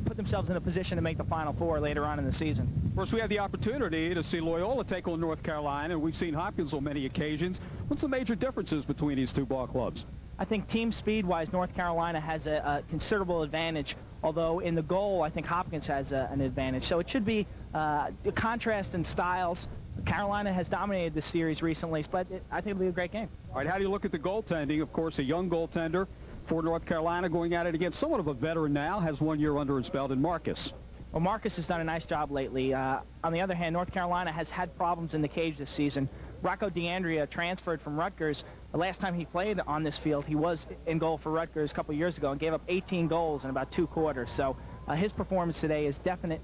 put themselves in a position to make the Final Four later on in the season. Of course, we had the opportunity to see Loyola take on North Carolina, and we've seen Hopkins on many occasions. What's the major differences between these two ball clubs? I think team speed-wise, North Carolina has a considerable advantage, although in the goal, I think Hopkins has an advantage. So it should be a contrast in styles. Carolina has dominated the series recently, but I think it'll be a great game. All right, how do you look at the goaltending? Of course, a young goaltender for North Carolina going at it against somewhat of a veteran now, has 1 year under his belt in Marcus. Well, Marcus has done a nice job lately. On the other hand, North Carolina has had problems in the cage this season. Rocco DeAndrea transferred from Rutgers. The last time he played on this field, he was in goal for Rutgers a couple years ago and gave up 18 goals in about 2 quarters. So his performance today is definite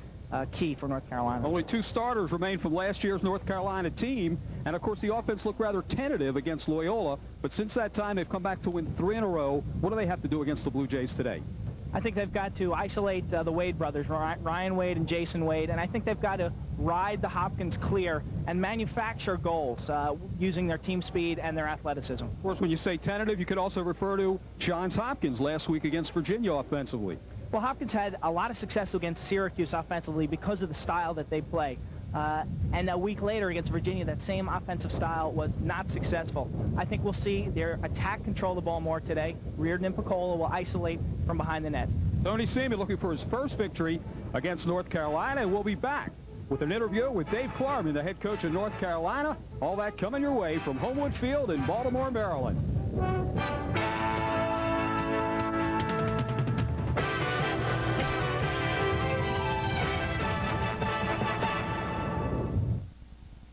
key for North Carolina. Only 2 starters remain from last year's North Carolina team, and of course the offense looked rather tentative against Loyola, but since that time they've come back to win 3 in a row. What do they have to do against the Blue Jays today? I think they've got to isolate the Wade brothers, Ryan Wade and Jason Wade, and I think they've got to ride the Hopkins clear and manufacture goals using their team speed and their athleticism. Of course, when you say tentative, you could also refer to Johns Hopkins last week against Virginia offensively. Well, Hopkins had a lot of success against Syracuse offensively because of the style that they play. And a week later against Virginia, that same offensive style was not successful. I think we'll see their attack control the ball more today. Reardon and Picola will isolate from behind the net. Tony Seaman looking for his first victory against North Carolina, and we'll be back with an interview with Dave Klarman, the head coach of North Carolina. All that coming your way from Homewood Field in Baltimore, Maryland.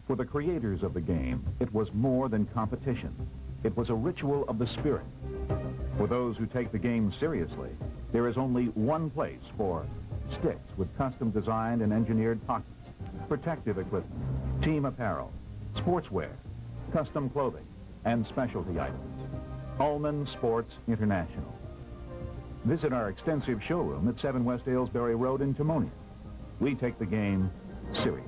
For the creators of the game, it was more than competition. It was a ritual of the spirit. For those who take the game seriously, there is only one place for sticks with custom designed and engineered pockets, protective equipment, team apparel, sportswear, custom clothing, and specialty items. Ullman Sports International. Visit our extensive showroom at 7 West Aylesbury Road in Timonium. We take the game seriously.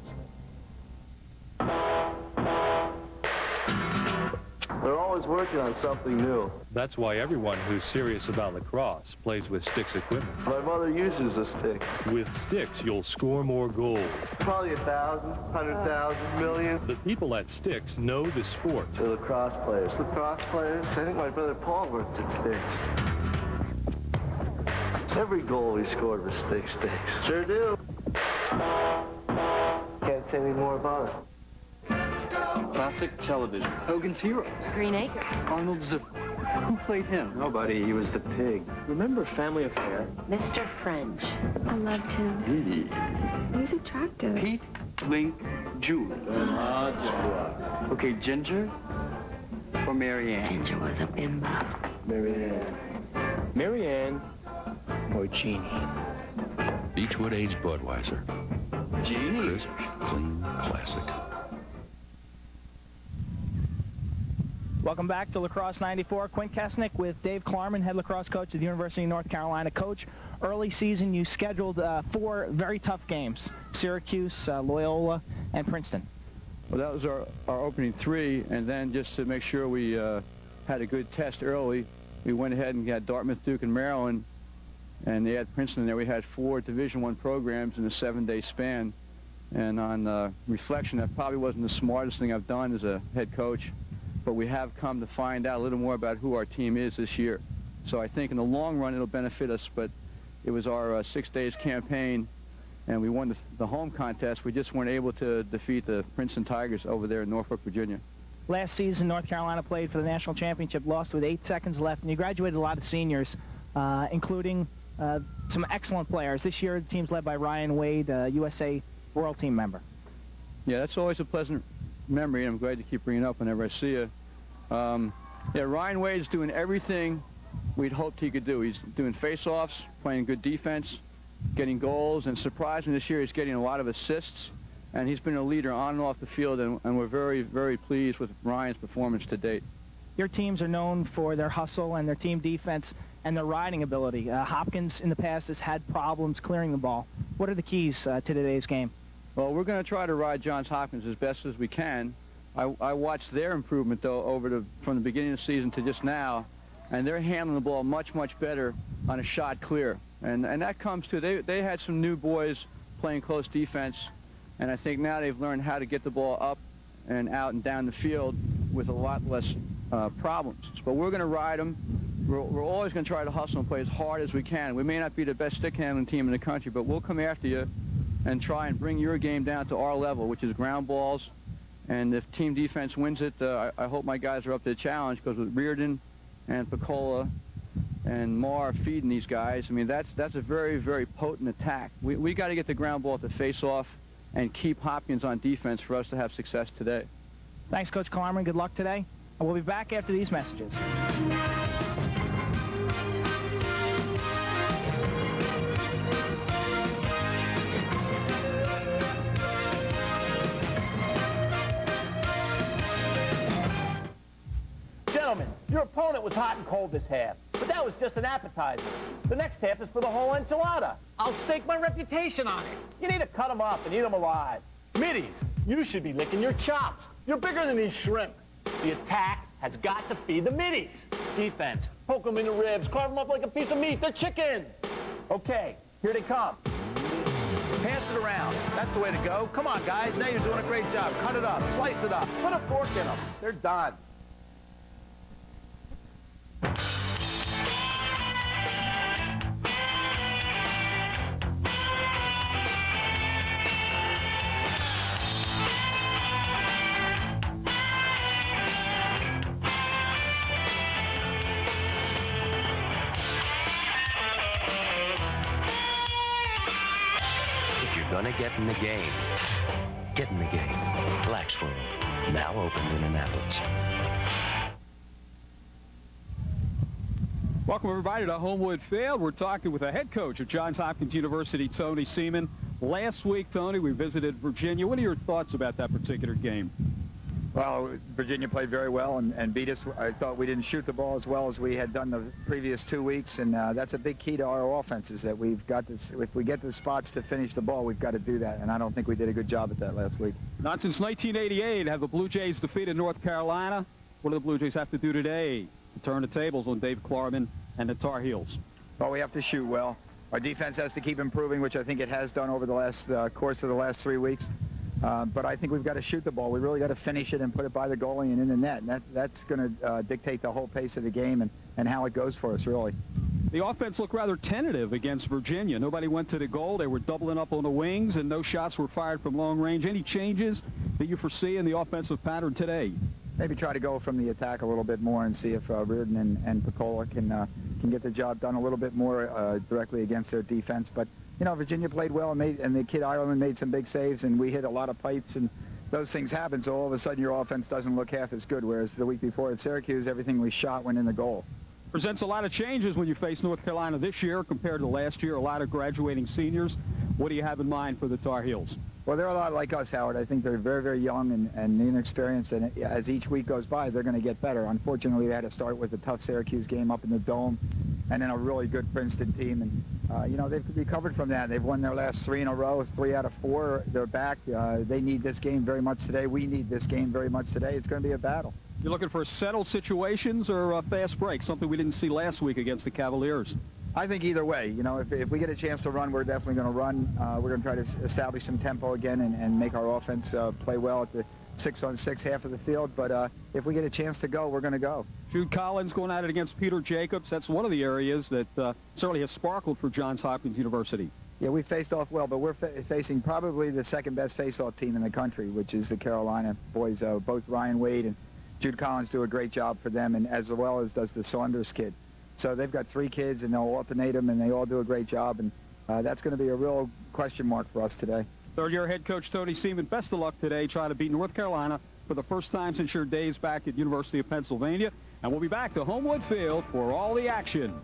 They're always working on something new. That's why everyone who's serious about lacrosse plays with Sticks equipment. My mother uses a stick. With Sticks, you'll score more goals. Probably 1,000, 100,000, million. The people at Sticks know the sport. The lacrosse players. Lacrosse players? I think my brother Paul works at Sticks. Every goal he scored was Sticks. Sure do. Can't say any more about it. Classic television. Hogan's Hero. Green Acres. Arnold Zip. Who played him? Nobody. He was the pig. Remember Family Affair? Mr. French. I loved him. Really? He's attractive. Pete, Link, Jude. Okay, Ginger or Mary Ann? Ginger was a bimbo. Mary Ann. Mary Ann or Jeannie? Beechwood aged Budweiser. Jeannie. Crisp, clean, classic. Welcome back to Lacrosse 94. Quint Kesnick with Dave Klarman, head lacrosse coach at the University of North Carolina. Coach, early season you scheduled 4 very tough games, Syracuse, Loyola, and Princeton. Well, that was our opening 3, and then just to make sure we had a good test early, we went ahead and got Dartmouth, Duke, and Maryland, and they had Princeton there. We had 4 Division I programs in a 7-day span, and on reflection, that probably wasn't the smartest thing I've done as a head coach. But we have come to find out a little more about who our team is this year. So I think in the long run it'll benefit us, but it was our 6 days campaign, and we won the home contest. We just weren't able to defeat the Princeton Tigers over there in Norfolk, Virginia. Last season, North Carolina played for the national championship, lost with 8 seconds left, and you graduated a lot of seniors, including some excellent players. This year, the team's led by Ryan Wade, a USA World Team member. Yeah, that's always a pleasant memory, and I'm glad to keep bringing it up whenever I see you. Yeah, Ryan Wade's doing everything we'd hoped he could do. He's doing face-offs, playing good defense, getting goals, and surprisingly this year he's getting a lot of assists, and he's been a leader on and off the field, and we're very, very pleased with Ryan's performance to date. Your teams are known for their hustle and their team defense and their riding ability. Hopkins in the past has had problems clearing the ball. What are the keys to today's game? Well, we're going to try to ride Johns Hopkins as best as we can. I watched their improvement, though, from the beginning of the season to just now, and they're handling the ball much, much better on a shot clear. And that comes to, they had some new boys playing close defense, and I think now they've learned how to get the ball up and out and down the field with a lot less problems. But we're going to ride them. We're always going to try to hustle and play as hard as we can. We may not be the best stick handling team in the country, but we'll come after you and try and bring your game down to our level, which is ground balls. And if team defense wins it, I hope my guys are up to the challenge, because with Reardon and Piccola and Marr feeding these guys, I mean, that's a very, very potent attack. We got to get the ground ball at the face-off and keep Hopkins on defense for us to have success today. Thanks, Coach Klarman. Good luck today. And we'll be back after these messages. Gentlemen, your opponent was hot and cold this half, but that was just an appetizer. The next half is for the whole enchilada. I'll stake my reputation on it. You need to cut them up and eat them alive. Middies, you should be licking your chops. You're bigger than these shrimp. The attack has got to feed the middies. Defense, poke them in the ribs, carve them up like a piece of meat. They're chicken. Okay, here they come. Pass it around. That's the way to go. Come on, guys. Now you're doing a great job. Cut it up. Slice it up. Put a fork in them. They're done. Gonna get in the game. Get in the game. Black's World, now open in Annapolis. Welcome, everybody, to Homewood Field. We're talking with the head coach of Johns Hopkins University, Tony Seaman. Last week, Tony, we visited Virginia. What are your thoughts about that particular game? Well, Virginia played very well and beat us. I thought we didn't shoot the ball as well as we had done the previous 2 weeks, and that's a big key to our offense, is that we've got this. If we get the spots to finish the ball, we've got to do that, and I don't think we did a good job at that last week. Not since 1988 have the Blue Jays defeated North Carolina. What do the Blue Jays have to do today to turn the tables on Dave Klarman and the Tar Heels? Well, we have to shoot well. Our defense has to keep improving, which I think it has done over the last course of the last 3 weeks. But I think we've got to shoot the ball. We really got to finish it and put it by the goalie and in the net. And that's going to dictate the whole pace of the game and how it goes for us, really. The offense looked rather tentative against Virginia. Nobody went to the goal. They were doubling up on the wings, and no shots were fired from long range. Any changes that you foresee in the offensive pattern today? Maybe try to go from the attack a little bit more and see if Reardon and Piccola can get the job done a little bit more directly against their defense. But you know, Virginia played well, and the kid Ireland made some big saves, and we hit a lot of pipes, and those things happen. So all of a sudden, your offense doesn't look half as good. Whereas the week before at Syracuse, everything we shot went in the goal. Presents a lot of changes when you face North Carolina this year compared to last year. A lot of graduating seniors. What do you have in mind for the Tar Heels? Well, they're a lot like us, Howard. I think they're very, very young and inexperienced, and as each week goes by, they're going to get better. Unfortunately, they had to start with a tough Syracuse game up in the Dome, and then a really good Princeton team. And, you know, they've recovered from that. They've won their last 3 in a row, 3 out of 4. They're back. They need this game very much today. We need this game very much today. It's going to be a battle. You're looking for settled situations or fast breaks, something we didn't see last week against the Cavaliers? I think either way. You know, if we get a chance to run, we're definitely going to run. We're going to try to establish some tempo again and make our offense play well at the 6-on-6 half of the field. But if we get a chance to go, we're going to go. Jude Collins going at it against Peter Jacobs. That's one of the areas that certainly has sparkled for Johns Hopkins University. Yeah, we faced off well, but we're facing probably the second-best face-off team in the country, which is the Carolina boys. Both Ryan Wade and Jude Collins do a great job for them, and as well as does the Saunders kid. So they've got 3 kids, and they'll alternate them, and they all do a great job, and that's going to be a real question mark for us today. Third-year head coach Tony Seaman, best of luck today, trying to beat North Carolina for the first time since your days back at University of Pennsylvania. And we'll be back to Homewood Field for all the action.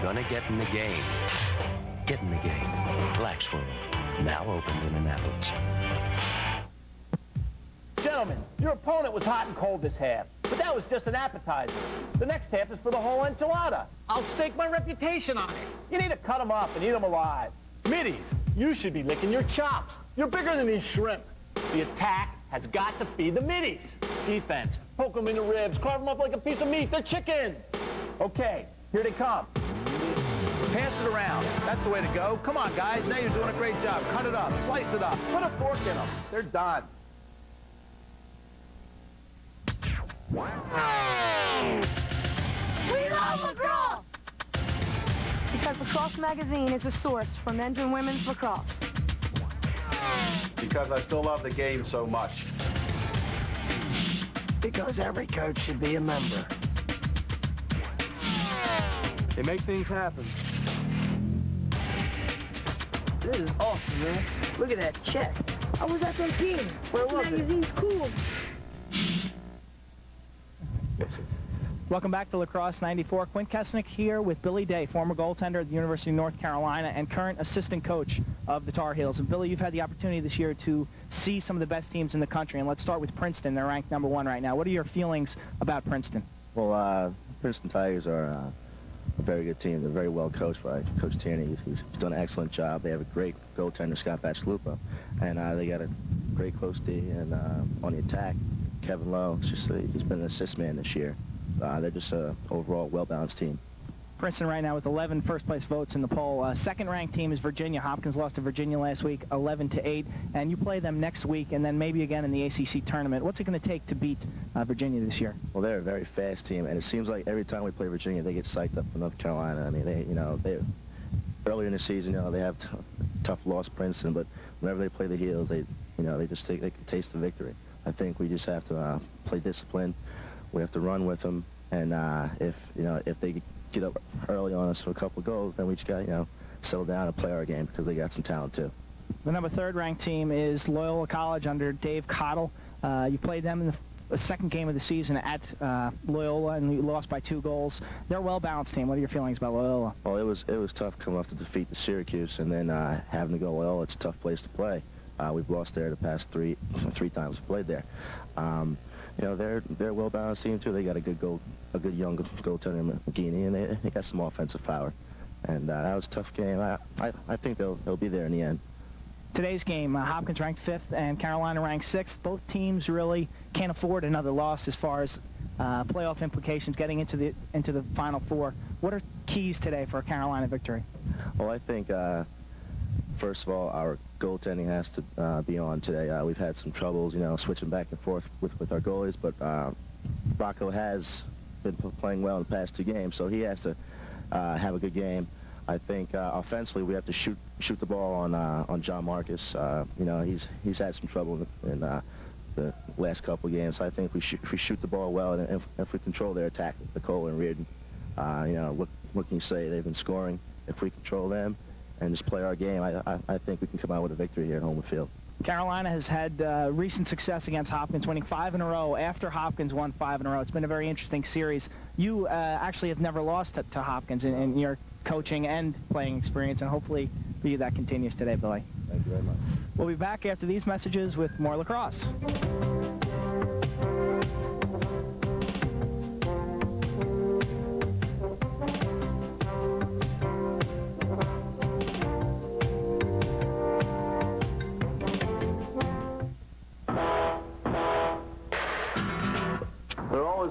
you're going to get in the game. Get in the game. Lax World, now open in Annapolis. Gentlemen, your opponent was hot and cold this half, but that was just an appetizer. The next half is for the whole enchilada. I'll stake my reputation on it. You need to cut them up and eat them alive. Middies, you should be licking your chops. You're bigger than these shrimp. The attack has got to feed the middies. Defense, poke them in the ribs, carve them up like a piece of meat. They're chicken. Okay, here they come. Pass it around. That's the way to go. Come on, guys. Now you're doing a great job. Cut it up. Slice it up. Put a fork in them. They're done. We love lacrosse! Because Lacrosse Magazine is a source for men's and women's lacrosse. Because I still love the game so much. Because every coach should be a member. They make things happen. This is awesome, man. Look at that check. I was at that game. Where was it? Magazine's cool. Welcome back to Lacrosse 94. Quint Kesnick here with Billy Day, former goaltender at the University of North Carolina and current assistant coach of the Tar Heels. And Billy, you've had the opportunity this year to see some of the best teams in the country. And let's start with Princeton. They're ranked #1 right now. What are your feelings about Princeton? Well, Princeton Tigers are a very good team. They're very well coached by Coach Tierney. He's done an excellent job. They have a great goaltender, Scott Bacigalupo, and they got a great close D. And on the attack, Kevin Lowe, he's been an assist man this year. They're just an overall well-balanced team. Princeton right now with 11 first-place votes in the poll. Second-ranked team is Virginia. Hopkins lost to Virginia last week, 11-8, and you play them next week and then maybe again in the ACC tournament. What's it going to take to beat Virginia this year? Well, they're a very fast team, and it seems like every time we play Virginia, they get psyched up for North Carolina. I mean, they earlier in the season, they have tough loss Princeton, but whenever they play the Heels, they can taste the victory. I think we just have to play discipline. We have to run with them, and if they get up early on us for a couple of goals, then we just got settle down and play our game because they got some talent too. The number 3rd ranked team is Loyola College under Dave Cottle. You played them in the second game of the season at Loyola, and you lost by 2 goals. They're a well-balanced team. What are your feelings about Loyola? Well, it was tough coming off to defeat the Syracuse, and then having to go Loyola. It's a tough place to play. We've lost there the past three times we played there. They're a well-balanced team too. They got a good young goaltender, McGeaney, and they got some offensive power. And that was a tough game. I think they'll be there in the end. Today's game, Hopkins ranked 5th and Carolina ranked 6th. Both teams really can't afford another loss as far as playoff implications, getting into the Final Four. What are keys today for a Carolina victory? Well, I think first of all, our goaltending has to be on today. We've had some troubles, switching back and forth with our goalies, but Rocco has been playing well in the past 2 games, so he has to have a good game. I think offensively we have to shoot the ball on John Marcus. He's had some trouble in the last couple of games. So I think if we shoot the ball well, and if we control their attack, Nicole and Reardon, what can you say? They've been scoring. If we control them and just play our game, I think we can come out with a victory here at home field. Carolina has had recent success against Hopkins, winning 5 in a row after Hopkins won 5 in a row. It's been a very interesting series. You actually have never lost to Hopkins in your coaching and playing experience, and hopefully for you that continues today, Billy. Thank you very much. We'll be back after these messages with more lacrosse.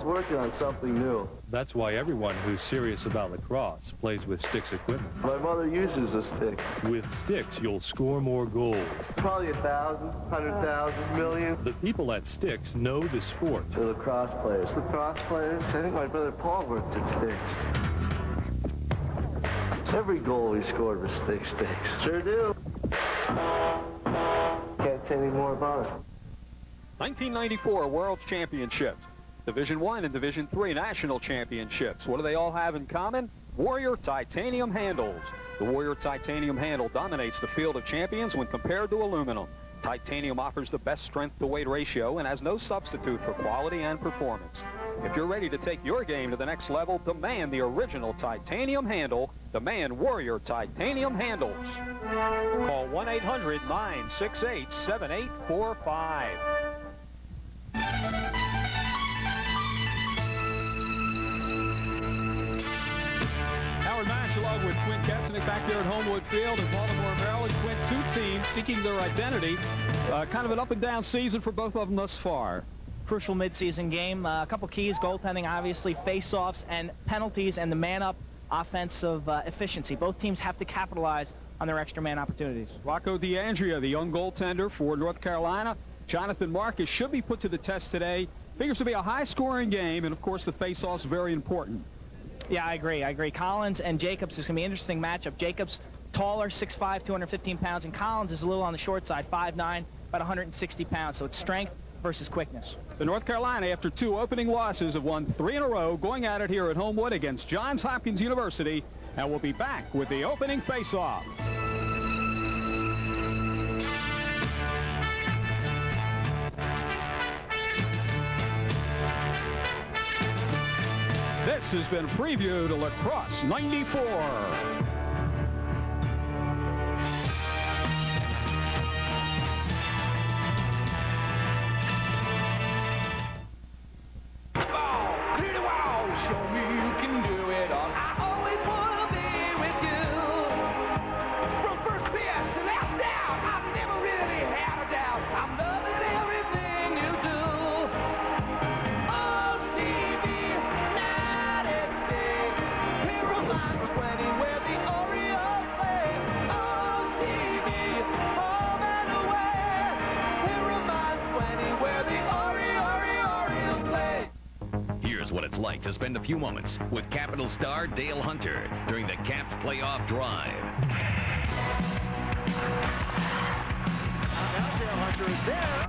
Working on something new. That's why everyone who's serious about lacrosse plays with Sticks equipment. My mother uses a stick. With Sticks, you'll score more goals. Probably 1,000, 100,000, million. The people at Sticks know the sport. The lacrosse players. Lacrosse players? I think my brother Paul worked at Sticks. Every goal he scored was Sticks. Sure do. Can't say any more about it. 1994 World Championships. Division I and Division III national championships. What do they all have in common? Warrior titanium handles. The Warrior titanium handle dominates the field of champions when compared to aluminum. Titanium offers the best strength-to-weight ratio and has no substitute for quality and performance. If you're ready to take your game to the next level, demand the original Titanium handle. Demand Warrior Titanium handles. Call 1-800-968-7845. Howard Mash along with Quint Kesnick back here at Homewood Field in Baltimore, Maryland. Quint, two teams seeking their identity. Kind of an up-and-down season for both of them thus far. Crucial midseason game. A couple keys, goaltending, obviously, face-offs and penalties, and the man-up offensive efficiency. Both teams have to capitalize on their extra man opportunities. Rocco DeAndrea, the young goaltender for North Carolina. Jonathan Marcus should be put to the test today. Figures to be a high-scoring game, and, of course, the face-off's very important. Yeah, I agree. Collins and Jacobs is going to be an interesting matchup. Jacobs, taller, 6'5", 215 pounds, and Collins is a little on the short side, 5'9", about 160 pounds. So it's strength versus quickness. The North Carolina, after two opening losses, have won 3 in a row, going at it here at Homewood against Johns Hopkins University, and we'll be back with the opening face-off. This has been a preview to Lacrosse 94. Like to spend a few moments with Capital star Dale Hunter during the Caps playoff drive. Now Dale Hunter is there.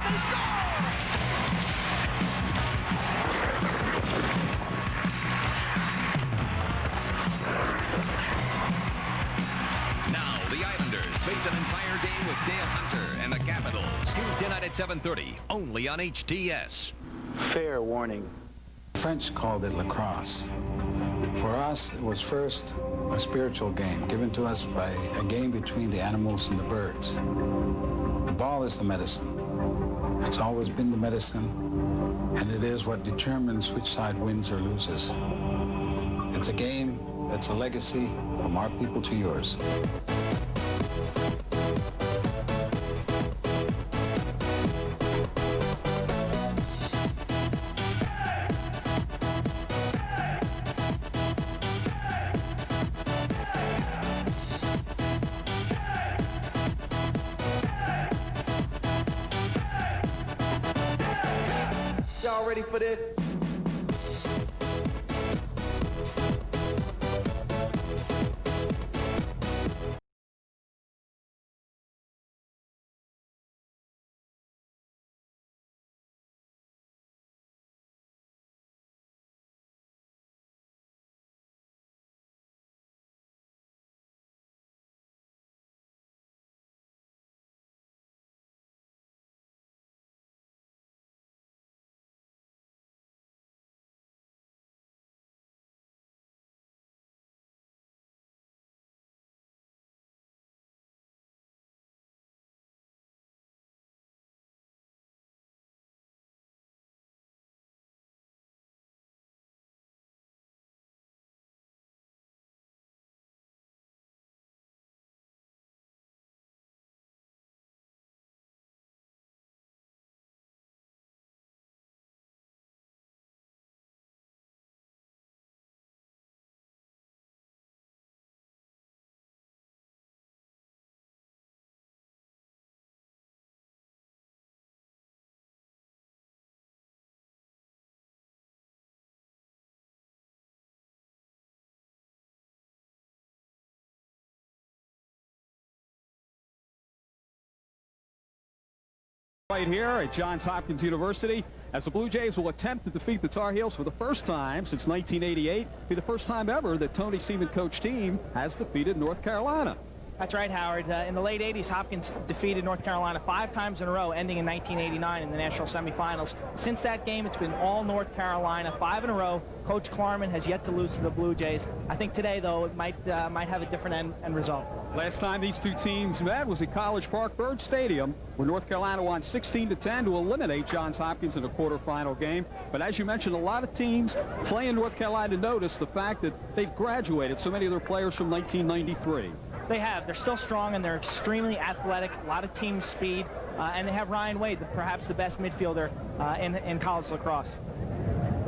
They Now the Islanders face an entire game with Dale Hunter and the Capitals. Tuesday night at 7:30, only on HTS. Fair warning. French called it lacrosse. For us, it was first a spiritual game given to us by a game between the animals and the birds. The ball is the medicine. It's always been the medicine, and it is what determines which side wins or loses. It's a game that's a legacy from our people to yours. Y'all ready for this? Right here at Johns Hopkins University, as the Blue Jays will attempt to defeat the Tar Heels for the first time since 1988. It'll be the first time ever that Tony Seaman coach team has defeated North Carolina. That's right, Howard. In the late 80s, Hopkins defeated North Carolina 5 times in a row, ending in 1989 in the national semifinals. Since that game, it's been all North Carolina, 5 in a row. Coach Klarman has yet to lose to the Blue Jays. I think today, though, it might have a different end result. Last time these two teams met was at College Park Bird Stadium, where North Carolina won 16-10 to eliminate Johns Hopkins in a quarterfinal game. But as you mentioned, a lot of teams playing North Carolina notice the fact that they've graduated so many of their players from 1993. They have. They're still strong, and they're extremely athletic, a lot of team speed, and they have Ryan Wade, perhaps the best midfielder in college lacrosse.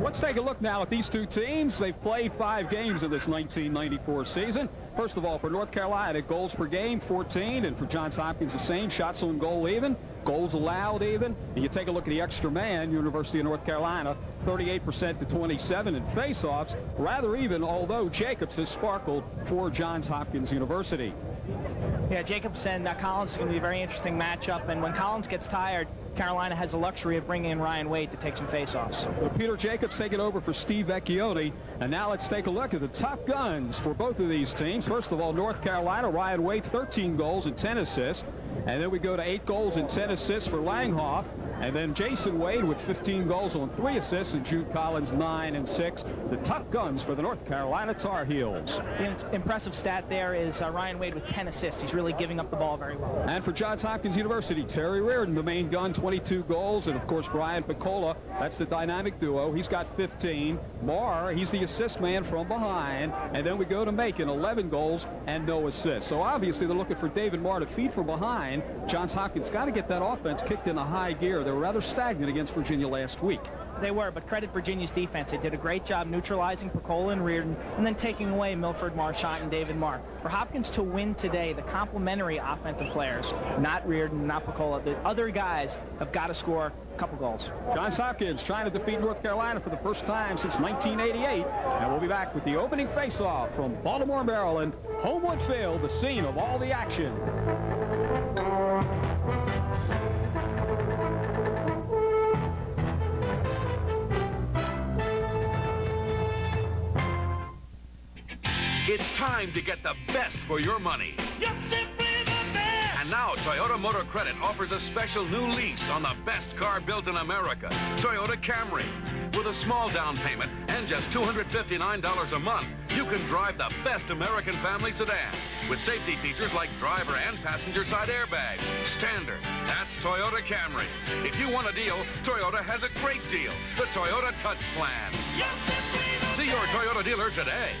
Let's take a look now at these two teams. They've played 5 games in this 1994 season. First of all, for North Carolina, goals per game, 14, and for Johns Hopkins, the same. Shots on goal even, goals allowed even. And you take a look at the extra man, University of North Carolina, 38% to 27 in face-offs, rather even, although Jacobs has sparkled for Johns Hopkins University. Yeah, Jacobs and Collins is going to be a very interesting matchup, and when Collins gets tired, Carolina has the luxury of bringing in Ryan Wade to take some face-offs. Well, Peter Jacobs taking over for Steve Vecchione. And now let's take a look at the top guns for both of these teams. First of all, North Carolina, Ryan Wade, 13 goals and 10 assists. And then we go to 8 goals and 10 assists for Langhoff. And then Jason Wade with 15 goals on 3 assists, and Jude Collins 9 and 6. The top guns for the North Carolina Tar Heels. The impressive stat there is Ryan Wade with 10 assists. He's really giving up the ball very well. And for Johns Hopkins University, Terry Reardon, the main gun, 22 goals. And, of course, Brian Picola, that's the dynamic duo. He's got 15. Marr, he's the assist man from behind. And then we go to Macon, 11 goals and no assists. So, obviously, they're looking for David Marr to feed from behind. Johns Hopkins got to get that offense kicked in a high gear. They were rather stagnant against Virginia last week. They were, but credit Virginia's defense. They did a great job neutralizing Picola and Reardon, and then taking away Milford Marchant and David Marr. For Hopkins to win today, the complementary offensive players, not Reardon, not Picola, the other guys have got to score a couple goals. Johns Hopkins trying to defeat North Carolina for the first time since 1988, and we'll be back with the opening face-off from Baltimore, Maryland, Homewood Field, the scene of all the action. It's time to get the best for your money. You're simply the best! And now Toyota Motor Credit offers a special new lease on the best car built in America, Toyota Camry. With a small down payment and just $259 a month, you can drive the best American family sedan with safety features like driver and passenger side airbags. Standard. That's Toyota Camry. If you want a deal, Toyota has a great deal. The Toyota Touch Plan. You're simply the best! See your Toyota dealer today.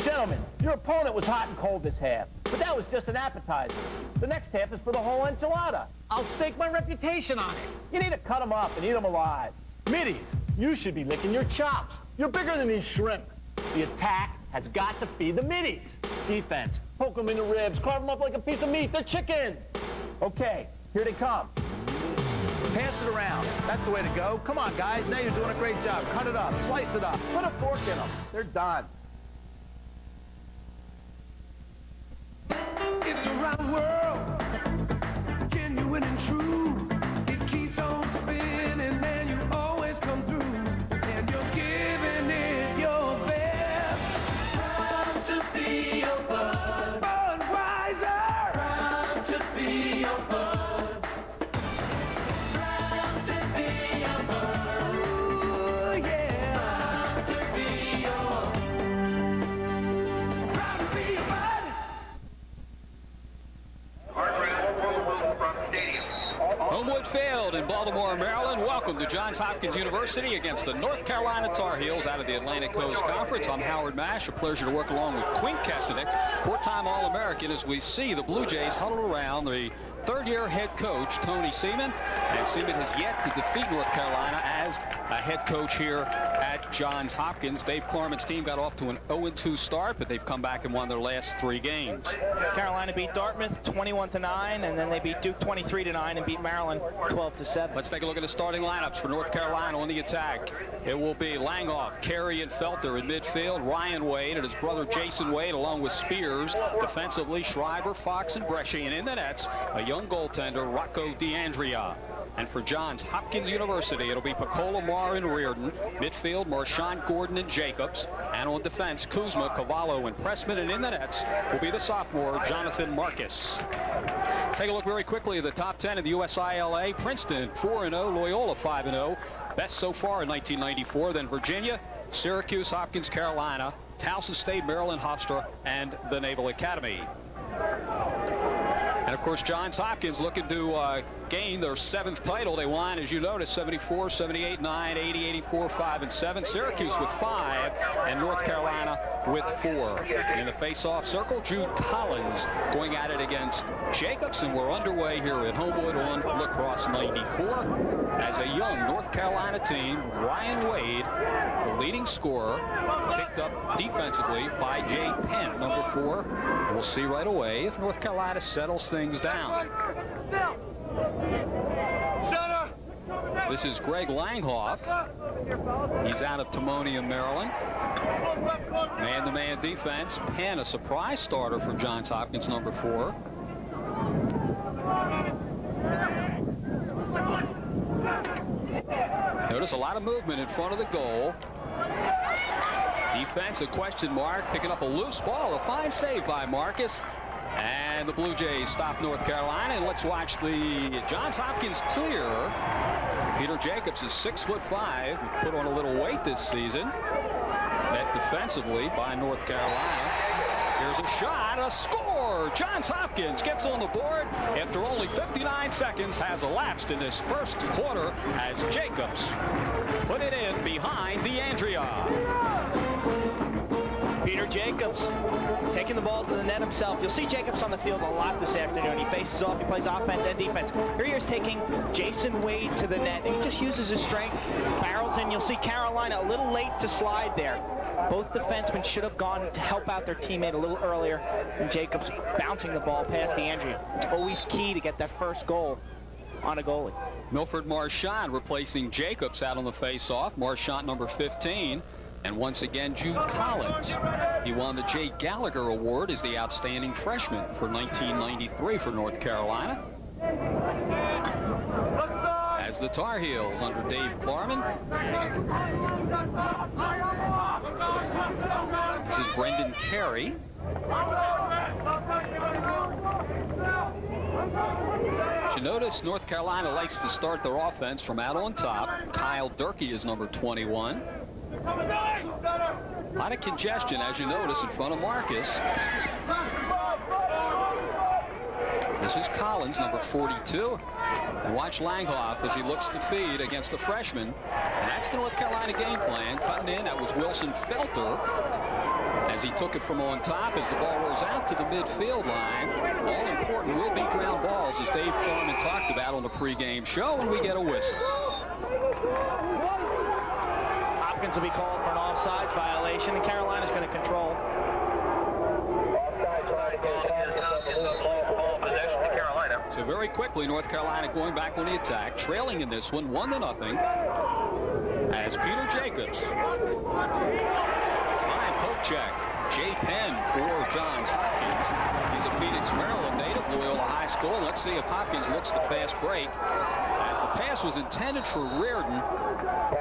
Gentlemen, your opponent was hot and cold this half, but that was just an appetizer. The next half is for the whole enchilada. I'll stake my reputation on it. You need to cut them up and eat them alive. Middies, you should be licking your chops. You're bigger than these shrimp. The attack has got to feed the middies. Defense, poke them in the ribs, carve them up like a piece of meat. They're chicken. Okay, here they come. Pass it around. That's the way to go. Come on, guys. Now you're doing a great job. Cut it up. Slice it up. Put a fork in them. They're done. It's a round world, genuine and true. It keeps on spinning and you always come through. And you're giving it your best. Proud to be your bud. Budweiser. Proud to be your bud. Proud to be your bud. Ooh, yeah. Proud to be your Proud to be your bud. Homewood Field in Baltimore, Maryland. Welcome to Johns Hopkins University against the North Carolina Tar Heels out of the Atlantic Coast Conference. I'm Howard Mash. A pleasure to work along with Quinn Kesenick, four-time All-American, as we see the Blue Jays huddle around the third-year head coach, Tony Seaman. And Seaman has yet to defeat North Carolina as a head coach here at Johns Hopkins. Dave Klarman's team got off to an 0-2 start, but they've come back and won their last 3 games. Carolina beat Dartmouth 21-9, and then they beat Duke 23-9 and beat Maryland 12-7. Let's take a look at the starting lineups for North Carolina on the attack. It will be Langhoff, Carey, and Felter in midfield. Ryan Wade and his brother Jason Wade along with Spears. Defensively, Schreiber, Fox, and Brescia. And in the nets, a young goaltender, Rocco D'Andrea. And for Johns Hopkins University, it'll be Picola, Marr, and Reardon. Midfield, Marchand, Gordon, and Jacobs. And on defense, Kuzma, Cavallo, and Pressman. And in the nets will be the sophomore, Jonathan Marcus. Let's take a look very quickly at the top 10 of the USILA. Princeton 4-0, Loyola 5-0. Best so far in 1994. Then Virginia, Syracuse, Hopkins, Carolina, Towson State, Maryland, Hofstra, and the Naval Academy. And, of course, Johns Hopkins looking to gain their 7th title. They won, as you noticed, 74, 78, 9, 80, 84, 5, and 7. Syracuse with 5, and North Carolina with 4. In the face-off circle, Jude Collins going at it against Jacobs, and we're underway here at Homewood on Lacrosse 94. As a young North Carolina team, Ryan Wade, the leading scorer, picked up defensively by Jay Penn, number 4. We'll see right away if North Carolina settles things down. This is Greg Langhoff. He's out of Timonium, Maryland. Man-to-man defense. Penn, a surprise starter for Johns Hopkins, number 4. Notice a lot of movement in front of the goal. Defense, a question mark, picking up a loose ball. A fine save by Marcus. And the Blue Jays stop North Carolina. And let's watch the Johns Hopkins clear. Peter Jacobs is 6'5", put on a little weight this season. Net defensively by North Carolina. Here's a shot, a score! Johns Hopkins gets on the board after only 59 seconds has elapsed in this first quarter as Jacobs put it in behind DeAndrea. Peter Jacobs taking the ball to the net himself. You'll see Jacobs on the field a lot this afternoon. He faces off, he plays offense and defense. Here he is taking Jason Wade to the net, and he just uses his strength, barrels in. You'll see Carolina a little late to slide there. Both defensemen should have gone to help out their teammate a little earlier, and Jacobs bouncing the ball past DeAndrea. It's always key to get that first goal on a goalie. Milford Marchand replacing Jacobs out on the face-off. Marchand number 15. And once again, Jude Collins. He won the Jay Gallagher Award as the outstanding freshman for 1993 for North Carolina. As the Tar Heels under Dave Klarman. This is Brendan Carey. You notice North Carolina likes to start their offense from out on top. Kyle Durkee is number 21. A lot of congestion, as you notice, in front of Marcus. This is Collins, number 42. And watch Langhoff as he looks to feed against a freshman. And that's the North Carolina game plan. Cutting in, that was Wilson Felter. As he took it from on top, as the ball rolls out to the midfield line. All important will be ground balls, as Dave Klarman talked about on the pregame show, and we get a whistle. Hopkins will be called for an offsides violation, and Carolina's going to control. So very quickly, North Carolina going back on the attack, trailing in this one, 1-0, as Peter Jacobs. Fine poke check. Jay Penn for Johns Hopkins. He's a Phoenix, Maryland native, Loyola High School. Let's see if Hopkins looks the fast break. As the pass was intended for Reardon.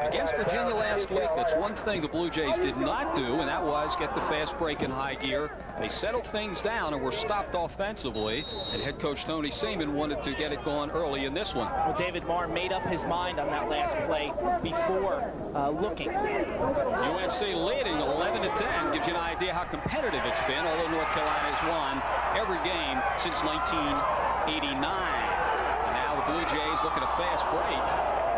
Against Virginia last week, that's one thing the Blue Jays did not do, and that was get the fast break in high gear. They settled things down and were stopped offensively, and head coach Tony Seaman wanted to get it going early in this one. Well, David Marr made up his mind on that last play before looking. UNC leading 11-10 gives you an idea how competitive it's been, although North Carolina has won every game since 1989. And now the Blue Jays looking at a fast break.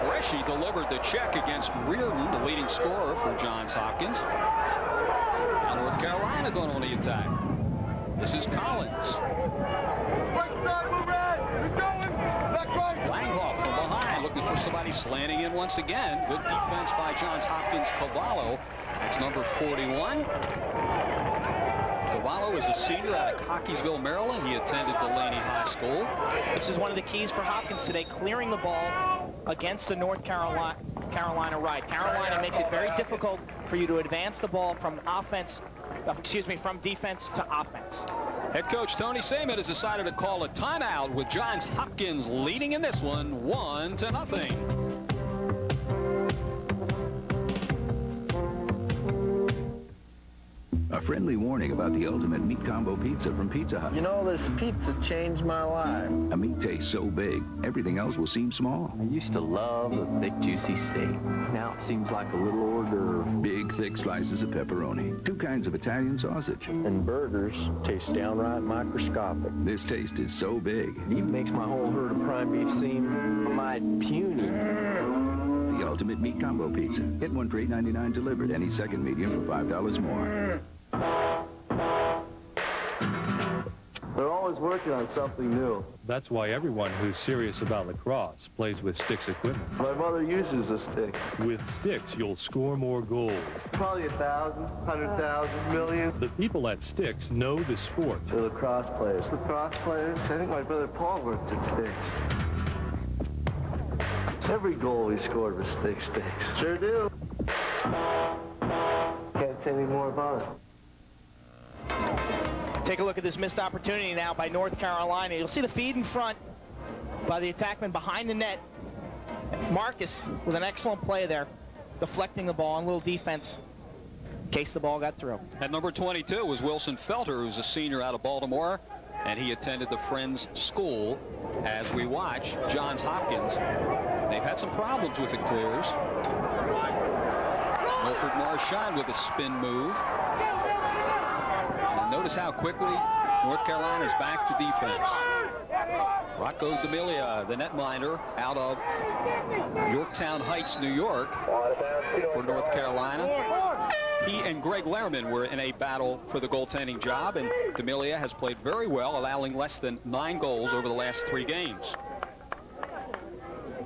Bresci delivered the check against Reardon, the leading scorer for Johns Hopkins. Now North Carolina going on the attack. This is Collins. Langhoff from behind, looking for somebody slanting in once again. Good defense by Johns Hopkins. Cavallo, that's number 41. Cavallo is a senior out of Cockeysville, Maryland. He attended Delaney High School. This is one of the keys for Hopkins today, clearing the ball against the North Carolina right. Carolina makes it very difficult for you to advance the ball from from defense to offense. Head coach Tony Seaman has decided to call a timeout with Johns Hopkins leading in this one 1-0. A friendly warning about the ultimate meat combo pizza from Pizza Hut. You know, this pizza changed my life. A meat taste so big, everything else will seem small. I used to love a thick, juicy steak. Now it seems like a little hors d'oeuvre. Big, thick slices of pepperoni. 2 kinds of Italian sausage. And burgers taste downright microscopic. This taste is so big. It even makes my whole herd of prime beef seem mighty puny. The ultimate meat combo pizza. Get one for $8.99 delivered. Any second medium for $5 more. They're always working on something new. That's why everyone who's serious about lacrosse plays with Sticks equipment. My mother uses a stick. With Sticks, you'll score more goals. Probably 1,000, 100,000, million. The people at Sticks know the sport. They're lacrosse players. Lacrosse players? I think my brother Paul works at Sticks. Every goal he scored was Sticks. Sure do. Can't say any more about it. Take a look at this missed opportunity now by North Carolina. You'll see the feed in front by the attackman behind the net. Marcus with an excellent play there, deflecting the ball on a little defense in case the ball got through. At number 22 was Wilson Felter, who's a senior out of Baltimore, and he attended the Friends School as we watch Johns Hopkins. They've had some problems with the clears. Wilfred Marchand with a spin move. Notice how quickly North Carolina's back to defense. Rocco D'Amelia, the netminder, out of Yorktown Heights, New York, for North Carolina. He and Greg Lehrman were in a battle for the goaltending job, and D'Amelia has played very well, allowing less than 9 goals over the last 3 games.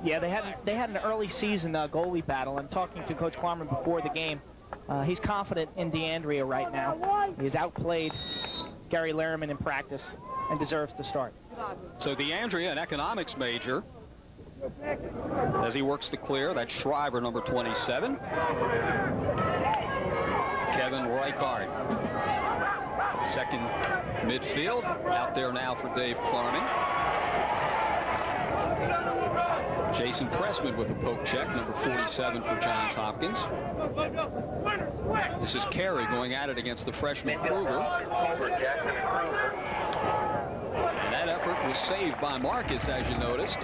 Yeah, they had an early season goalie battle. I'm talking to Coach Klarman before the game. He's confident in DeAndrea right now. He's outplayed Gary Lehrman in practice and deserves to start. So DeAndrea, an economics major, as he works to clear. That's Shriver, number 27. Kevin Reichard, second midfield, out there now for Dave Klarman. Jason Pressman with a poke check, number 47 for Johns Hopkins. This is Carey going at it against the freshman Kruger. And that effort was saved by Marcus, as you noticed.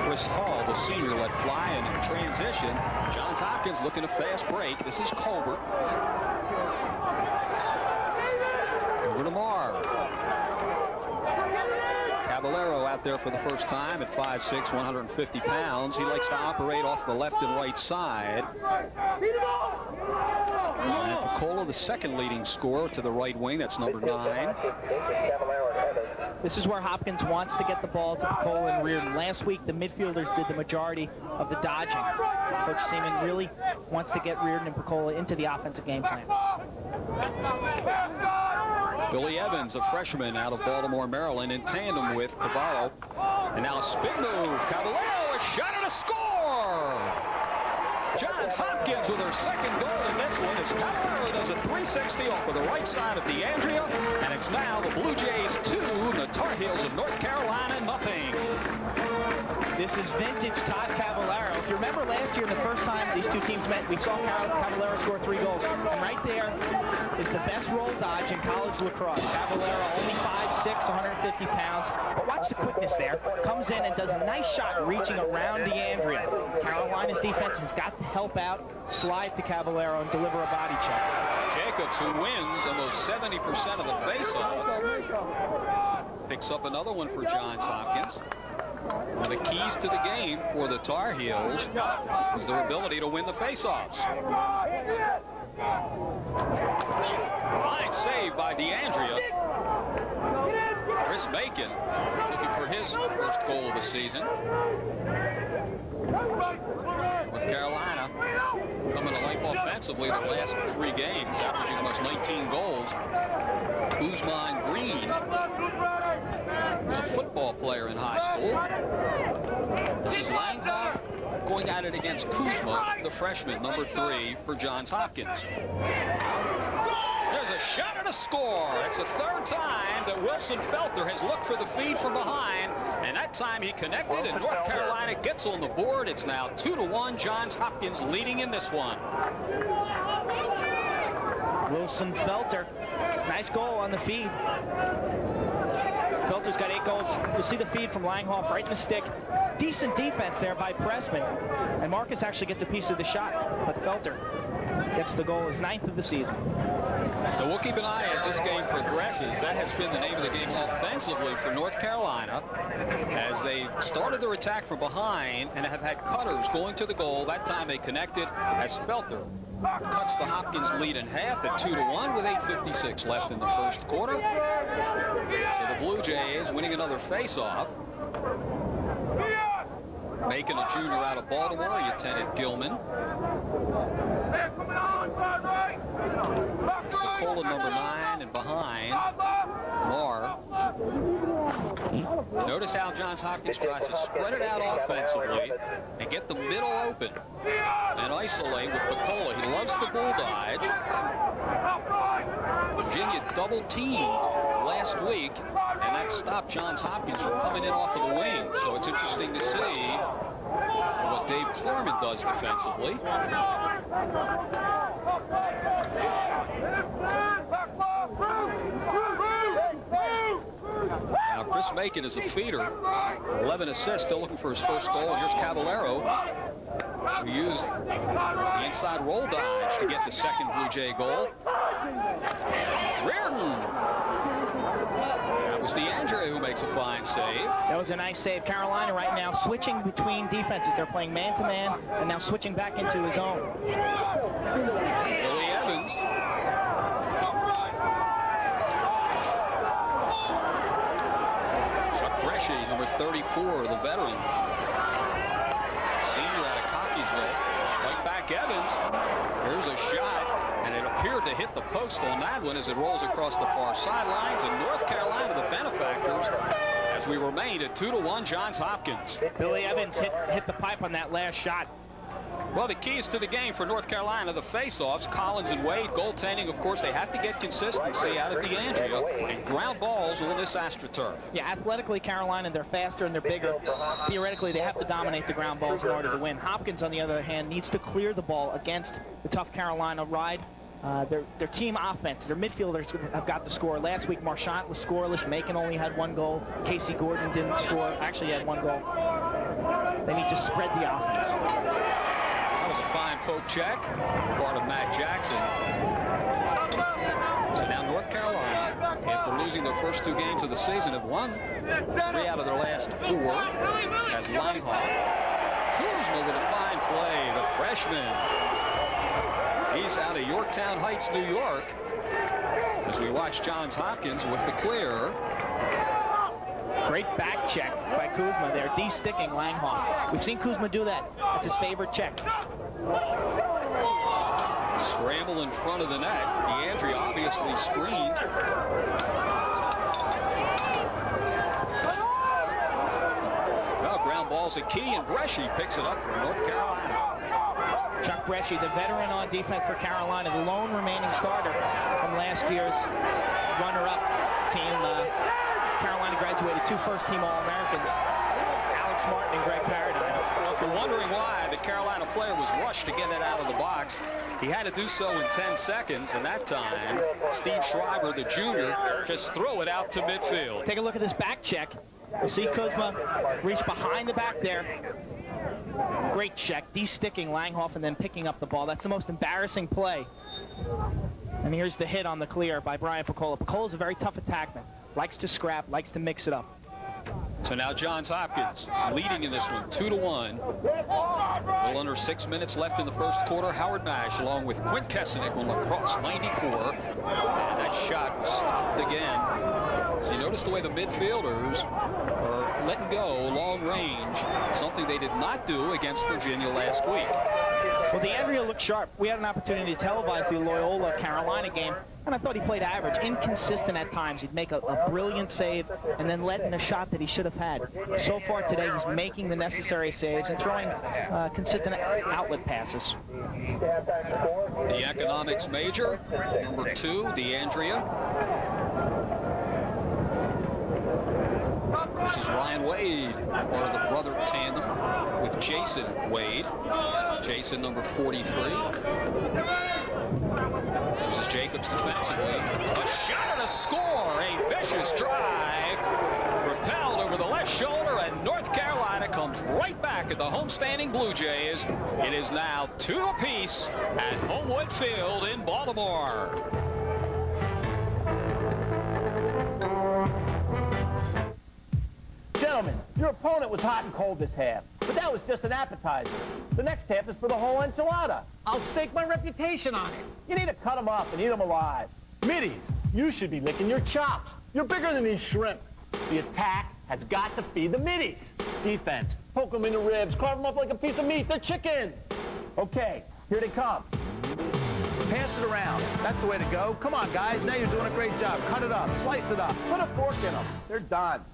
Chris Hall, the senior, let fly in transition. Johns Hopkins looking a fast break. This is Colbert. Over to Marr. Caballero out there for the first time at 5'6", 150 pounds. He likes to operate off the left and right side. And Picola, the second leading scorer, to the right wing. That's number 9. This is where Hopkins wants to get the ball to Picola and Reardon. Last week, the midfielders did the majority of the dodging. Coach Seaman really wants to get Reardon and Picola into the offensive game plan. Billy Evans, a freshman out of Baltimore, Maryland, in tandem with Cavallo. And now a spin move. Caballero, a shot and a score! Johns Hopkins with her second goal in this one as Caballero does a 360 off of the right side of DeAndrea. And it's now the Blue Jays 2, the Tar Heels of North Carolina nothing. This is vintage Todd Caballero. If you remember last year, the first time these two teams met, we saw Caballero score 3 goals. And right there is the best roll dodge in college lacrosse. Caballero, only 5'6", 150 pounds. But watch the quickness there. Comes in and does a nice shot reaching around DeAndrea. Carolina's defense has got to help out, slide to Caballero, and deliver a body check. Jacobs, who wins almost 70% of the faceoffs, picks up another one for Johns Hopkins. One of the keys to the game for the Tar Heels is their ability to win the faceoffs. Line saved by DeAndrea. Chris Bacon looking for his first goal of the season. With Carolina coming to life offensively the last 3 games, averaging almost 19 goals. Guzman Green was a football player in high school. This is Langhoff going at it against Kuzma, the freshman, number 3 for Johns Hopkins. There's a shot and a score. It's the third time that Wilson Felter has looked for the feed from behind, and that time he connected, and North Carolina gets on the board. It's now 2-1, Johns Hopkins leading in this one. Wilson Felter, nice goal on the feed. Felter's got 8 goals. You'll see the feed from Langhoff right in the stick. Decent defense there by Pressman, and Marcus actually gets a piece of the shot, but Felter gets the goal, his 9th of the season. So we'll keep an eye as this game progresses. That has been the name of the game offensively for North Carolina as they started their attack from behind and have had cutters going to the goal. That time they connected as Felter cuts the Hopkins lead in half at 2-1 with 8:56 left in the first quarter. So the Blue Jays winning another face-off. Making a junior out of Baltimore, Lieutenant Gilman. It's Nicola, number 9, and behind Marr. Notice how Johns Hopkins tries to spread it out offensively and get the middle open and isolate with Nicola. He loves the bull dodge. Virginia double teamed last week, and that stopped Johns Hopkins from coming in off of the wing. So it's interesting to see what Dave Klarman does defensively. Now Chris Macon is a feeder, 11 assists, still looking for his first goal. And here's Caballero, who used the inside roll dodge to get the second Blue Jay goal. Reardon. That was DeAndre who makes a fine save. That was a nice save. Carolina right now switching between defenses. They're playing man-to-man and now switching back into his own. Billy Evans. Chuck Bresci, number 34, the veteran. Senior out of Cockeysville. Right back Evans. Here's a shot, and it appeared to hit the post on that one as it rolls across the far sidelines. And North Carolina, the benefactors, as we remained at 2-1, Johns Hopkins. Billy Evans hit the pipe on that last shot. Well, the keys to the game for North Carolina, the face-offs, Collins and Wade. Goaltending, of course, they have to get consistency out of DeAndrea and ground balls on this AstroTurf. Yeah, athletically, Carolina, they're faster and they're bigger. Theoretically, they have to dominate the ground balls in order to win. Hopkins, on the other hand, needs to clear the ball against the tough Carolina ride. Their team offense, their midfielders have got to score. Last week, Marchant was scoreless. Macon only had 1 goal. Casey Gordon didn't score. Actually had 1 goal. They need to spread the offense. That was a fine poke check, part of Matt Jackson. So now North Carolina, after losing their first 2 games of the season, have won 3 out of their last 4 as Langhoff. Kuzma with a fine play, the freshman. He's out of Yorktown Heights, New York, as we watch Johns Hopkins with the clear. Great back check by Kuzma there, de-sticking Langhoff. We've seen Kuzma do that. That's his favorite check. Scramble in front of the net. DeAndre obviously screened. Well, ground ball's a key, and Bresci picks it up for North Carolina. Chuck Bresci, the veteran on defense for Carolina, the lone remaining starter from last year's runner-up team. Carolina graduated 2 first-team All-Americans, Alex Martin and Greg Paradine. Well, if you're wondering why the Carolina player was rushed to get it out of the box, he had to do so in 10 seconds, and that time, Steve Schreiber, the junior, just throw it out to midfield. Take a look at this back check. You'll see Kuzma reach behind the back there. Great check, de-sticking Langhoff and then picking up the ball. That's the most embarrassing play. And here's the hit on the clear by Brian Picola. Picola's a very tough attackman. Likes to scrap, likes to mix it up. So now Johns Hopkins leading in this one, 2-1. A little under 6 minutes left in the first quarter. Howard Nash along with Quint Kesenick on Lacrosse 94. And that shot was stopped again. So you notice the way the midfielders are letting go long range, something they did not do against Virginia last week. Well, DeAndrea looked sharp. We had an opportunity to televise the Loyola Carolina game, and I thought he played average, inconsistent at times. He'd make a brilliant save and then let in a shot that he should have had. So far today, he's making the necessary saves and throwing consistent outlet passes. The economics major, number 2, DeAndrea. This is Ryan Wade, part of the brother tandem with Jason Wade. Jason, number 43. This is Jacobs defensively. A shot and a score. A vicious drive. Propelled over the left shoulder, and North Carolina comes right back at the homestanding Blue Jays. It is now 2 apiece at Homewood Field in Baltimore. Gentlemen, your opponent was hot and cold this half, but that was just an appetizer. The next half is for the whole enchilada. I'll stake my reputation on it. You need to cut them up and eat them alive. Middies, you should be licking your chops. You're bigger than these shrimp. The attack has got to feed the middies. Defense, poke them in the ribs, carve them up like a piece of meat. They're chicken. Okay, here they come. Pass it around. That's the way to go. Come on, guys. Now you're doing a great job. Cut it up. Slice it up. Put a fork in them. They're done.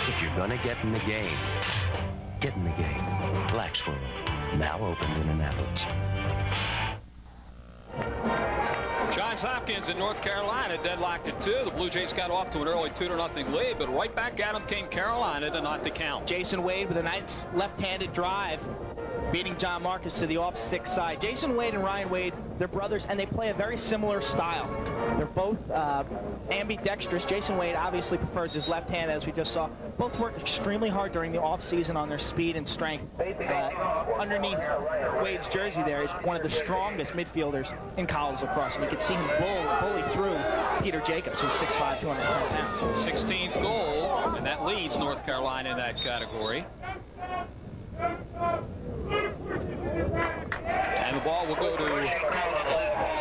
If you're gonna get in the game, get in the game. Lax World, now open in Annapolis. Johns Hopkins in North Carolina deadlocked at 2. The Blue Jays got off to an early 2-0 lead, but right back at them came Carolina to not the count. Jason Wade with a nice left-handed drive, beating John Marcus to the off-stick side. Jason Wade and Ryan Wade, they're brothers, and they play a very similar style. They're both ambidextrous. Jason Wade obviously prefers his left hand, as we just saw. Both work extremely hard during the off-season on their speed and strength. Underneath Wade's jersey there is one of the strongest midfielders in college lacrosse, and you can see him bully through Peter Jacobs, who's 6'5", 210 pounds. 16th goal, and that leads North Carolina in that category. And the ball will go to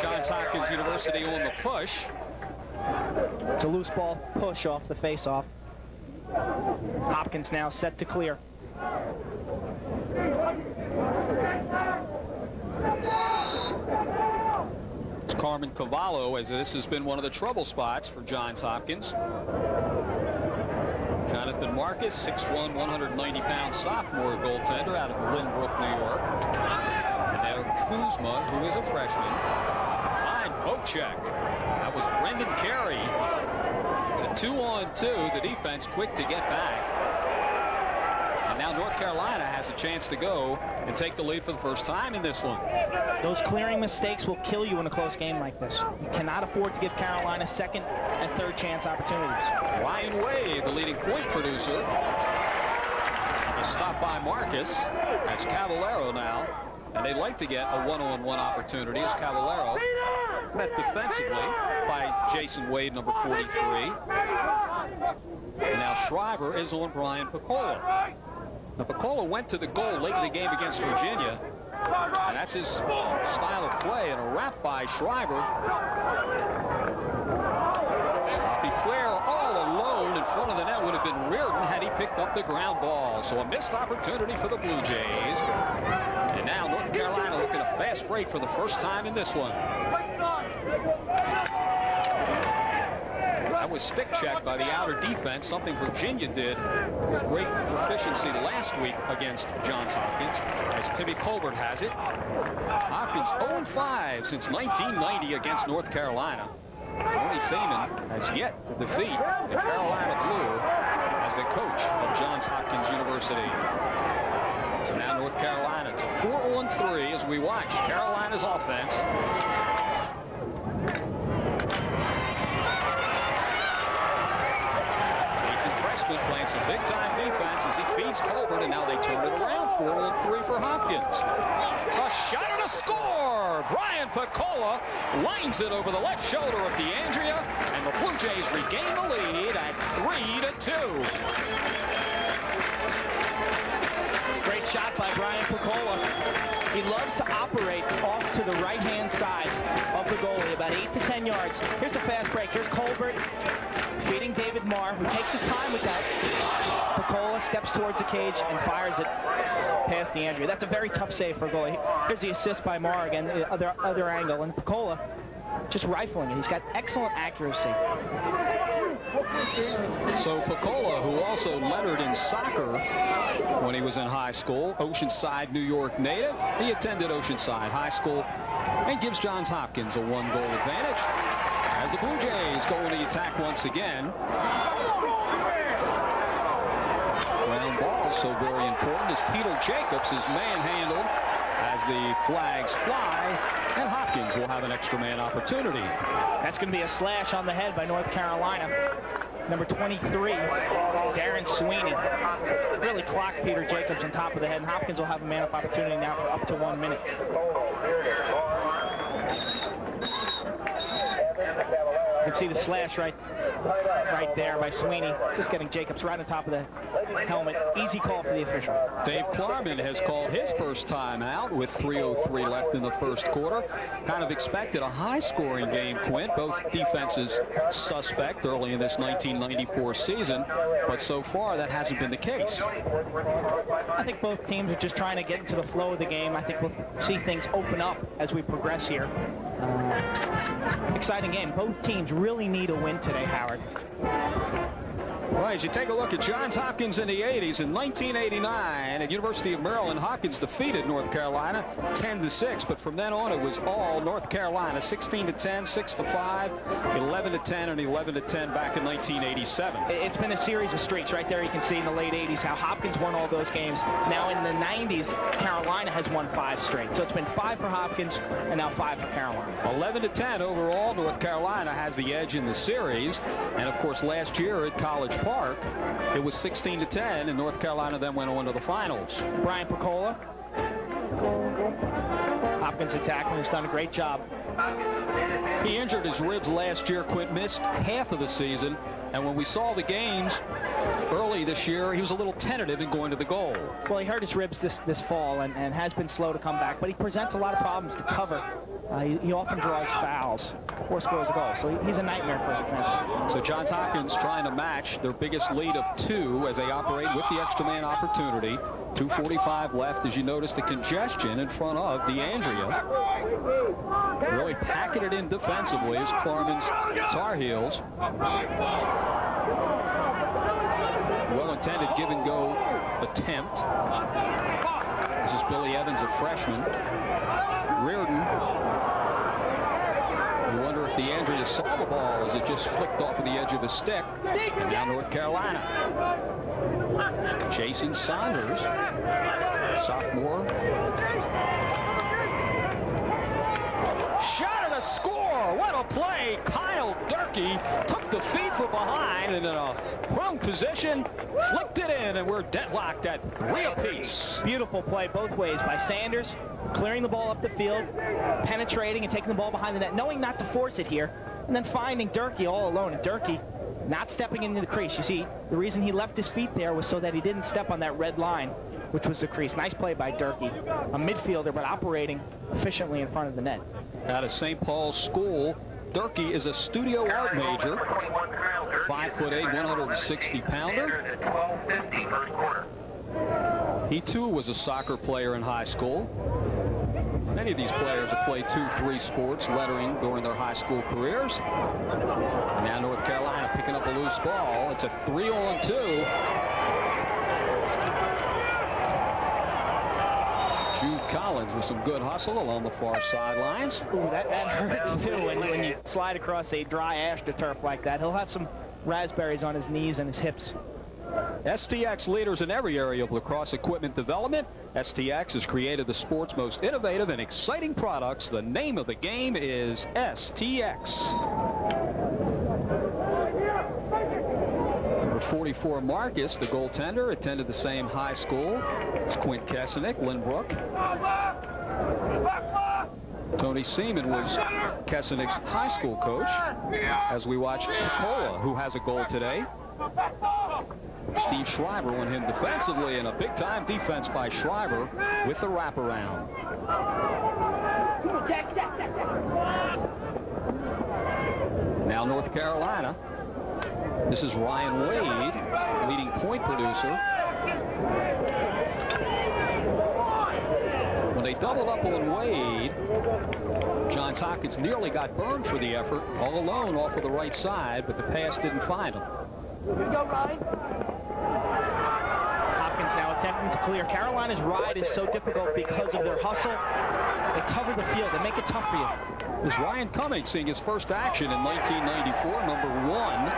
Johns Hopkins University on the push. It's a loose ball push off the face-off. Hopkins now set to clear. It's Carmen Cavallo, as this has been one of the trouble spots for Johns Hopkins. Jonathan Marcus, 6'1", 190-pound sophomore goaltender out of Lynbrook, New York. And now Kuzma, who is a freshman. Fine poke check. That was Brendan Carey. It's a 2-on-2. The defense quick to get back. And now North Carolina has a chance to go and take the lead for the first time in this one. Those clearing mistakes will kill you in a close game like this. You cannot afford to give Carolina second and third chance opportunities. Ryan Wade, the leading point producer, is stopped by Marcus. That's Cavallero now. And they'd like to get a one-on-one opportunity as Cavallero met defensively by Jason Wade, number 43. And now Shriver is on Brian Piccola. Now, Piccola went to the goal late in the game against Virginia, and that's his style of play, and a wrap by Shriver. Sloppy Claire all alone in front of the net would have been Reardon had he picked up the ground ball. So a missed opportunity for the Blue Jays. And now North Carolina looking a fast break for the first time in this one. That was stick checked by the outer defense, something Virginia did with great proficiency last week against Johns Hopkins, as Timmy Colbert has it. Hopkins 0-5 since 1990 against North Carolina. Tony Seaman has yet to defeat the Carolina Blue as the coach of Johns Hopkins University. So now North Carolina, it's a 4-on-3 as we watch Carolina's offense. Eastman playing some big-time defense as he feeds Colbert, and now they turn it around. 4-3 for Hopkins. A shot and a score! Brian Piccola lines it over the left shoulder of DeAndrea, and the Blue Jays regain the lead at 3-2. Great shot by Brian Piccola. He loves to operate off to the right-hand side of the goalie, about 8 to 10 yards. Here's the fast break. Here's Colbert feeding David Marr, who takes his time with that. Piccola steps towards the cage and fires it past DeAndrea. That's a very tough save for a goalie. Here's the assist by Marr again, the other angle, and Piccola just rifling it. He's got excellent accuracy. So Piccola, who also lettered in soccer when he was in high school, Oceanside, New York native. He attended Oceanside High School and gives Johns Hopkins a 1-goal advantage as the Blue Jays go in the attack once again. Ground ball is so very important as Peter Jacobs is manhandled as the flags fly, and Hopkins will have an extra man opportunity. That's going to be a slash on the head by North Carolina. Number 23, Darren Sweeney, really clocked Peter Jacobs on top of the head, and Hopkins will have a man-up opportunity now for up to 1 minute. You can see the slash right there by Sweeney, just getting Jacobs right on top of the helmet. Easy call for the official. Dave Klarman has called his first time out with 3:03 left in the first quarter. Kind of expected a high-scoring game, Quint. Both defenses suspect early in this 1994 season, but so far that hasn't been the case. I think both teams are just trying to get into the flow of the game. I think we'll see things open up as we progress here. Exciting game. Both teams really need a win today, Howard. Well, as you take a look at Johns Hopkins in the 80s, in 1989 at University of Maryland, Hopkins defeated North Carolina 10-6, but from then on it was all North Carolina, 16-10, 6-5, 11-10, and 11-10 back in 1987. It's been a series of streaks right there. You can see in the late 80s how Hopkins won all those games. Now in the 90s, Carolina has won 5 straight. So it's been 5 for Hopkins and now 5 for Carolina. 11-10 overall. North Carolina has the edge in the series. And of course, last year at College Park, it was 16-10, and North Carolina then went on to the finals. Brian Piccola, Hopkins attackman, has done a great job. He injured his ribs last year. Quint missed half of the season, and when we saw the games early this year, he was a little tentative in going to the goal. Well, he hurt his ribs this fall and has been slow to come back, but he presents a lot of problems to cover. He often draws fouls or scores a goal, so he's a nightmare for a defenseman. So Johns Hopkins trying to match their biggest lead of 2 as they operate with the extra man opportunity. 2:45 left as you notice the congestion in front of DeAndrea. Really packing it in defensively as Klarman's Tar Heels. Well-intended give-and-go attempt. This is Billy Evans, a freshman. Reardon. You wonder if DeAndrea saw the ball as it just flicked off of the edge of his stick. And now North Carolina. Jason Saunders, sophomore. Shot and a score! What a play! Kyle Durkee took the feed from behind and in a prone position, flicked it in, and we're deadlocked at 3 apiece. Beautiful play both ways by Sanders, clearing the ball up the field, penetrating and taking the ball behind the net, knowing not to force it here, and then finding Durkee all alone. And Durkee not stepping into the crease. You see, the reason he left his feet there was so that he didn't step on that red line, which was the crease. Nice play by Durkee, a midfielder, but operating efficiently in front of the net. Out of St. Paul's School, Durkee is a studio art major, 5'8", 160-pounder. He too was a soccer player in high school. Many of these players have played 2-3 sports, lettering during their high school careers. Now North Carolina picking up a loose ball. It's a 3-on-2. Jude Collins with some good hustle along the far sidelines. Ooh, that hurts too when you slide across a dry AstroTurf like that. He'll have some raspberries on his knees and his hips. STX leaders in every area of lacrosse equipment development. STX has created the sport's most innovative and exciting products. The name of the game is STX. Number 44, Marcus, the goaltender, attended the same high school as Quint Kesenick, Lynbrook. Tony Seaman was Kesenick's high school coach, as we watch Picola, who has a goal today. Steve Schreiber won him defensively, and a big-time defense by Schreiber with the wraparound. Now North Carolina. This is Ryan Wade, leading point producer. When they doubled up on Wade, Johns Hopkins nearly got burned for the effort, all alone off of the right side, but the pass didn't find him. Hopkins now attempting to clear. Carolina's ride is so difficult because of their hustle. They cover the field. They make it tough for you. This is Ryan Cummings seeing his first action in 1994, number 1.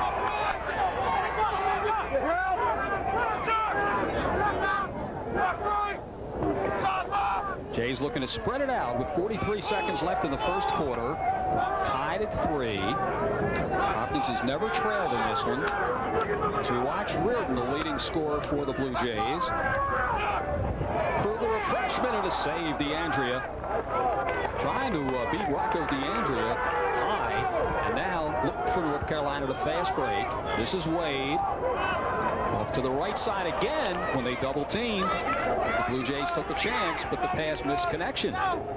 Jays looking to spread it out with 43 seconds left in the first quarter. Tied at 3. Hopkins has never trailed in this one. As we watch Reardon, the leading scorer for the Blue Jays. Kruger, a freshman, and a save. DeAndrea trying to beat Rocco DeAndrea high. And now look for North Carolina to fast break. This is Wade. Off to the right side again when they double teamed. The Blue Jays took a chance, but the pass missed connection.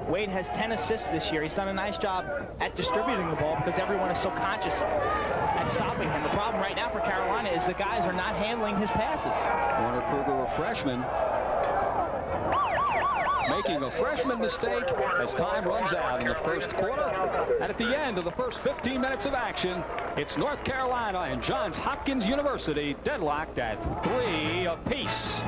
Wade has 10 assists this year. He's done a nice job at distributing the ball because everyone is so conscious at stopping him. The problem right now for Carolina is the guys are not handling his passes. Warner Kruger, a freshman, making a freshman mistake as time runs out in the first quarter. And at the end of the first 15 minutes of action, it's North Carolina and Johns Hopkins University deadlocked at 3 apiece.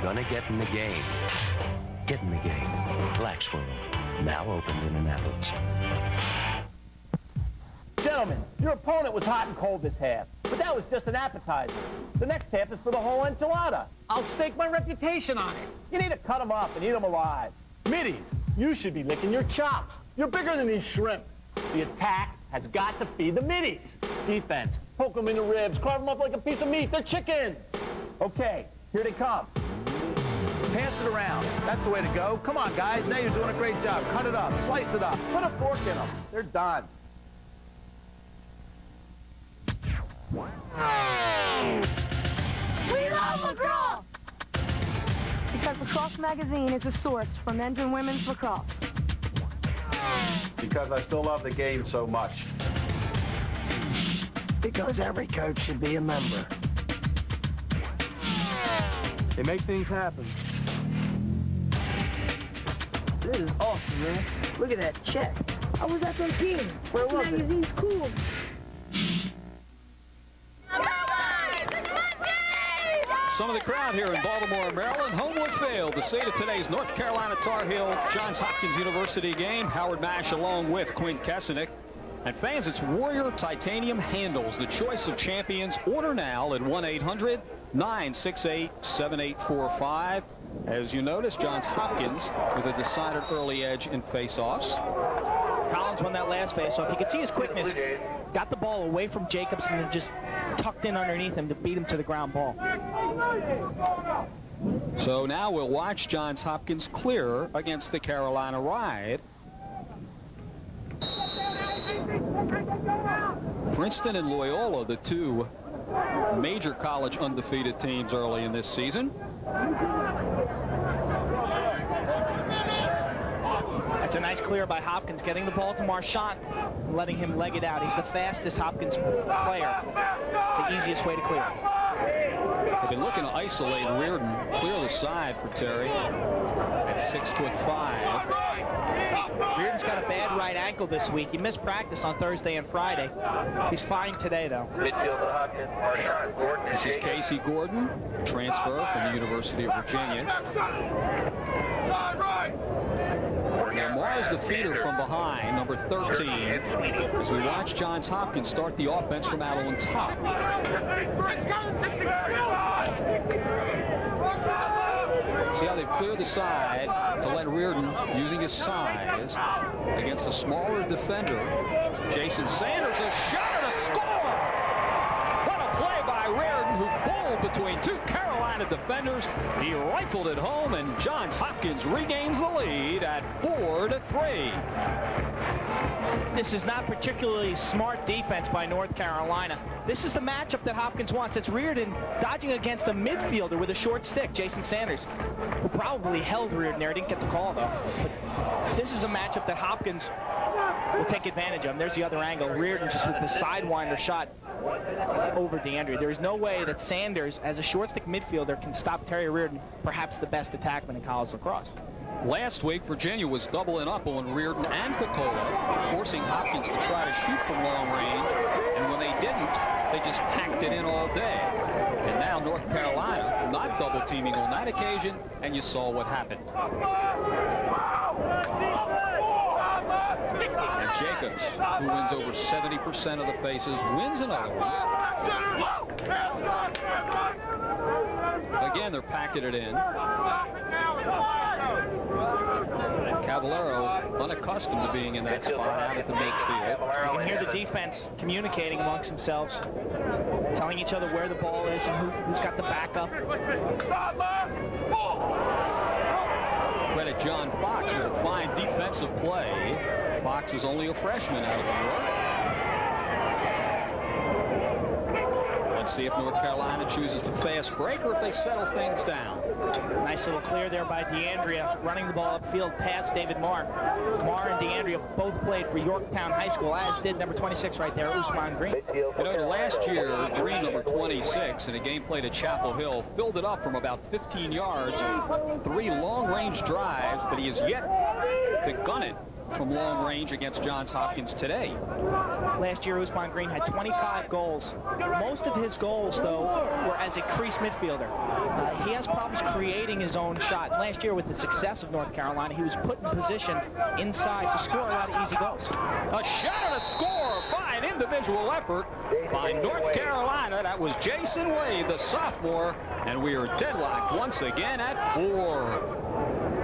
Gonna get in the game. Get in the game. Black World, now open in Annapolis. Gentlemen, your opponent was hot and cold this half, but that was just an appetizer. The next half is for the whole enchilada. I'll stake my reputation on it. You need to cut them up and eat them alive. Middies, you should be licking your chops. You're bigger than these shrimp. The attack has got to feed the middies. Defense, poke them in the ribs, carve them up like a piece of meat. They're chicken. Okay, here they come. Pass it around. That's the way to go. Come on, guys. Now you're doing a great job. Cut it up. Slice it up. Put a fork in them. They're done. We love lacrosse! Because Lacrosse Magazine is a source for men's and women's lacrosse. Because I still love the game so much. Because every coach should be a member. They make things happen. This is awesome, man. Look at that check. I was at that game. Where was it? Magazine's cool. Some of the crowd here in Baltimore, Maryland. Homewood failed to say to today's North Carolina Tar Heel Johns Hopkins University game. Howard Mash along with Quint Kesenick. And fans, it's Warrior Titanium Handles, the choice of champions. Order now at 1-800-968-7845. As you notice, Johns Hopkins with a decided early edge in face-offs. Collins won that last face-off. You can see his quickness. Got the ball away from Jacobson and just tucked in underneath him to beat him to the ground ball. So now we'll watch Johns Hopkins clear against the Carolina Ride. Princeton and Loyola, the two major college undefeated teams early in this season. That's a nice clear by Hopkins, getting the ball to Marchant and letting him leg it out. He's the fastest Hopkins player. It's the easiest way to clear. They've been looking to isolate Reardon, clear the side for Terry at 6'5". Reardon's got a bad right ankle this week. He missed practice on Thursday and Friday. He's fine today, though. This is Casey Gordon, transfer from the University of Virginia. Now Mars the feeder from behind, number 13, as we watch Johns Hopkins start the offense from out on top. See how they clear the side to let Reardon, using his size, against a smaller defender. Jason Sanders, a shot and a score! What a play by Reardon, who pulled between two Carolina defenders. He rifled it home, and Johns Hopkins regains the lead at 4-3. This is not particularly smart defense by North Carolina. This is the matchup that Hopkins wants. It's Reardon dodging against a midfielder with a short stick, Jason Sanders, who probably held Reardon there. Didn't get the call, though. But this is a matchup that Hopkins will take advantage of. And there's the other angle. Reardon just with the sidewinder shot over DeAndrea. There is no way that Sanders, as a short stick midfielder, can stop Terry Reardon, perhaps the best attackman in college lacrosse. Last week, Virginia was doubling up on Reardon and Picola, forcing Hopkins to try to shoot from long range. And when they didn't, they just packed it in all day. And now North Carolina not double teaming on that occasion, and you saw what happened. And Jacobs, who wins over 70% of the faces, wins another one. Again, they're packing it in. Caballero, unaccustomed to being in that spot out at the midfield. You can hear the defense communicating amongst themselves, telling each other where the ball is and who's got the backup. Credit John Fox for a fine defensive play. Fox is only a freshman out of New York. Let's see if North Carolina chooses to fast break or if they settle things down. Nice little clear there by DeAndrea, running the ball upfield past David Marr. Marr and DeAndrea both played for Yorktown High School, as did number 26 right there, Usman Green. You know, last year, Green, number 26, in a game played at Chapel Hill, filled it up from about 15 yards, 3 long-range drives, but he has yet to gun it from long range against Johns Hopkins today. Last year, Usman Green had 25 goals. Most of his goals, though, were as a crease midfielder. He has problems creating his own shot. Last year, with the success of North Carolina, he was put in position inside to score a lot of easy goals. A shot and a score, fine individual effort by North Carolina. That was Jason Wade, the sophomore, and we are deadlocked once again at 4.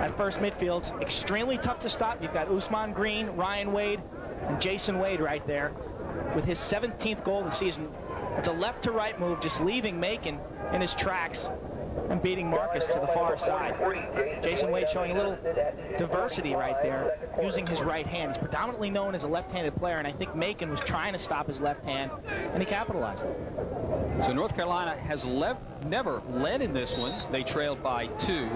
That first midfield's extremely tough to stop. You've got Usman Green, Ryan Wade, and Jason Wade right there with his 17th goal of the season. It's a left-to-right move, just leaving Macon in his tracks and beating Marcus to the far side. Jason Wade showing a little diversity right there, using his right hand. He's predominantly known as a left-handed player, and I think Macon was trying to stop his left hand, and he capitalized. So North Carolina has never led in this one. They trailed by 2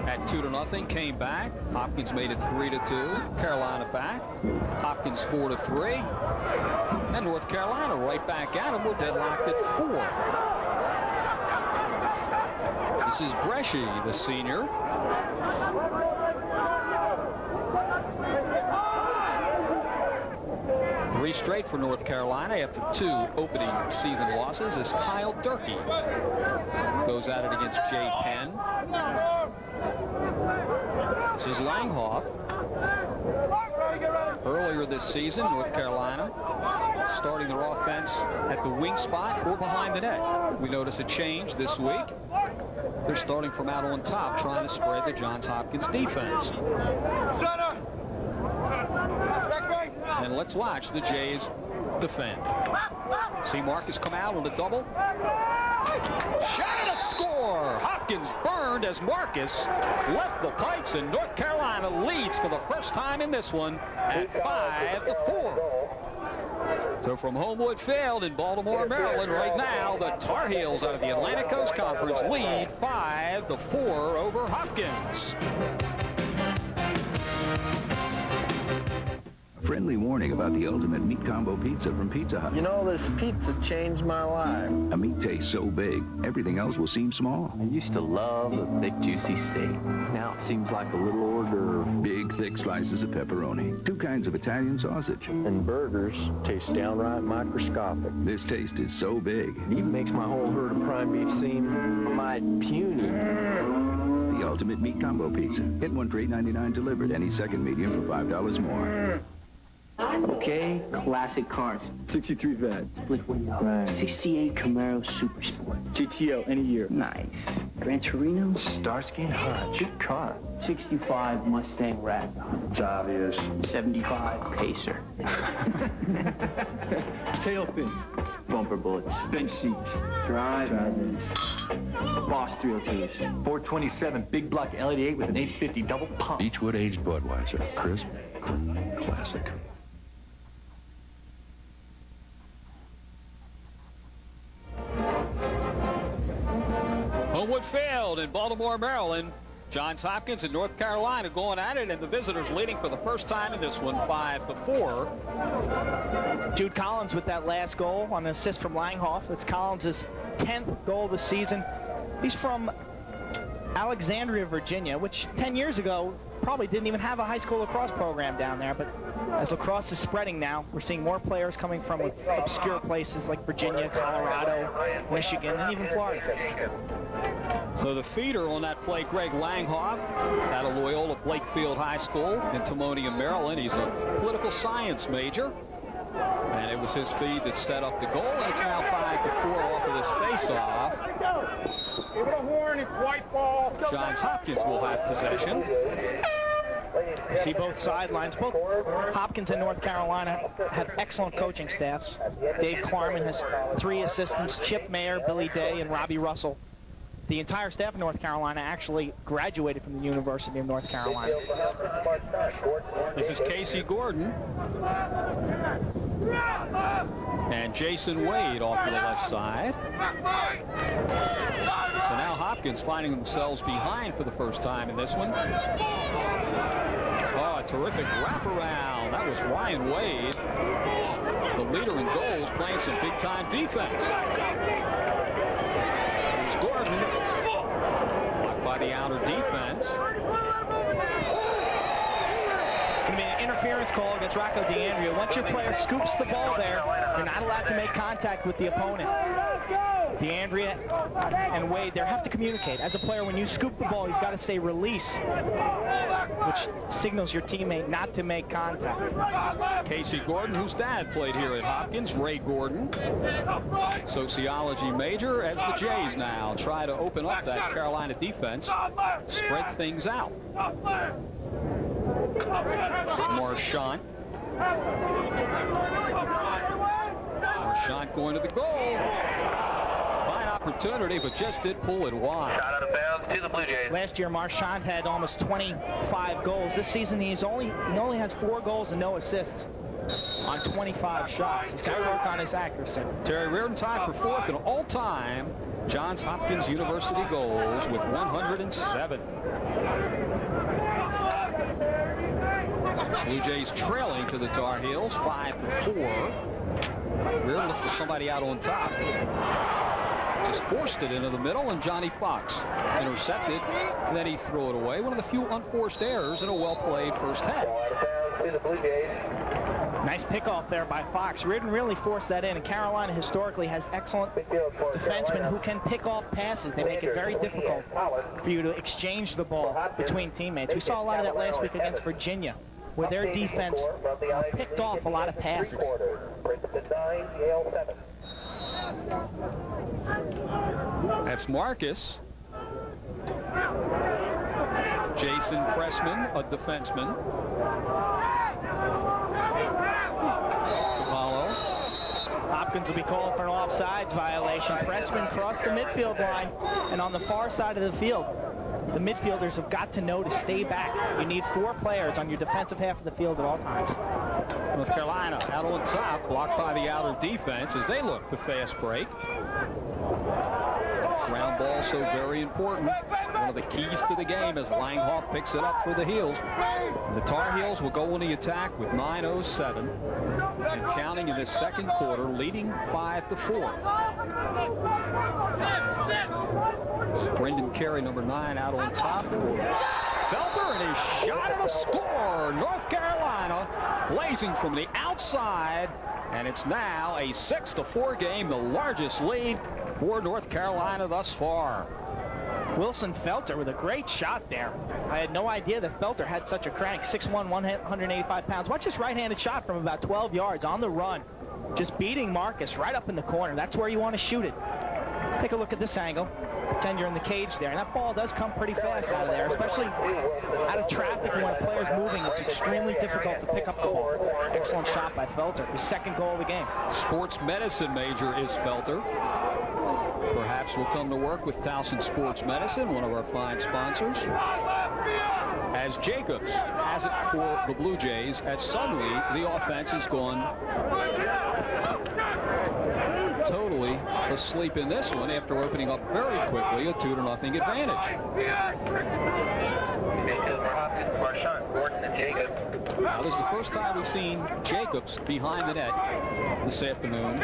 at 2-0, came back. Hopkins made it 3-2. Carolina back. Hopkins 4-3. And North Carolina right back at him. We're deadlocked at 4. This is Bresci, the senior. Three straight for North Carolina after 2 opening season losses as Kyle Durkee goes at it against Jay Penn. This is Langhoff. Earlier this season, North Carolina starting their offense at the wing spot or behind the net. We notice a change this week. They're starting from out on top, trying to spread the Johns Hopkins defense. And let's watch the Jays defend. See Marcus come out on the double. Shot and a score! Hopkins burned as Marcus left the pipes, and North Carolina leads for the first time in this one at 5-4. So from Homewood Field in Baltimore, Maryland, right now, the Tar Heels out of the Atlantic Coast Conference lead 5-4 over Hopkins. Friendly warning about the ultimate meat combo pizza from Pizza Hut. You know, this pizza changed my life. A meat taste so big, everything else will seem small. I used to love a thick, juicy steak. Now it seems like a little order. Big, thick slices of pepperoni. 2 kinds of Italian sausage. And burgers taste downright microscopic. This taste is so big. It even makes my whole herd of prime beef seem mighty puny. The ultimate meat combo pizza. Get one for $8.99 delivered. Any second medium for $5 more. Okay, classic cars. 63 Veg. Right. 68 Camaro Super Sport. GTO, any year. Nice. Gran Torino. Starsky and Hutch. Good car. 65 Mustang Ragdoll. It's obvious. 75 Pacer. Tail fin. Bumper bullets. Bench seats. Drive-ins. Boss 302s. 427 big block LED8 with an 850 double pump. Beechwood aged Budweiser. Crisp, clean, classic. Homewood Field in Baltimore, Maryland. Johns Hopkins and North Carolina going at it, and the visitors leading for the first time in this one, 5-4. Jude Collins with that last goal on an assist from Langhoff. It's Collins' 10th goal of the season. He's from Alexandria, Virginia, which 10 years ago probably didn't even have a high school lacrosse program down there. But as lacrosse is spreading now, we're seeing more players coming from obscure places like Virginia, Colorado, Michigan, and even Florida. So the feeder on that play, Greg Langhoff, out of Loyola Blakefield High School in Timonium, Maryland. He's a political science major. And it was his feed that set up the goal, and it's now 5-4 off of this face-off. Give it a horn, it's white ball. Johns Hopkins will have possession. You see both sidelines. Both Hopkins and North Carolina have excellent coaching staffs. Dave Klarman has 3 assistants, Chip Mayer, Billy Day, and Robbie Russell. The entire staff of North Carolina actually graduated from the University of North Carolina. This is Casey Gordon. And Jason Wade off to the left side. So now Hopkins finding themselves behind for the first time in this one. Oh, a terrific wraparound. That was Ryan Wade, the leader in goals, playing some big-time defense. Here's Gordon. Blocked by the outer defense. Interference call against Rocco DeAndrea. Once your player scoops the ball there, you're not allowed to make contact with the opponent. DeAndrea and Wade there have to communicate. As a player, when you scoop the ball, you've got to say release, which signals your teammate not to make contact. Casey Gordon, whose dad played here at Hopkins, Ray Gordon, sociology major, as the Jays now try to open up that Carolina defense, spread things out. Marchant. Marchant going to the goal. Fine opportunity, but just did pull it wide. Shot out of bounds to the Blue Jays. Last year, Marchant had almost 25 goals. This season, he only has 4 goals and no assists on 25 shots. He's got to work on his accuracy. Terry Reardon tied for 4th in all-time Johns Hopkins University goals with 107. Blue Jays trailing to the Tar Heels, 5-4. Reardon looked for somebody out on top. Just forced it into the middle, and Johnny Fox intercepted, and then he threw it away. One of the few unforced errors in a well-played first half. Nice pickoff there by Fox. Reardon really forced that in, and Carolina historically has excellent defensemen who can pick off passes. They make it very difficult for you to exchange the ball between teammates. We saw a lot of that last week against Virginia, where their defense picked off a lot of passes. That's Marcus. Jason Pressman, a defenseman. Cavallo. Hopkins will be called for an offsides violation. Pressman crossed the midfield line, and on the far side of the field, the midfielders have got to know to stay back. You need 4 players on your defensive half of the field at all times. North Carolina out on top, blocked by the outer defense as they look to fast break. Ground ball so very important. one of the keys to the game as Langhoff picks it up for the Heels. The Tar Heels will go on the attack with 9:07 and counting in this second quarter, leading 5-4. Brendan Carey, number 9, out on top for Felter, and his shot and a score. North Carolina blazing from the outside, and it's now a 6-4 game, the largest lead for North Carolina thus far. Wilson Felter with a great shot there. I had no idea that Felter had such a crank. 6'1", 185 pounds. Watch this right-handed shot from about 12 yards on the run. Just beating Marcus right up in the corner. That's where you want to shoot it. Take a look at this angle. Pretend you're in the cage there. And that ball does come pretty fast out of there, especially out of traffic when a player's moving. It's extremely difficult to pick up the ball. Excellent shot by Felter. His second goal of the game. Sports medicine major is Felter. Perhaps will come to work with Towson Sports Medicine, one of our fine sponsors. As Jacobs has it for the Blue Jays, as suddenly the offense has gone totally asleep in this one after opening up very quickly a 2-0 advantage. Now, this is the first time we've seen Jacobs behind the net this afternoon,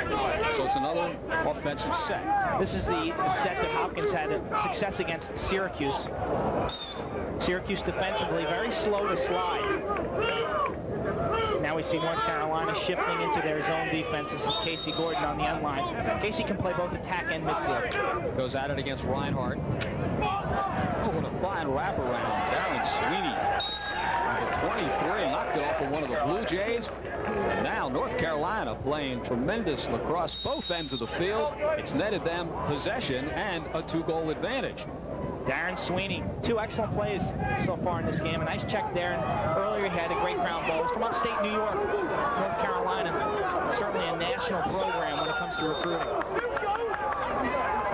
so it's another offensive set. This is the set that Hopkins had success against Syracuse. Syracuse defensively very slow to slide. Now we see North Carolina shifting into their zone defense. This is Casey Gordon on the end line. Casey can play both attack and midfield. Goes at it against Reinhardt. Oh, what a fine wraparound. Darren Sweeney, number 23, knocked it off of one of the Blue Jays. And now North Carolina playing tremendous lacrosse both ends of the field. It's netted them possession and a 2-goal advantage. Darren Sweeney, 2 excellent plays so far in this game. A nice check there. And earlier he had a great ground ball. He's from upstate New York, North Carolina. Certainly a national program when it comes to recruiting.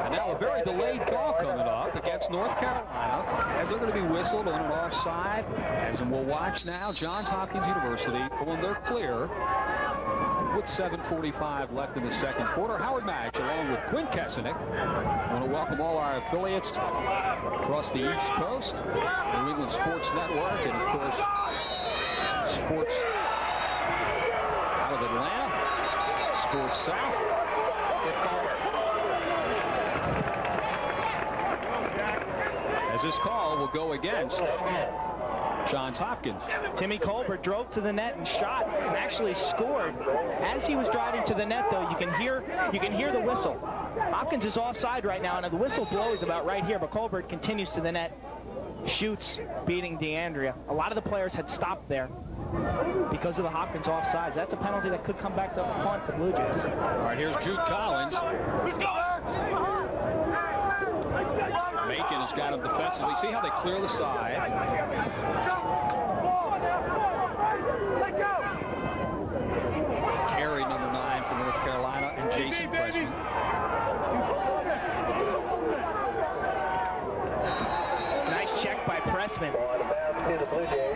And now a very delayed call coming up against North Carolina as they're going to be whistled on an offside. As we'll watch now, Johns Hopkins University on their clear with 7:45 left in the second quarter. Howard Madge along with Quinn Kesenick. I want to welcome all our affiliates across the East Coast, New England Sports Network, and of course Sports out of Atlanta, Sports South. As this call will go against Johns Hopkins. Timmy Colbert drove to the net and shot and actually scored. As he was driving to the net, though, you can hear the whistle. Hopkins is offside right now, and the whistle blows about right here, but Colbert continues to the net, shoots, beating DeAndrea. A lot of the players had stopped there because of the Hopkins offsides. That's a penalty that could come back to haunt the Blue Jays. All right, here's Jude Collins. Macon has got him defensively. See how they clear the side. Carey, number 9 for North Carolina, and Jason Pressman. Nice check by Pressman.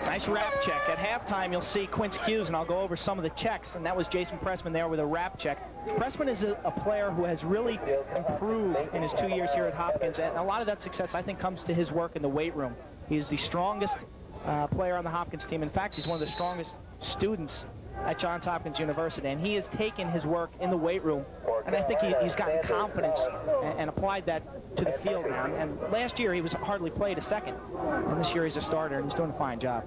Nice wrap check. At halftime, you'll see Quince Hughes, and I'll go over some of the checks, and that was Jason Pressman there with a wrap check. Pressman is a player who has really improved in his 2 years here at Hopkins, and a lot of that success, I think, comes to his work in the weight room. He's the strongest player on the Hopkins team. In fact, he's one of the strongest students at Johns Hopkins University, and he has taken his work in the weight room, and I think he's gotten confidence and applied that to the field now. And last year he was hardly played a second, and this year he's a starter, and he's doing a fine job.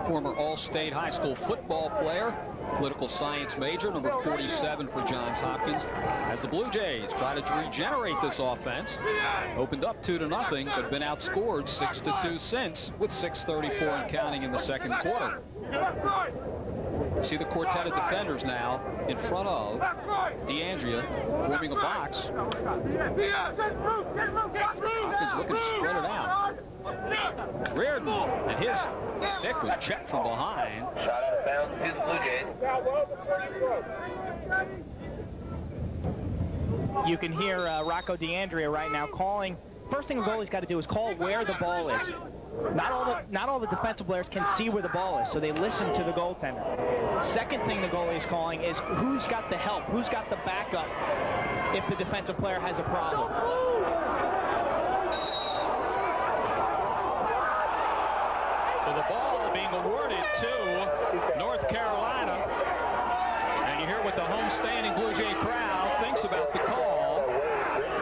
Former All-State high school football player, political science major, number 47 for Johns Hopkins, as the Blue Jays try to regenerate this offense. Opened up 2-0, but been outscored 6-2 since, with 6:34 and counting in the second quarter. See the quartet of defenders now in front of DeAndrea, forming a box. Hopkins looking to spread it out. Reardon, and his stick was checked from behind. Shot out of bounds to the Blue Jays. You can hear Rocco DeAndrea right now calling. First thing a goalie's got to do is call where the ball is. Not all the defensive players can see where the ball is, so they listen to the goaltender. Second thing the goalie is calling is who's got the help, who's got the backup if the defensive player has a problem. So the ball being awarded to North Carolina. And you hear what the home-standing Blue Jay crowd thinks about the call.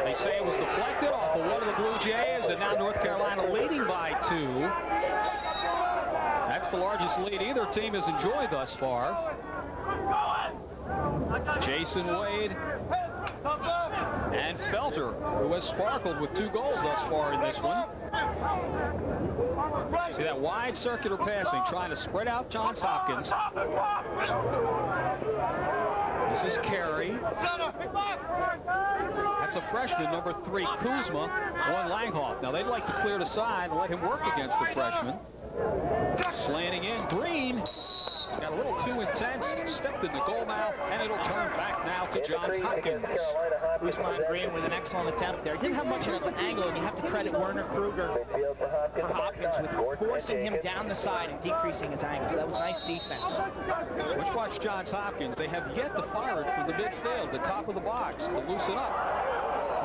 They say it was deflected off of one of the Blue Jays, and now North Carolina leading by 2. That's the largest lead either team has enjoyed thus far. Jason Wade and Felter, who has sparkled with 2 goals thus far in this one. See that wide circular passing, trying to spread out Johns Hopkins. This is Carey. That's a freshman, number 3, Kuzma, on Langhoff. Now they'd like to clear the side and let him work against the freshman. Slanting in, Green. Got a little too intense, stepped in the goal mouth, and it'll turn back now to Johns Hopkins. Usman Green with an excellent attempt there. Didn't have much of an angle, and you have to credit Werner Kruger for Hopkins with forcing him down the side and decreasing his angle. So that was nice defense. Let's watch Johns Hopkins. They have yet to fire it from the midfield, the top of the box, to loosen up.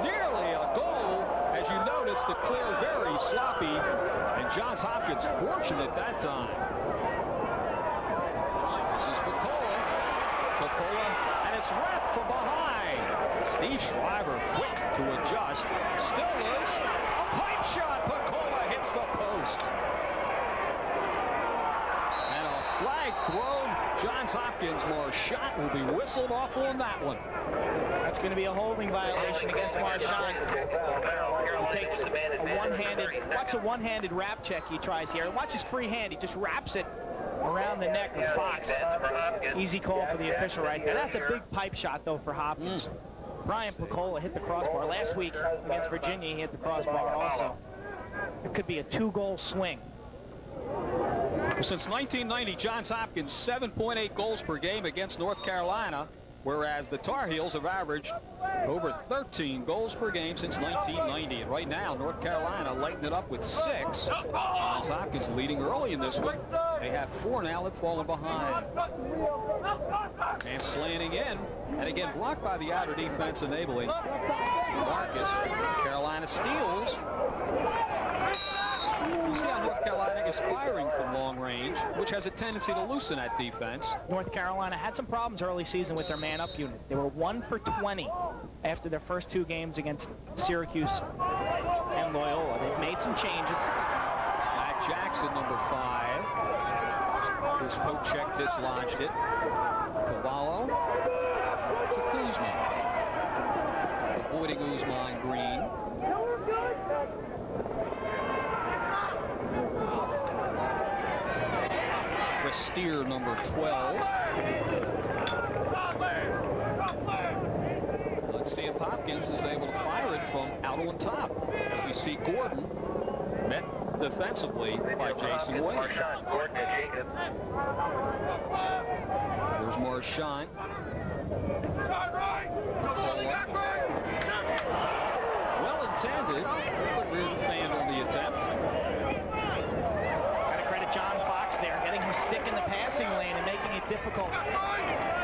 Nearly a goal. As you notice, the clear very sloppy, and Johns Hopkins fortunate that time. This is Picola, and it's wrapped from behind. Steve Schreiber quick to adjust. Still loose. A pipe shot. Picola hits the post. And a flag thrown. Johns Hopkins, Marchant will be whistled off on that one. That's going to be a holding violation against Marchant. He takes a one-handed wrap check he tries here. Watch his free hand. He just wraps it around the neck with Fox. Easy call for the official right there. That's a big pipe shot, though, for Hopkins. Brian Picola hit the crossbar. Last week against Virginia, he hit the crossbar also. It could be a 2-goal swing. Well, since 1990, Johns Hopkins 7.8 goals per game against North Carolina, whereas the Tar Heels have averaged over 13 goals per game since 1990. And right now, North Carolina lighting it up with 6. Johns Hopkins leading early in this one. They have 4 now. They've fallen behind. And slanting in, and again blocked by the outer defense, enabling Marcus. Carolina steals. You see how North Carolina is firing from long range, which has a tendency to loosen that defense. North Carolina had some problems early season with their man-up unit. They were 1 for 20 after their first 2 games against Syracuse and Loyola. They've made some changes. Matt Jackson, number 5. His poke check dislodged it. Cavallo to Kuzma. Avoiding Usman Green. Steer, number 12. Let's see if Hopkins is able to fire it from out on top. As we see Gordon met defensively by Jason Wade. There's Marchant. Well intended, but rear the fan on the attempt. Got to credit John Fox there, getting his stick in the passing lane and making it difficult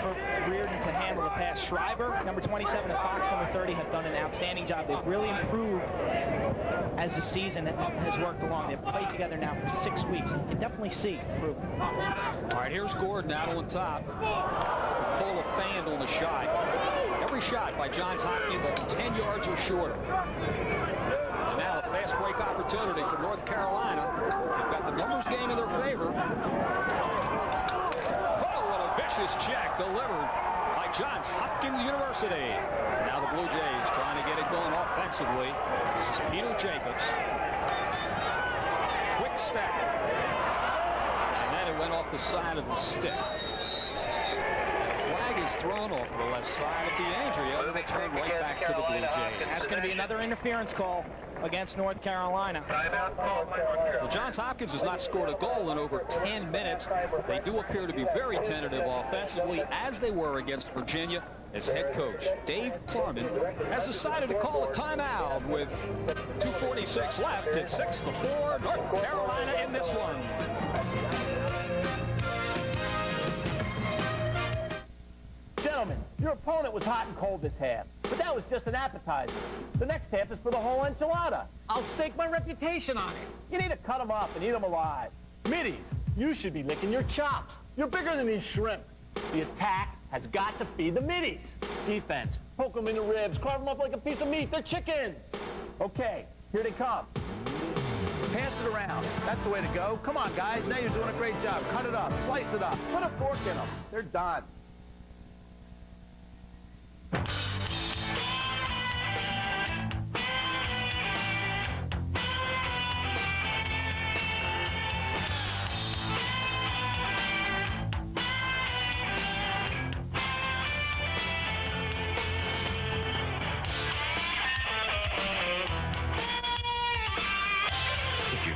for Reardon to handle the pass. Schreiber, number 27, and Fox, number 30, have done an outstanding job. They've really improved as the season has worked along. They've played together now for 6 weeks. You can definitely see improvement. All right, here's Gordon out on top. Picola fanned on the shot. Every shot by Johns Hopkins 10 yards or shorter. And now a fast break opportunity for North Carolina. They've got the numbers game in their favor. Oh, what a vicious check delivered by Johns Hopkins University. Now the Blue Jays trying to get it going offensively. This is Peter Jacobs. Quick step. And then it went off the side of the stick. Flag is thrown off the left side of the Andrea. It'll turn right back to the Blue Jays. That's going to be another interference call against North Carolina. Well, Johns Hopkins has not scored a goal in over 10 minutes. They do appear to be very tentative offensively, as they were against Virginia, as head coach Dave Klarman has decided to call a timeout with 2:46 left. It's 6-4, North Carolina in this one. Gentlemen, your opponent was hot and cold this half, but that was just an appetizer. The next half is for the whole enchilada. I'll stake my reputation on it. You need to cut them up and eat them alive. Middies, you should be licking your chops. You're bigger than these shrimp. The attack has got to feed the middies. Defense, poke them in the ribs, carve them up like a piece of meat. They're chickens. Okay, here they come. Pass it around. That's the way to go. Come on, guys. Now you're doing a great job. Cut it up. Slice it up. Put a fork in them. They're done.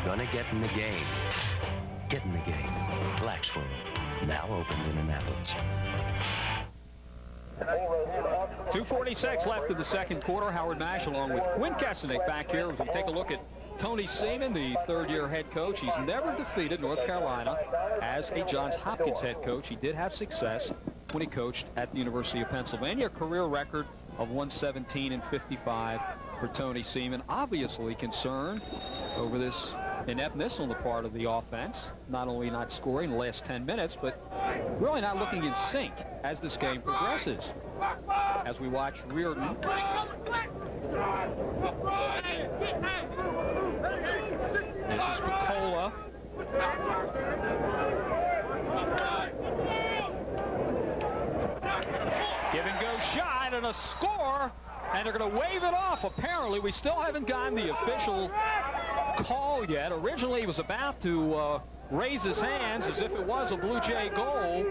Gonna get in the game. Get in the game. Black Swirl, now open in Annapolis. 2:46 left in the second quarter. Howard Nash along with Quinn Kesenick back here as we take a look at Tony Seaman, the third-year head coach. He's never defeated North Carolina as a Johns Hopkins head coach. He did have success when he coached at the University of Pennsylvania. A career record of 117 and 55 for Tony Seaman. Obviously concerned over this ineptness on the part of the offense, not only not scoring the last 10 minutes, but really not looking in sync as this game progresses. As we watch Reardon. This is Picola. Give and go shot and a score, and they're going to wave it off. Apparently, we still haven't gotten the official call yet. Originally, he was about to raise his hands as if it was a Blue Jay goal.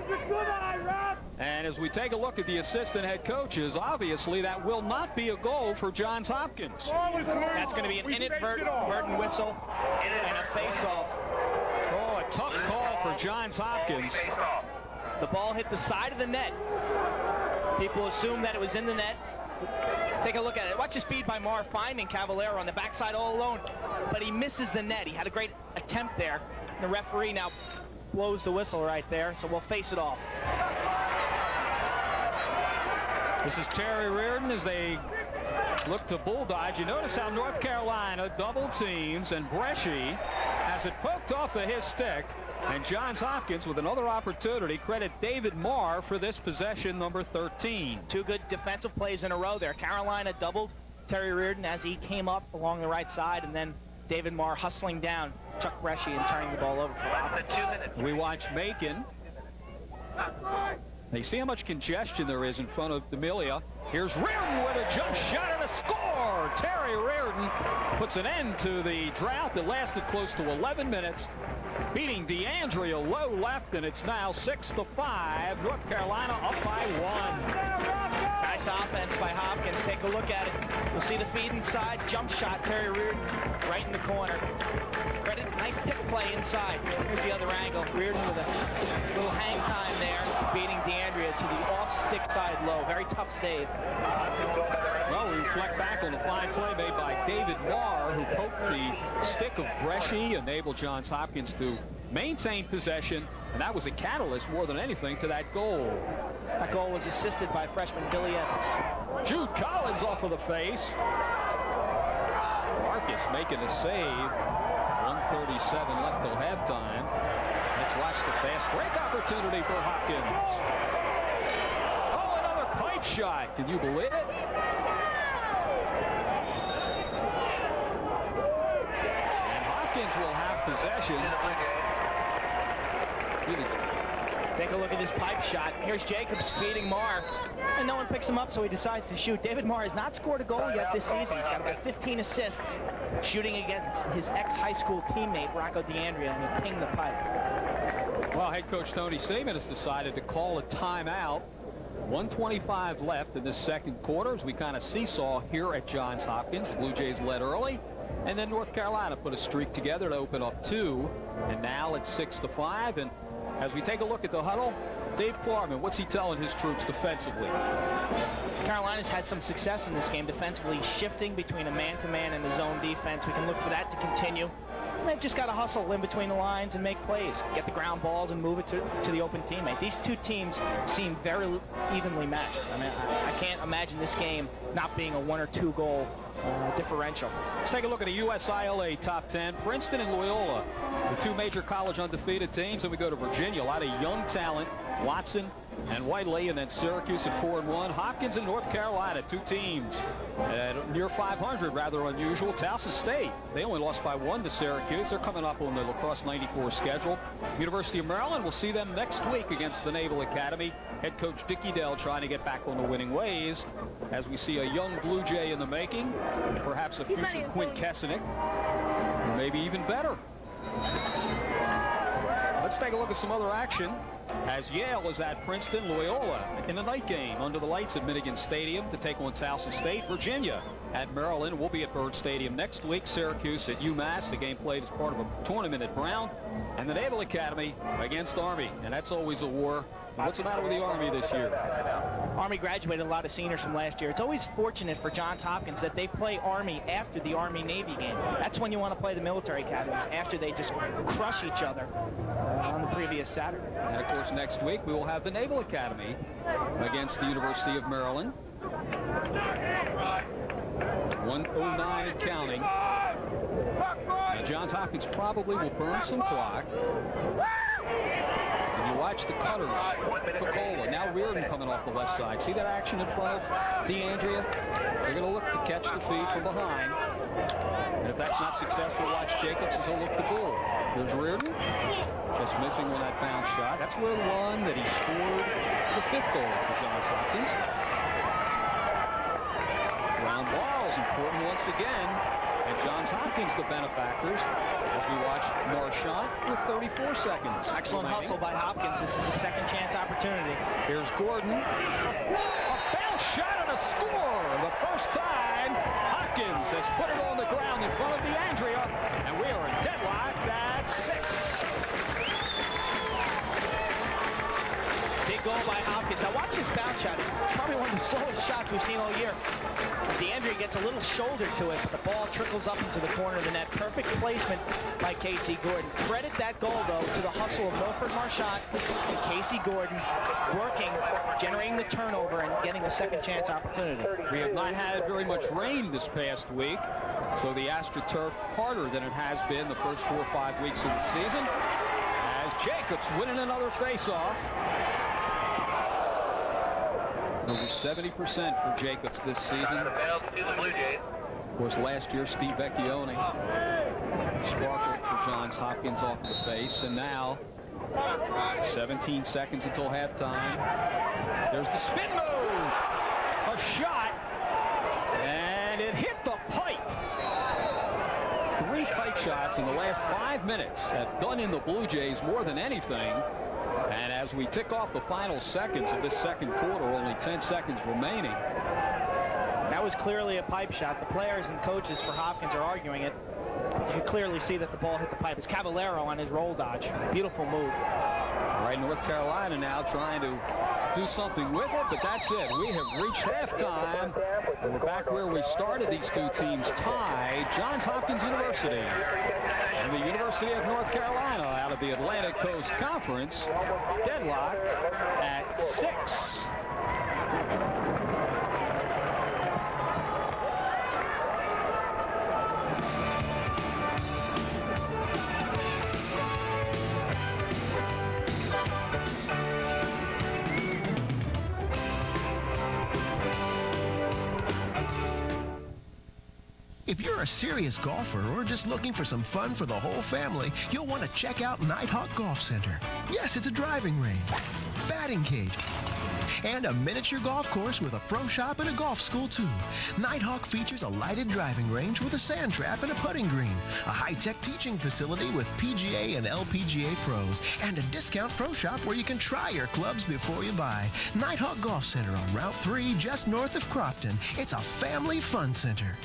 And as we take a look at the assistant head coaches, obviously that will not be a goal for Johns Hopkins. That's going to be an inadvertent whistle and a face-off. Oh, a tough call for Johns Hopkins. The ball hit the side of the net. People assume that it was in the net. Take a look at it. Watch the speed by Marr finding Cavallero on the backside all alone. But he misses the net. He had a great attempt there. The referee now blows the whistle right there, so we'll face it off. This is Terry Reardon as they look to bulldodge. You notice how North Carolina double teams, and Bresci has it poked off of his stick. And Johns Hopkins with another opportunity. Credit David Marr for this possession, number 13. Two good defensive plays in a row there. Carolina doubled Terry Reardon as he came up along the right side, and then David Marr hustling down Chuck Bresci and turning the ball over for Hopkins. We watch Macon. You see how much congestion there is in front of D'Amelia. Here's Reardon with a jump shot and a score. Terry Reardon puts an end to the drought that lasted close to 11 minutes. Beating DeAndrea low left, and it's now 6-5. North Carolina up by 1. Nice offense by Hopkins. Take a look at it. You'll see the feed inside. Jump shot, Terry Reardon, right in the corner. Credit, nice pick play inside. Here's the other angle. Reardon with a little hang time there, beating DeAndrea to the off-stick side low. Very tough save. Well, we reflect back on the fine play made by David Marr, who poked the stick of Bresci, enabled Johns Hopkins to maintain possession, and that was a catalyst more than anything to that goal. That goal was assisted by freshman Billy Evans. Jude Collins off of the face. Marcus making a save. 1:37 left till halftime. Let's watch the fast break opportunity for Hopkins. Oh, another pipe shot. Can you believe it? Will have possession. Take a look at this pipe shot. Here's Jacobs feeding Marr, and no one picks him up, so he decides to shoot. David Marr has not scored a goal yet this season. He's got about 15 assists, shooting against his ex-high school teammate Rocco DeAndrea, and he pinged the pipe. Well, head coach Tony Seaman has decided to call a timeout. 1:25 left in this second quarter as we kind of seesaw here at Johns Hopkins. The Blue Jays led early. And then North Carolina put a streak together to open up 2. And now it's 6-5. And as we take a look at the huddle, Dave Klarman, what's he telling his troops defensively? Carolina's had some success in this game defensively, shifting between a man-to-man and a zone defense. We can look for that to continue. and they've just got to hustle in between the lines and make plays, get the ground balls and move it to the open teammate. These two teams seem very evenly matched. I mean, I can't imagine this game not being a 1 or 2 goal differential. Let's take a look at the USILA top 10. Princeton and Loyola, the two major college undefeated teams. And we go to Virginia, a lot of young talent, Watson and Whiteley, and then Syracuse at 4-1. Hopkins and North Carolina, two teams at near 500, rather unusual. Towson State, they only lost by 1 to Syracuse. They're coming up on the Lacrosse 94 schedule. University of Maryland, we'll see them next week against the Naval Academy. Head coach Dick Edel trying to get back on the winning ways as we see a young Blue Jay in the making, perhaps a future Quint Kesenick, or maybe even better. Let's take a look at some other action as Yale is at Princeton. Loyola in the night game under the lights at Minigan Stadium to take on Towson State. Virginia at Maryland. We'll be at Byrd Stadium next week. Syracuse at UMass. The game played as part of a tournament at Brown. And the Naval Academy against Army. And that's always a war. What's the matter with the Army this year? Army graduated a lot of seniors from last year. It's always fortunate for Johns Hopkins that they play Army after the Army-Navy game. That's when you want to play the military academies, after they just crush each other on the previous Saturday. And, of course, next week we will have the Naval Academy against the University of Maryland. 1:09 and counting. Now, Johns Hopkins probably will burn some clock. And you watch the cutters. Coca-Cola. Now Reardon coming off the left side. See that action in front of DeAndrea? They're going to look to catch the feed from behind. And if that's not successful, watch Jacobs as he'll look to goal. There's Reardon. Just missing on that bounce shot. That's where the one that he scored the 5th goal for Johns Hopkins. Ground ball is important once again. And Johns Hopkins, the benefactors, as we watch Marchant with 34 seconds. Excellent hustle by Hopkins. This is a second chance opportunity. Here's Gordon. A bounce shot and a score. The first time Hopkins has put it on the ground in front of DeAndrea. And we are deadlocked at 6. Big goal by Hopkins. Now watch this bounce shot. It's probably one of the slowest shots we've seen all year. DeAndrea gets a little shoulder to it, but the ball trickles up into the corner of the net. Perfect placement by Casey Gordon. Credit that goal, though, to the hustle of Milford Marchant and Casey Gordon working, generating the turnover and getting a second chance opportunity. We have not had very much rain this past week, so the AstroTurf harder than it has been the first 4 or 5 weeks of the season. As Jacobs winning another face-off. Over 70% for Jacobs this season. Of course, last year, Steve Vecchione sparkled for Johns Hopkins off the face. And now, 17 seconds until halftime. There's the spin move. A shot. And it hit the pipe. 3 pipe shots in the last 5 minutes have done in the Blue Jays more than anything. And as we tick off the final seconds of this second quarter, only 10 seconds remaining. That was clearly a pipe shot. The players and coaches for Hopkins are arguing it. You can clearly see that the ball hit the pipe. It's Cavallero on his roll dodge. Beautiful move. All right, North Carolina now trying to do something with it, but that's it. We have reached halftime. And we're back where we started. These two teams tied. Johns Hopkins University and the University of North Carolina out of the Atlantic Coast Conference, deadlocked at 6. If you're a serious golfer or just looking for some fun for the whole family, you'll want to check out Nighthawk Golf Center. Yes, it's a driving range, batting cage, and a miniature golf course with a pro shop and a golf school, too. Nighthawk features a lighted driving range with a sand trap and a putting green, a high-tech teaching facility with PGA and LPGA pros, and a discount pro shop where you can try your clubs before you buy. Nighthawk Golf Center on Route 3, just north of Crofton. It's a family fun center.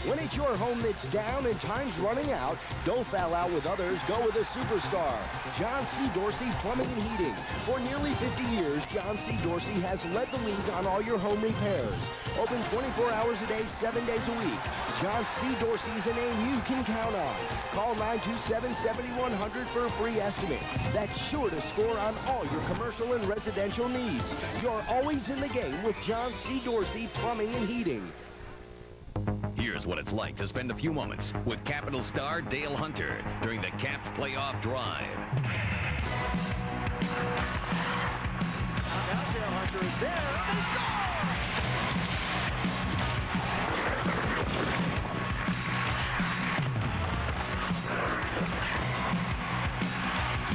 When it's your home that's down and time's running out, don't foul out with others. Go with a superstar. John C. Dorsey Plumbing and Heating. For nearly 50 years, John C. Dorsey has led the league on all your home repairs. Open 24 hours a day, 7 days a week. John C. Dorsey is a name you can count on. Call 927-7100 for a free estimate. That's sure to score on all your commercial and residential needs. You're always in the game with John C. Dorsey Plumbing and Heating. Here's what it's like to spend a few moments with Capital star Dale Hunter during the Caps playoff drive. Now Dale Hunter is there, and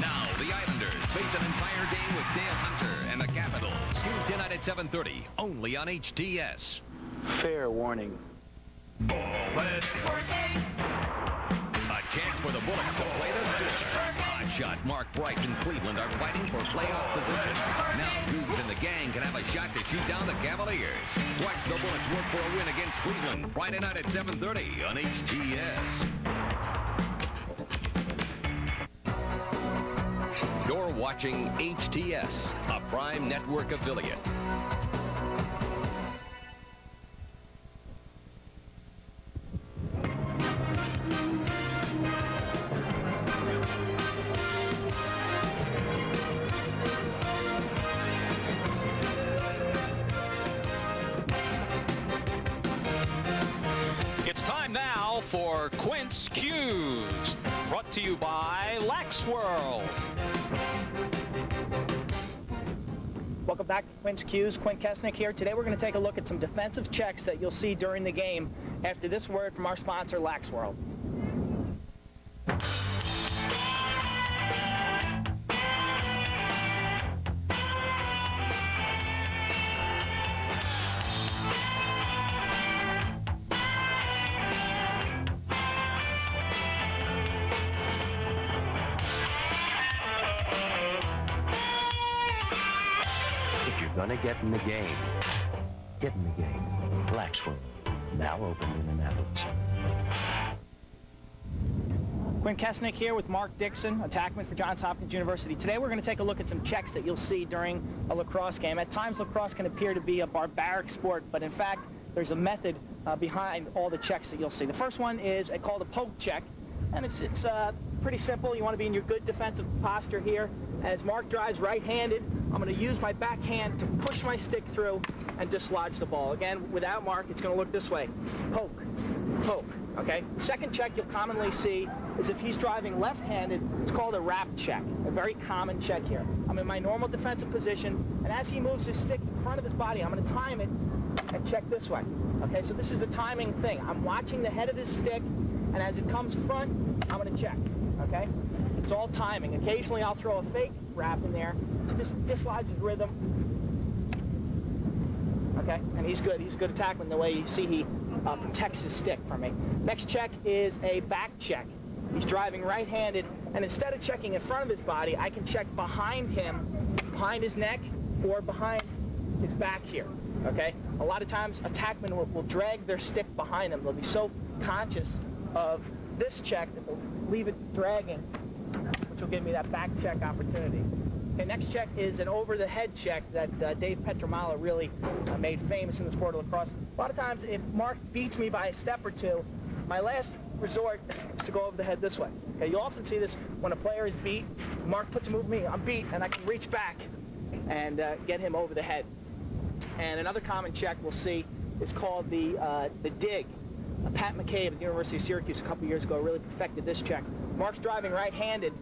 Now the Islanders face an entire game with Dale Hunter and the Capitals. Tuesday night at 7:30, only on HTS. Fair warning. A chance for the Bullets to play the fifth. Hot shot. Mark Bryce and Cleveland are fighting for playoff position. Now Hughes and the gang can have a shot to shoot down the Cavaliers. Watch the Bullets work for a win against Cleveland Friday night at 7:30 on HTS. You're watching HTS, a Prime Network affiliate. It's time now for Quint's Cues, brought to you by Lax World. Welcome back to Quint's Cues. Quint Kesnick here. Today we're going to take a look at some defensive checks that you'll see during the game after this word from our sponsor, Lax World. Gonna get in the game. Get in the game. Lax World, now open in Annapolis. Quint Kesnick here with Mark Dixon, attackman for Johns Hopkins University. Today we're going to take a look at some checks that you'll see during a lacrosse game. At times lacrosse can appear to be a barbaric sport, but in fact there's a method behind all the checks that you'll see. The first one is called a poke check, and it's pretty simple. You want to be in your good defensive posture here. As Mark drives right-handed, I'm going to use my backhand to push my stick through and dislodge the ball. Again, without Mark, it's going to look this way. Poke, poke, okay? The second check you'll commonly see is if he's driving left-handed, it's called a wrap check, a very common check here. I'm in my normal defensive position, and as he moves his stick in front of his body, I'm going to time it and check this way. Okay, so this is a timing thing. I'm watching the head of his stick, and as it comes front, I'm going to check, okay? It's all timing. Occasionally, I'll throw a fake wrap in there to just dislodge his rhythm. Okay, and he's good. He's a good attackman the way you see he protects his stick from me. Next check is a back check. He's driving right-handed, and instead of checking in front of his body, I can check behind him, behind his neck, or behind his back here. Okay? A lot of times, attackmen will drag their stick behind them. They'll be so conscious of this check that they'll leave it dragging, which will give me that back check opportunity. Okay, next check is an over-the-head check that Dave Petromala really made famous in the sport of lacrosse. A lot of times, if Mark beats me by a step or two, my last resort is to go over the head this way. Okay, you often see this when a player is beat. Mark puts a move on me, I'm beat, and I can reach back and get him over the head. And another common check we'll see is called the dig. Pat McCabe at the University of Syracuse a couple years ago really perfected this check. Mark's driving right-handed,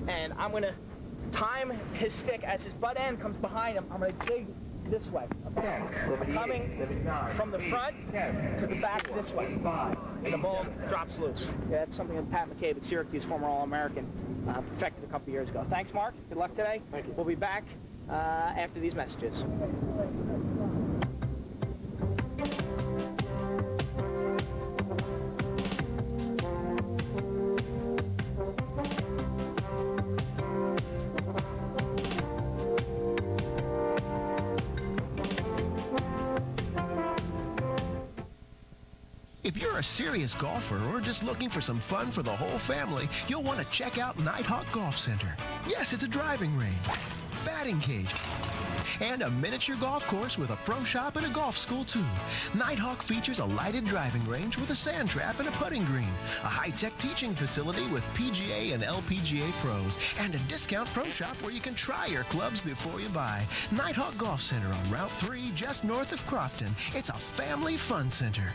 and I'm going to time his stick as his butt end comes behind him. I'm going to dig this way. Okay? I'm coming from the front to the back this way, and the ball drops loose. Yeah, that's something that Pat McCabe at Syracuse, former All-American, perfected a couple years ago. Thanks, Mark. Good luck today. Thank you. We'll be back after these messages. If you're you're a serious golfer or just looking for some fun for the whole family, you'll want to check out Nighthawk Golf Center. Yes, it's a driving range, batting cage, and a miniature golf course with a pro shop and a golf school, too. Nighthawk features a lighted driving range with a sand trap and a putting green, a high-tech teaching facility with PGA and LPGA pros, and a discount pro shop where you can try your clubs before you buy. Nighthawk Golf Center on Route 3, just north of Crofton. It's a family fun center.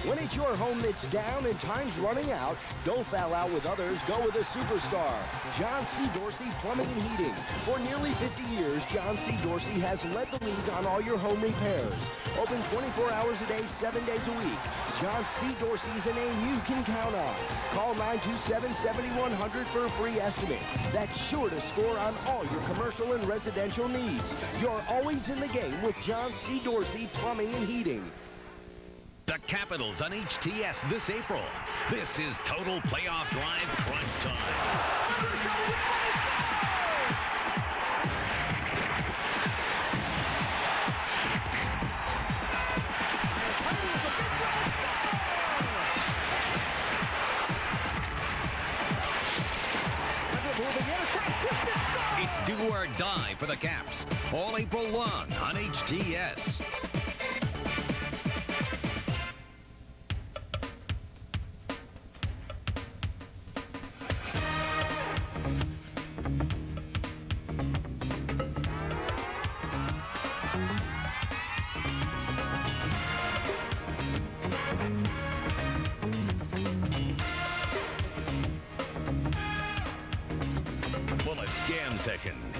When it's your home that's down and time's running out, don't foul out with others, go with a superstar. John C. Dorsey Plumbing and Heating. For nearly 50 years, John C. Dorsey has led the league on all your home repairs. Open 24 hours a day, 7 days a week. John C. Dorsey is a name you can count on. Call 927-7100 for a free estimate. That's sure to score on all your commercial and residential needs. You're always in the game with John C. Dorsey Plumbing and Heating. The Capitals on HTS this April. This is Total Playoff Drive Crunch Time. It's do or die for the Caps. All April long on HTS.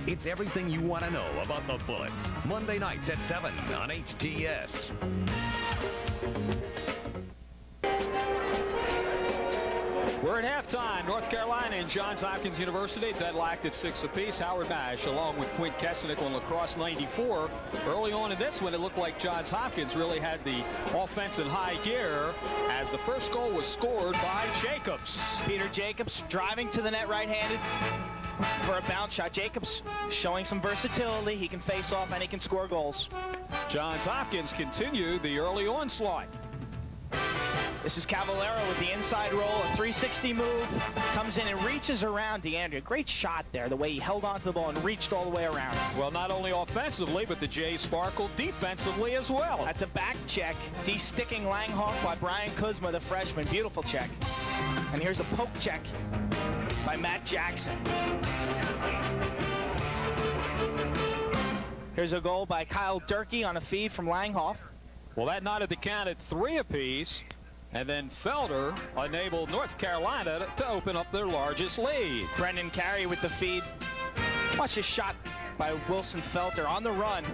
It's everything you want to know about the Bullets. Monday nights at 7 on HTS. We're at halftime. North Carolina and Johns Hopkins University deadlocked at 6 apiece. Howard Nash along with Quint Kesenick on Lacrosse 94. Early on in this one, it looked like Johns Hopkins really had the offense in high gear as the first goal was scored by Jacobs. Peter Jacobs driving to the net right-handed for a bounce shot. Jacobs showing some versatility. He can face off and he can score goals. Johns Hopkins continued the early onslaught. This is Cavallero with the inside roll, a 360 move, comes in and reaches around DeAndrea. Great shot there, the way he held onto the ball and reached all the way around. Well, not only offensively, but the Jays sparkled defensively as well. That's a back check, de-sticking Langhawk by Brian Kuzma, the freshman. Beautiful check. And here's a poke check by Matt Jackson. Here's a goal by Kyle Durkee on a feed from Langhoff. Well, that knotted the count at 3 apiece, and then Felder enabled North Carolina to open up their largest lead. Brendan Carey with the feed. Watch this shot by Wilson Felter on the run,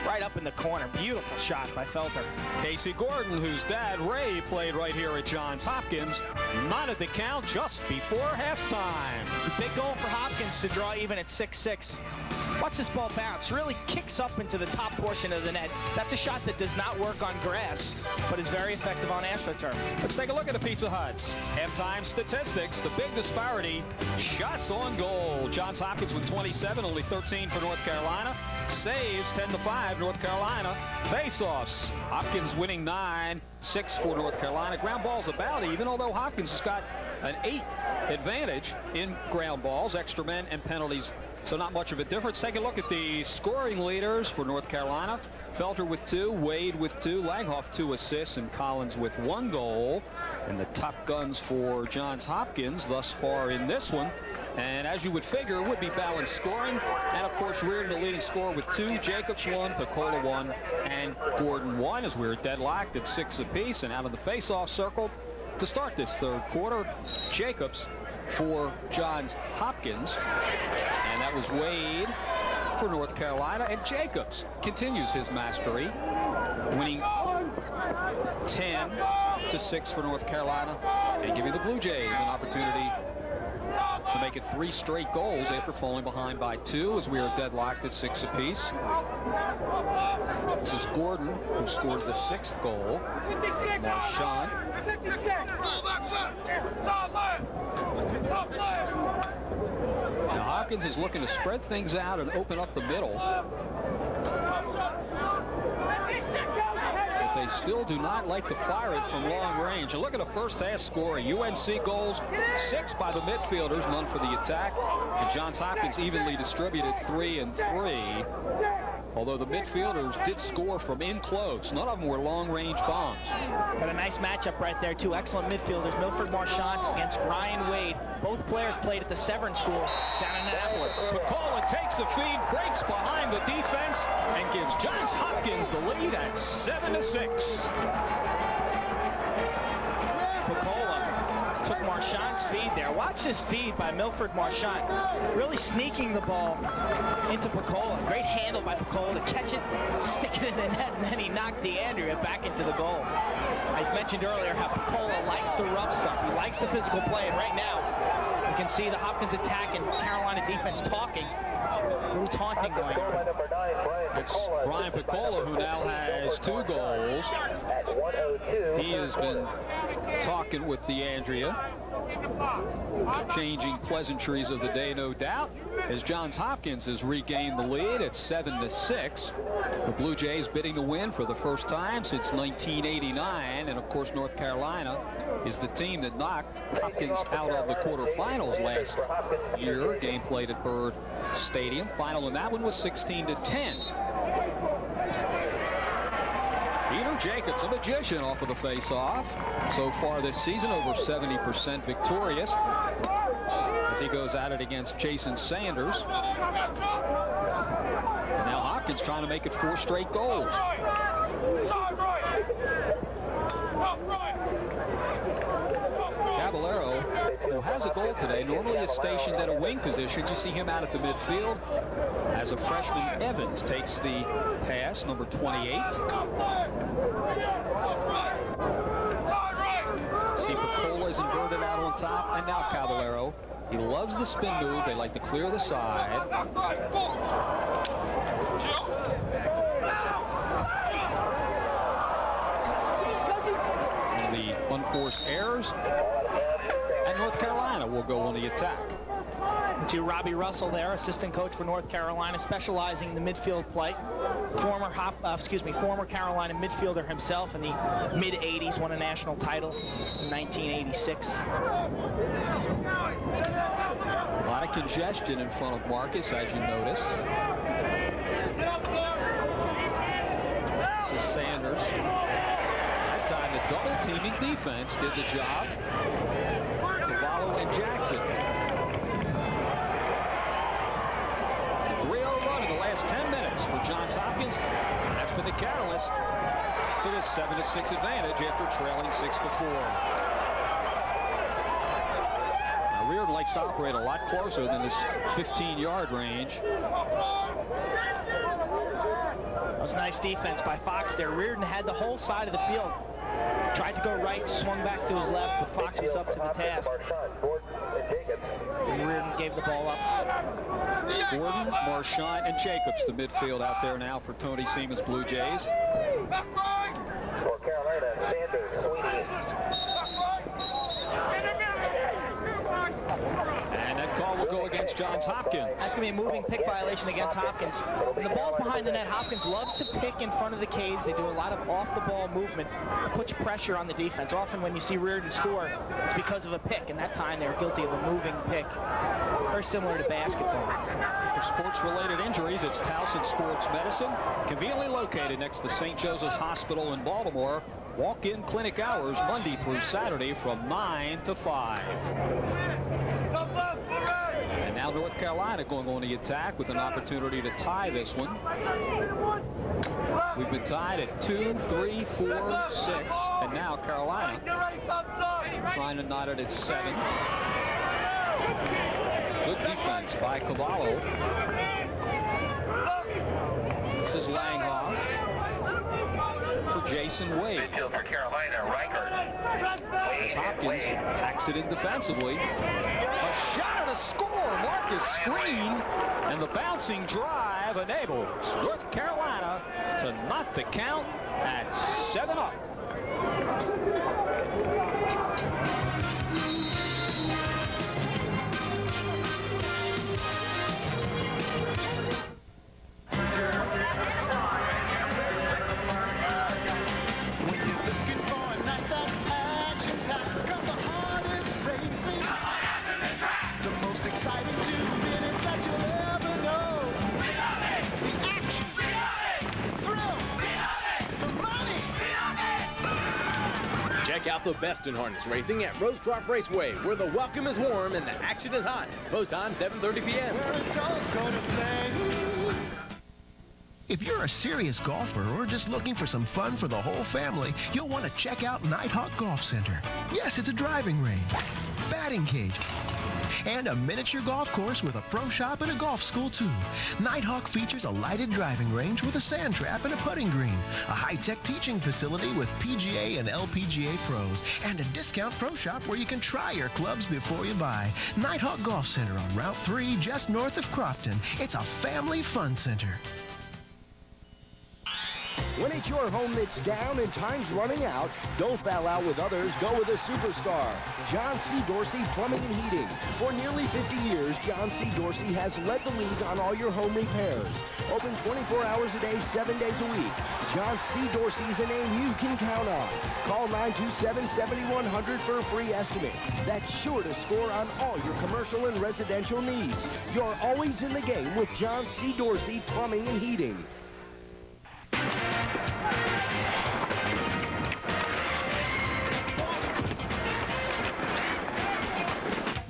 right up in the corner. Beautiful shot by Felter. Casey Gordon, whose dad Ray played right here at Johns Hopkins, knotted the count just before halftime. The big goal for Hopkins to draw even at 6-6. Watch this ball bounce. Really kicks up into the top portion of the net. That's a shot that does not work on grass, but is very effective on AstroTurf. Let's take a look at the Pizza Hut's halftime statistics. The big disparity, shots on goal. Johns Hopkins with 27, only 13 for North Carolina. Saves 10-5 North Carolina. Face-offs, Hopkins winning 9-6 for North Carolina. Ground balls about even, although Hopkins has got an 8 advantage in ground balls, extra men and penalties. So not much of a difference. Take a look at the scoring leaders for North Carolina. Felter with 2, Wade with 2, Langhoff 2 assists, and Collins with 1 goal. And the top guns for Johns Hopkins thus far in this one. And as you would figure, would be balanced scoring. And of course, Reardon, the leading scorer with 2, Jacobs 1, Picola 1, and Gordon 1, as we're deadlocked at 6 apiece. And out of the face-off circle to start this third quarter, Jacobs for Johns Hopkins, and that was Wade for North Carolina, and Jacobs continues his mastery, winning 10-6 for North Carolina, and giving the Blue Jays an opportunity to make it 3 straight goals after falling behind by 2 as we are deadlocked at 6 apiece. This is Gordon, who scored the 6th goal. Marchand. Now Hopkins is looking to spread things out and open up the middle. If they they still do not like to fire it from long range. And look at the first half score. UNC goals, 6 by the midfielders, none for the attack. And Johns Hopkins evenly distributed 3 and 3. Although the midfielders did score from in close. None of them were long-range bombs. Got a nice matchup right there. 2 excellent midfielders, Milford Marchand against Ryan Wade. Both players played at the Severn School down in Annapolis. Picola takes the feed, breaks behind the defense, and gives Johns Hopkins the lead at 7-6. Picola took Marchand's feed there. Watch this feed by Milford Marchand. Really sneaking the ball into Picola. Great handle by Picola to catch it, stick it in the net, and then he knocked DeAndrea back into the goal. I mentioned earlier how Picola likes the rough stuff. He likes the physical play, and right now you can see the Hopkins attack and Carolina defense talking. A little taunting going on. It's Brian Picola, who now has 2 goals. He has been talking with DeAndrea, changing pleasantries of the day, no doubt, as Johns Hopkins has regained the lead at 7-6. The Blue Jays bidding to win for the first time since 1989, and of course North Carolina is the team that knocked Hopkins out of the quarterfinals last year. Game played at Byrd Stadium. Final in that one was 16-10. Peter Jacobs, a magician, off of the face-off. So far this season, over 70% victorious as he goes at it against Jason Sanders. And now Hopkins trying to make it 4 straight goals. Caballero, who has a goal today, normally is stationed at a wing position. You see him out at the midfield. As a freshman, Evans takes the pass, number 28. See Picola is inverted out on top, and now Caballero. He loves the spin move. They like to clear the side. One of the unforced errors. And North Carolina will go on the attack. To Robbie Russell there, assistant coach for North Carolina, specializing in the midfield play. Former Carolina midfielder himself in the mid-'80s, won a national title in 1986. A lot of congestion in front of Marcus, as you notice. This is Sanders. That time the double-teaming defense did the job. Cavallo and Jackson. 3-0 run in the last 10 minutes for Johns Hopkins. That's been the catalyst to this 7-6 advantage after trailing 6-4. Now Reardon likes to operate a lot closer than this 15-yard range. That was nice defense by Fox there. Reardon had the whole side of the field. Tried to go right, swung back to his left, but Fox was up to the task. And Reardon gave the ball up. Gordon, Marchand, and Jacobs, the midfield out there now for Tony Seaman's Blue Jays. For Carolina, Sanders, And that call will go against Johns Hopkins. That's going to be a moving pick violation against Hopkins. When the ball's behind the net, Hopkins loves to pick in front of the cage. They do a lot of off-the-ball movement, puts pressure on the defense. Often when you see Reardon score, it's because of a pick, and that time they were guilty of a moving pick. Very similar to basketball. For sports-related injuries, it's Towson Sports Medicine, conveniently located next to St. Joseph's Hospital in Baltimore. Walk-in clinic hours Monday through Saturday from 9 to 5. And now North Carolina going on the attack with an opportunity to tie this one. We've been tied at 2, 3, 4, 6, and now Carolina trying to knot it at 7. Good defense by Cavallo. This is Langhoff for Jason Wade. for Carolina, Reichert. As Hopkins packs it in defensively. A shot and a score. Marcus screen, and the bouncing drive enables North Carolina to knot the count at 7-up. the best in harness racing at Rose Drop Raceway, where the welcome is warm and the action is hot. Post time 7:30 p.m. If you're a serious golfer or just looking for some fun for the whole family, you'll want to check out Nighthawk Golf Center. Yes, it's a driving range, batting cage, and a miniature golf course with a pro shop and a golf school, too. Nighthawk features a lighted driving range with a sand trap and a putting green, a high-tech teaching facility with PGA and LPGA pros, and a discount pro shop where you can try your clubs before you buy. Nighthawk Golf Center on Route 3, just north of Crofton. It's a family fun center. When it's your home that's down and time's running out, don't foul out with others, go with a superstar. John C. Dorsey Plumbing and Heating. For nearly 50 years, John C. Dorsey has led the league on all your home repairs. Open 24 hours a day, 7 days a week. John C. Dorsey is a name you can count on. Call 927-7100 for a free estimate. That's sure to score on all your commercial and residential needs. You're always in the game with John C. Dorsey Plumbing and Heating.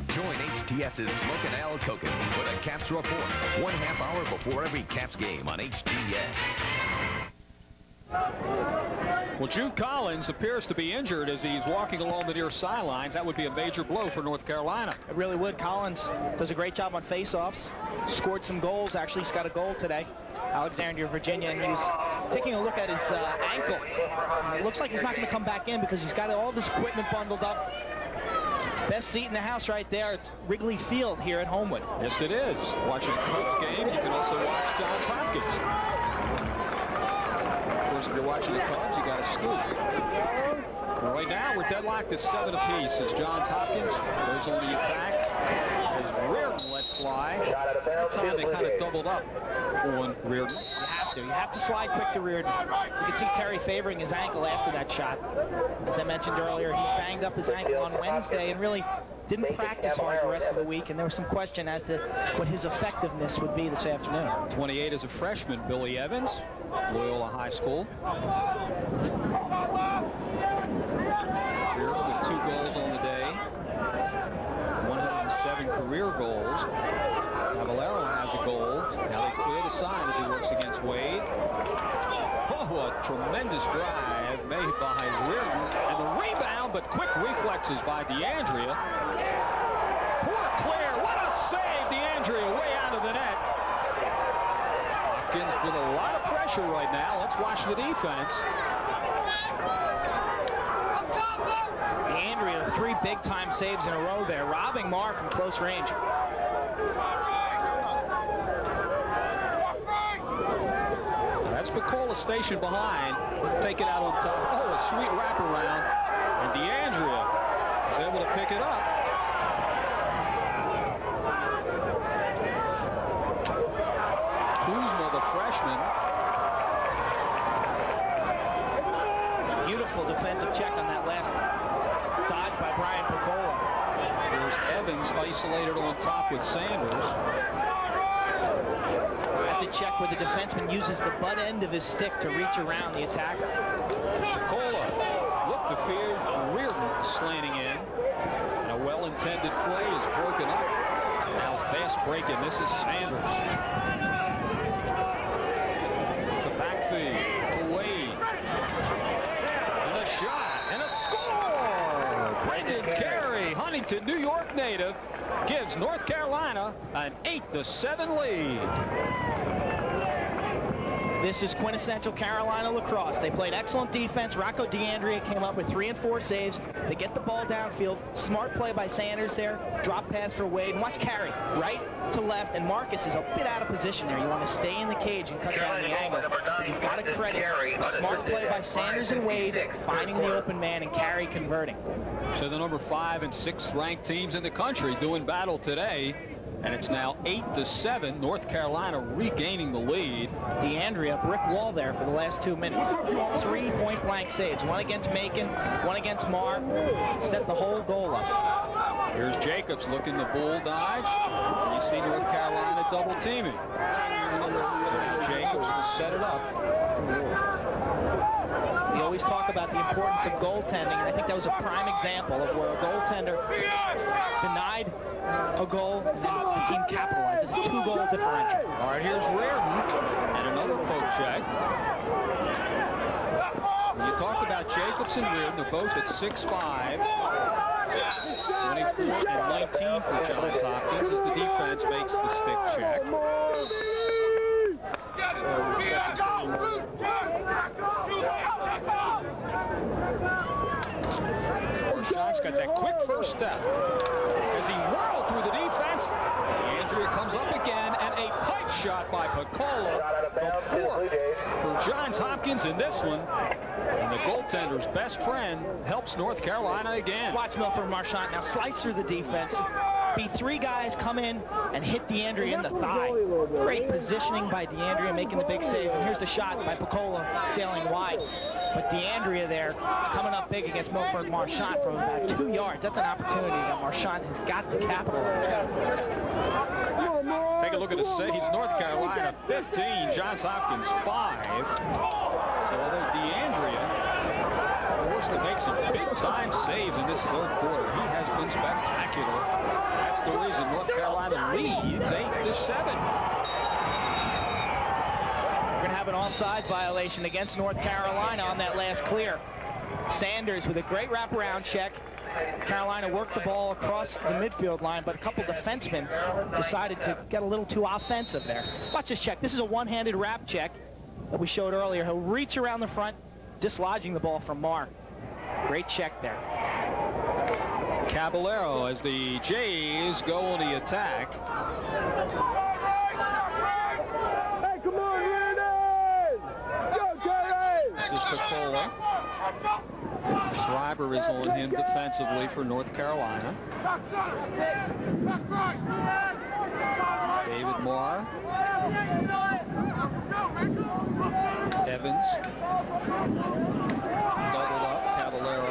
Join HTS's Smokin' Al Koken for the Caps Report, 1/2 hour before every Caps game on HTS. Well, Jude Collins appears to be injured as he's walking along the near sidelines. That would be a major blow for North Carolina. It really would. Collins does a great job on faceoffs, scored some goals. Actually, he's got a goal today. Alexandria, Virginia, and he's taking a look at his ankle. It looks like he's not going to come back in because he's got all this equipment bundled up. Best seat in the house right there. It's Wrigley Field here at Homewood. Yes, it is. Watching a Cubs game, you can also watch Johns Hopkins. Of course, if you're watching the Cubs, you got to scoop. But right now, we're deadlocked at 7 apiece as Johns Hopkins goes on the attack. As Reardon let fly. That time they kind of doubled up on Reardon. You have to slide quick to Reardon. You can see Terry favoring his ankle after that shot. As I mentioned earlier, he banged up his ankle on Wednesday and really didn't practice hard the rest of the week, and there was some question as to what his effectiveness would be this afternoon. 28 as a freshman, Billy Evans, Loyola High School. Reardon with 2 goals on the day, 107 career goals. Cavallero has a goal. Now they clear the side as he works against Wade. Oh, a tremendous drive made by Reardon. And the rebound, but quick reflexes by DeAndrea. Poor clear. What a save, DeAndrea, way out of the net. Hopkins with a lot of pressure right now. Let's watch the defense. DeAndrea, 3 big-time saves in a row there, robbing Marr from close range. That's Bacola station behind. Take it out on top. Oh, a sweet wraparound. And DeAndrea is able to pick it up. Kuzma, the freshman. Beautiful defensive check on that last dodge by Brian Bacola. There's Evans isolated on top with Sanders. That's a check where the defenseman uses the butt end of his stick to reach around the attacker. Bacola looked to field. Reardon slanting in. And a well-intended play is broken up. Now fast breaking. This is Sanders. The back feed to Wade. And a shot. And a score! Brendan Carey, Huntington, New York native, gives North Carolina an 8-7 lead. This is quintessential Carolina lacrosse. They played excellent defense. Rocco DeAndrea came up with 3 and 4 saves. They get the ball downfield. Smart play by Sanders there. Drop pass for Wade. And watch Carey, right to left. And Marcus is a bit out of position there. You want to stay in the cage and cut down the angle. But you've got to credit a smart play by Sanders and Wade, finding the open man and Carey converting. So the number 5 and 6 ranked teams in the country doing battle today. And it's now 8-7. North Carolina regaining the lead. DeAndrea, brick wall there for the last 2 minutes. 3 point-blank saves. 1 against Macon, 1 against Marr. Set the whole goal up. Here's Jacobs looking the bull dodge. And you see North Carolina double teaming. So now Jacobs will set it up. We always talk about the importance of goaltending, and I think that was a prime example of where a goaltender denied a goal, and then the team capitalized. It's a 2-goal differential. All right, here's Reardon, and another poke check. When you talk about Jacobs and Reardon, they're both at 6'5", 24 and 19 for Johns Hopkins as the defense makes the stick check. Marchand's got that quick first step as he whirled through the defense. DeAndrea comes up again, and a pipe shot by Picola, the fourth for Johns Hopkins in this one. And the goaltender's best friend helps North Carolina again. Watch Milford Marchand now slice through the defense. Beat 3 guys, come in and hit DeAndrea in the thigh. Great positioning by DeAndrea, making the big save. And here's the shot by Picola sailing wide. But DeAndrea there coming up big against Milford Marchand from about 2 yards. That's an opportunity that Marchand has got to capitalize. Take a look at the saves. North Carolina 15, Johns Hopkins 5. So although DeAndrea forced to make some big-time saves in this third quarter, he has been spectacular. That's the reason North Carolina leads 8-7. We're going to have an offsides violation against North Carolina on that last clear. Sanders with a great wraparound check. Carolina worked the ball across the midfield line, but a couple defensemen decided to get a little too offensive there. Watch this check. This is a one-handed wrap check that we showed earlier. He'll reach around the front, dislodging the ball from Marr. Great check there. Caballero as the Jays go on the attack. Hey, come on, Reardon! Go, Jerry! This is Picola. Schreiber is on him defensively for North Carolina. David Marr. Evans. Doubled up, Caballero.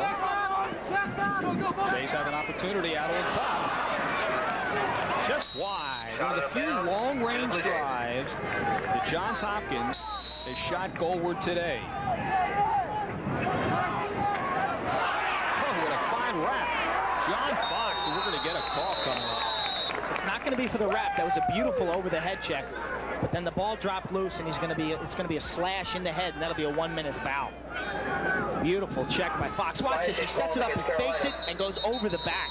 Jays have an opportunity out on top. Just wide. One of the few long-range drives that Johns Hopkins has shot goalward today. Oh, what a fine wrap. John Fox, and we're going to get a call coming up. It's not going to be for the wrap. That was a beautiful over-the-head check. But then the ball dropped loose, and it's going to be a slash in the head, and that'll be a 1-minute foul. Beautiful check by Fox. Watch this. He sets it up and fakes it and goes over the back.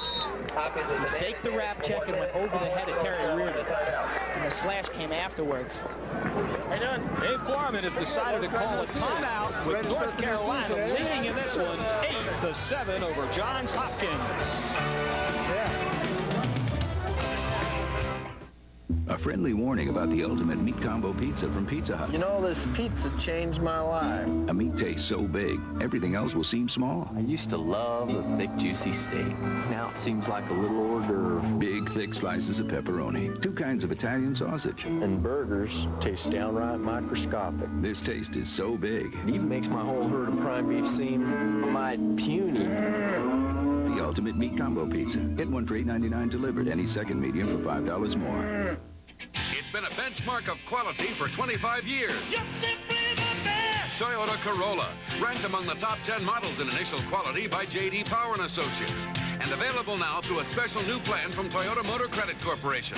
He faked the wrap check and went over the head of Terry Reardon. And the slash came afterwards. How you doing? Dave Flarman has decided to call a timeout with North Carolina leading in this one 8-7 over Johns Hopkins. A friendly warning about the ultimate meat combo pizza from Pizza Hut. You know, this pizza changed my life. A meat taste so big, everything else will seem small. I used to love a thick, juicy steak. Now it seems like a little hors d'oeuvre. Big, thick slices of pepperoni. 2 kinds of Italian sausage. And burgers taste downright microscopic. This taste is so big. It even makes my whole herd of prime beef seem mighty puny. The ultimate meat combo pizza. Get one for $8.99 delivered. Any second medium for $5 more. It's been a benchmark of quality for 25 years. You're simply the best! Toyota Corolla, ranked among the top 10 models in initial quality by J.D. Power & Associates. And available now through a special new plan from Toyota Motor Credit Corporation.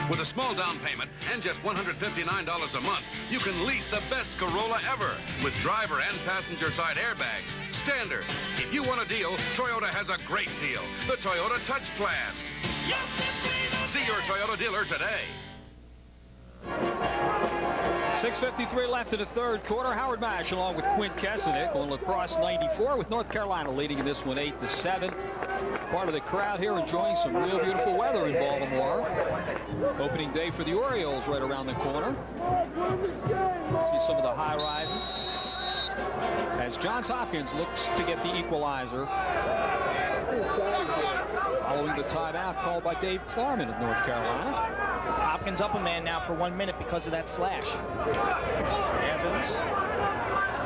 With a small down payment and just $159 a month, you can lease the best Corolla ever with driver and passenger side airbags. Standard. If you want a deal, Toyota has a great deal. The Toyota Touch Plan. You're simply the See your Toyota dealer today. 6:53 left in the third quarter. Howard Mash along with Quint Kesenick on Lacrosse 94 with North Carolina leading in this one 8-7. Part of the crowd here enjoying some real beautiful weather in Baltimore. Opening day for the Orioles right around the corner. See some of the high rises as Johns Hopkins looks to get the equalizer following the timeout called by Dave Klarman of North Carolina. Hopkins up a man now for 1 minute because of that slash. Evans.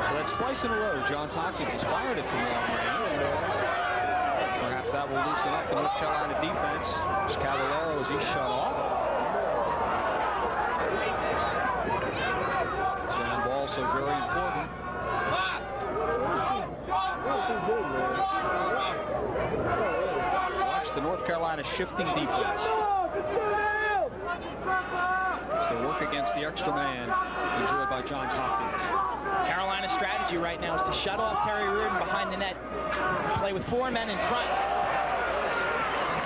So that's twice in a row Johns Hopkins has fired it from long range. Perhaps that will loosen up the North Carolina defense. There's Caballero as he's shut off. Grand ball, so very important. watch the North Carolina shifting defense. So work against the extra man enjoyed by Johns Hopkins. Carolina's strategy right now is to shut off Terry Reardon behind the net. Play with 4 men in front.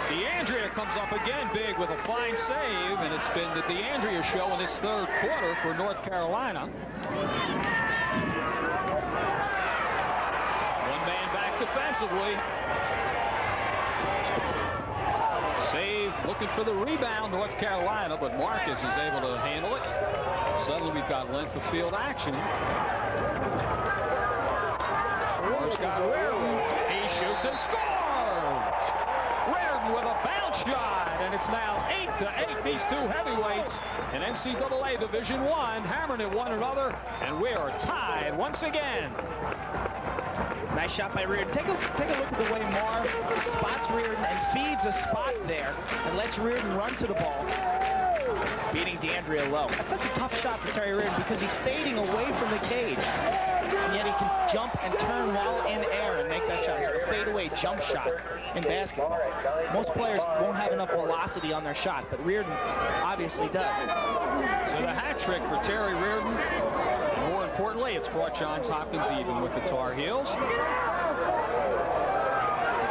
DeAndrea comes up again big with a fine save, and it's been the DeAndrea show in this third quarter for North Carolina. One man back defensively. Save, looking for the rebound, North Carolina, but Marcus is able to handle it. Suddenly we've got length of field action. Marsh got Reardon. He shoots and scores! Reardon with a bounce shot, and it's now 8-8. These two heavyweights in NCAA Division I hammering at one another, and we are tied once again. Nice shot by Reardon. Take a look at the way Marv spots Reardon and feeds a spot there and lets Reardon run to the ball, beating DeAndrea low. That's such a tough shot for Terry Reardon because he's fading away from the cage, and yet he can jump and turn while in air and make that shot. It's a fadeaway jump shot in basketball. Most players won't have enough velocity on their shot, but Reardon obviously does. So the hat trick for Terry Reardon. More importantly, it's brought Johns Hopkins even with the Tar Heels. The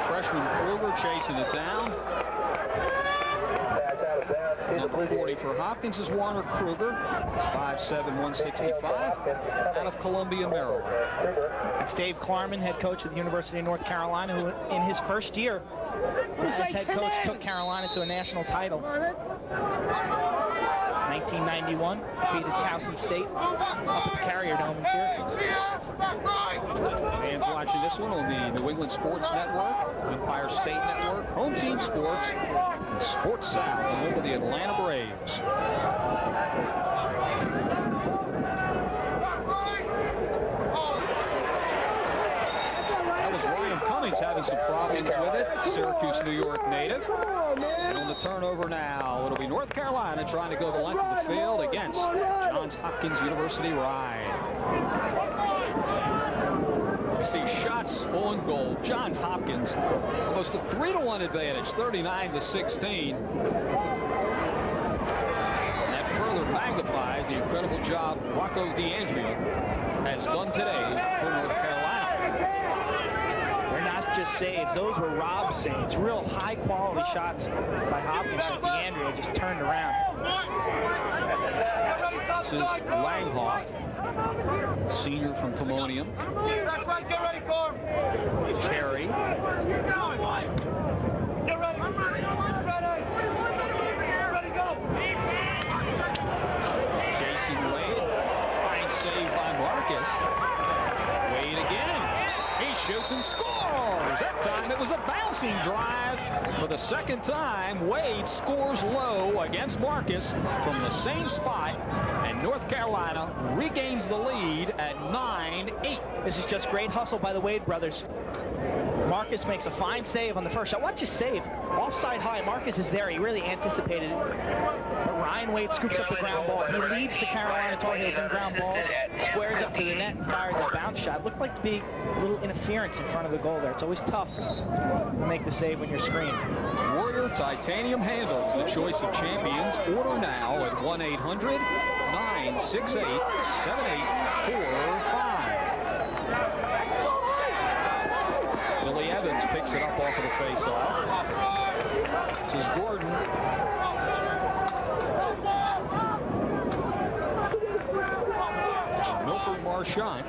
freshman Kruger chasing it down. Number 40 for Hopkins is Warner Kruger. 5'7", 165, out of Columbia, Maryland. It's Dave Klarman, head coach of the University of North Carolina, who in his first year as head coach took Carolina to a national title. 1991, defeated Towson State up at the Carrier Dome in Syracuse. Fans watching this one on the New England Sports Network, Empire State Network, Home Team Sports, and Sports South, and over the Atlanta Braves. That was Ryan Cummings having some problems with it, Syracuse, New York native. And on the turnover now, it'll be North Carolina trying to go the length of the field against Johns Hopkins University Ride. You see shots on goal. Johns Hopkins almost a 3-to-1 advantage, 39-16. And that further magnifies the incredible job Rocco DeAndrea has done today for North Carolina. Just saves. Those were Rob's saves. Real high-quality shots by Hopkins, and DeAndrea just turned around. This is Langhoff, senior from Timonium. Carey. Jason Wade. Fine save by Marcus. Wade again. He shoots and scores. That time it was a bouncing drive. For the second time, Wade scores low against Marcus from the same spot, and North Carolina regains the lead at 9-8. This is just great hustle by the Wade brothers. Marcus makes a fine save on the first shot. Watch his save. Offside high. Marcus is there. He really anticipated it. But Ryan Wade scoops up the ground ball. He leads the Carolina Tar Heels in ground balls, squares up to the net, and fires a bounce shot. Looked like to be a little interference in front of the goal there. It's always tough to make the save when you're screened. Warrior Titanium handles, the choice of champions. Order now at 1-800-968-7845. Billy Evans picks it up off of the face-off. This is Gordon. And Milford Marchant.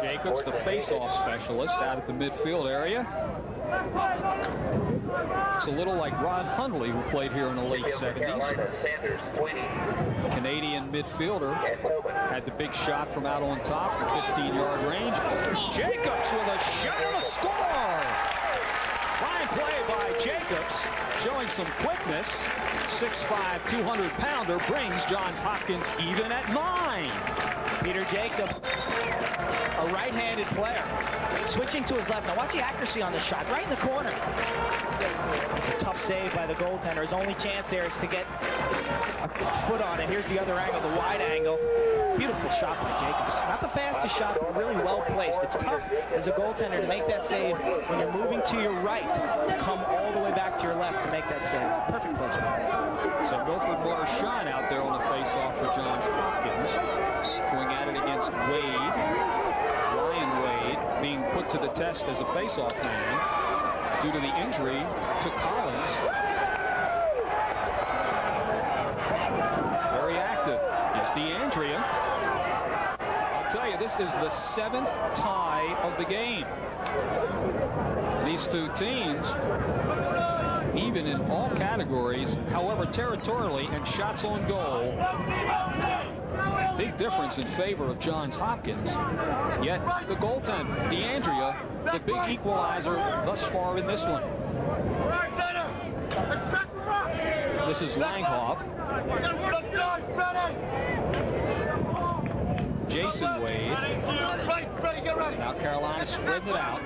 Jacobs, the face-off specialist, out at the midfield area. It's a little like Rod Hundley, who played here in the late 70s. Canadian midfielder, had the big shot from out on top, from 15-yard range. Jacobs with a shot and a score! Fine play by Jacobs, showing some quickness. 6'5", 200-pounder brings Johns Hopkins even at 9. Peter Jacobs, a right-handed player, switching to his left. Now watch the accuracy on this shot, right in the corner. It's a tough save by the goaltender. His only chance there is to get a foot on it. Here's the other angle, the wide angle. Beautiful shot by Jacobs. Not the fastest shot, but really well placed. It's tough as a goaltender to make that save when you're moving to your right, come all the way back to your left to make that save. Perfect placement. So Wilfred Marchand out there on the face-off for Johns Hopkins. Going at it against Wade. Ryan Wade being put to the test as a face-off man due to the injury to Collins. Very active is DeAndrea. I'll tell you, this is the 7th tie of the game. These two teams, even in all categories, however, territorially and shots on goal, big difference in favor of Johns Hopkins. Yet the goaltender, DeAndrea, the big equalizer thus far in this one. This is Langhoff. Jason Wade. Now Carolina spreading it out.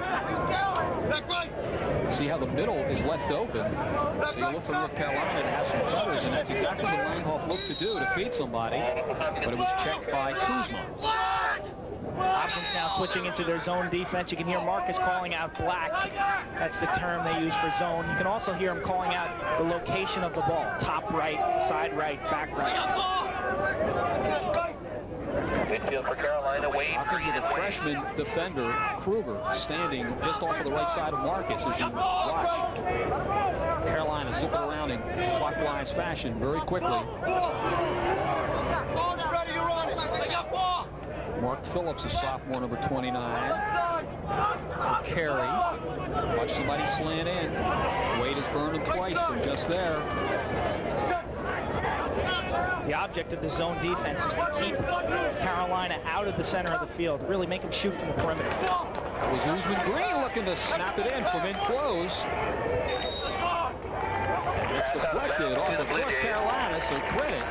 See how the middle is left open. So you look for North Carolina to have some cutters, and that's exactly what Langhoff looked to do, to feed somebody. But it was checked by Kuzma. Hopkins now switching into their zone defense. You can hear Marcus calling out black. That's the term they use for zone. You can also hear him calling out the location of the ball. Top right, side right, back right. Midfield for Carolina, Wade. Hopkins with a freshman defender, Kruger, standing just off of the right side of Marcus as you watch. Carolina zipping around in clockwise fashion very quickly. Mark Phillips, a sophomore, number 29. Carey. Watch somebody slant in. Wade has burned him twice from just there. The object of the zone defense is to keep Carolina out of the center of the field, really make them shoot from the perimeter. That was Usman Green looking to snap it in from in close. It's deflected off of North Carolina, so credit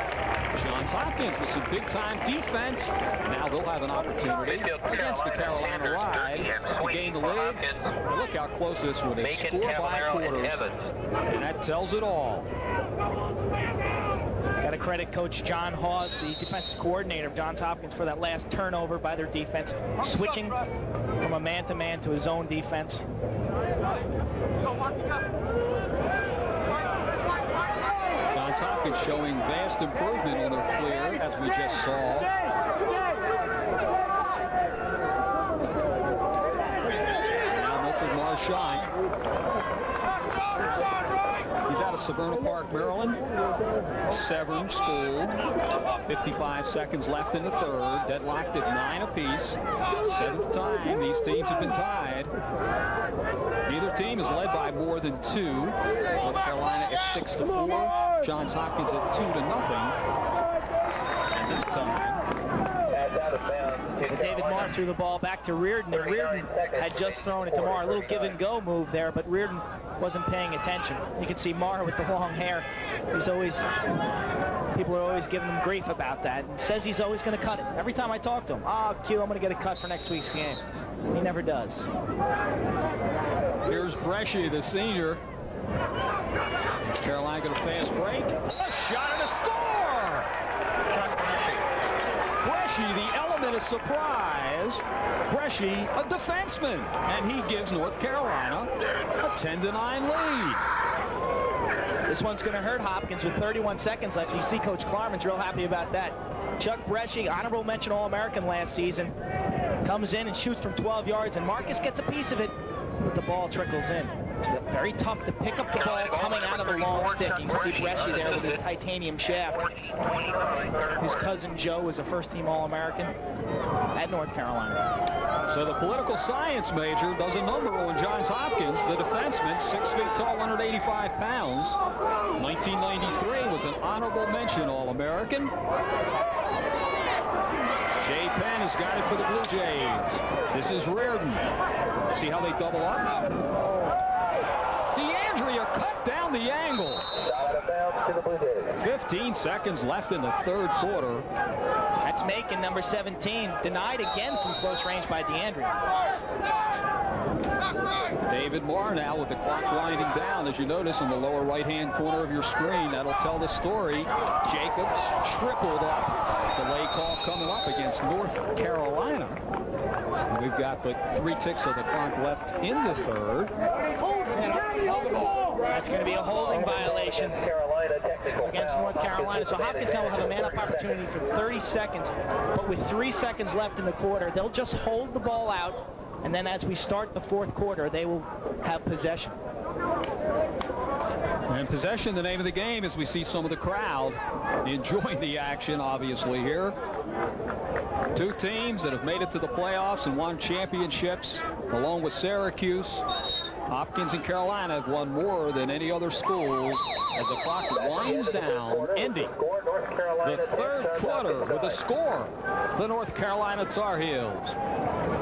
Johns Hopkins with some big-time defense. Now they'll have an opportunity against the Carolina Ride to gain the lead. And look how close this one is. Score by quarters. And that tells it all. Got to credit Coach John Hawes, the defensive coordinator of Johns Hopkins, for that last turnover by their defense, switching from a man-to-man to a zone defense. Johns Hopkins showing vast improvement on their clear, as we just saw. Now Wilfred Marchand. He's out of Severna Park, Maryland. Severn School. 55 seconds left in the third. Deadlocked at 9 apiece. 7th time these teams have been tied. Neither team is led by more than 2. North Carolina at 6-4. Johns Hopkins at 2-0. And that time, David Marr threw the ball back to Reardon, and Reardon had just thrown it to Marr. A little give-and-go move there, but Reardon wasn't paying attention. You can see Marr with the long hair. He's always, people are always giving him grief about that. And says he's always going to cut it. Every time I talk to him, Q, I'm going to get a cut for next week's game. He never does. Here's Bresci, the senior. Is Carolina going to fast break? A shot and a score! Bresci, the element of surprise. Bresci, a defenseman, and he gives North Carolina a 10-9 lead. This one's going to hurt Hopkins with 31 seconds left. You see Coach Klarman's real happy about that. Chuck Bresci, honorable mention All-American last season, comes in and shoots from 12 yards, and Marcus gets a piece of it, but the ball trickles in. It's very tough to pick up the ball coming out of a long stick. You can see Bresci there with his titanium shaft. His cousin Joe is a first-team All-American at North Carolina. So the political science major does a number on Johns Hopkins. The defenseman, 6 feet tall, 185 pounds. 1993 was an honorable mention All-American. Jay Penn has got it for the Blue Jays. This is Reardon. See how they double up? DeAndrea cut down the angle. 15 seconds left in the third quarter. That's Macon, number 17, denied again from close range by DeAndrea. David Marr now with the clock winding down. As you notice in the lower right-hand corner of your screen, that'll tell the story. Jacobs tripled up delay call coming up against North Carolina. And we've got but 3 ticks of the clock left in the third. That's going to be a holding violation against North Carolina. So Hopkins now will have a man-up opportunity for 30 seconds. But with 3 seconds left in the quarter, they'll just hold the ball out. And then as we start the fourth quarter, they will have possession. And possession, the name of the game, as we see some of the crowd enjoying the action, obviously, here. 2 teams that have made it to the playoffs and won championships, along with Syracuse. Hopkins and Carolina have won more than any other schools as the clock winds down, ending the third quarter with a score. The North Carolina Tar Heels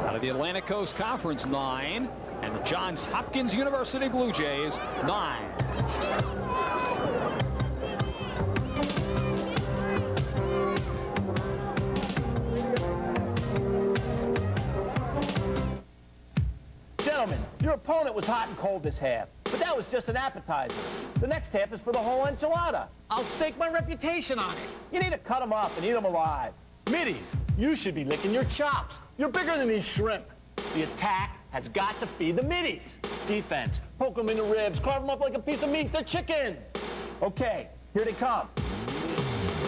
out of the Atlantic Coast Conference 9, and the Johns Hopkins University Blue Jays 9. Gentlemen, your opponent was hot and cold this half, but that was just an appetizer. The next half is for the whole enchilada. I'll stake my reputation on it. You need to cut them up and eat them alive. Middies, you should be licking your chops. You're bigger than these shrimp. The attack has got to feed the middies. Defense, poke them in the ribs, carve them up like a piece of meat. They're chicken. Okay, here they come.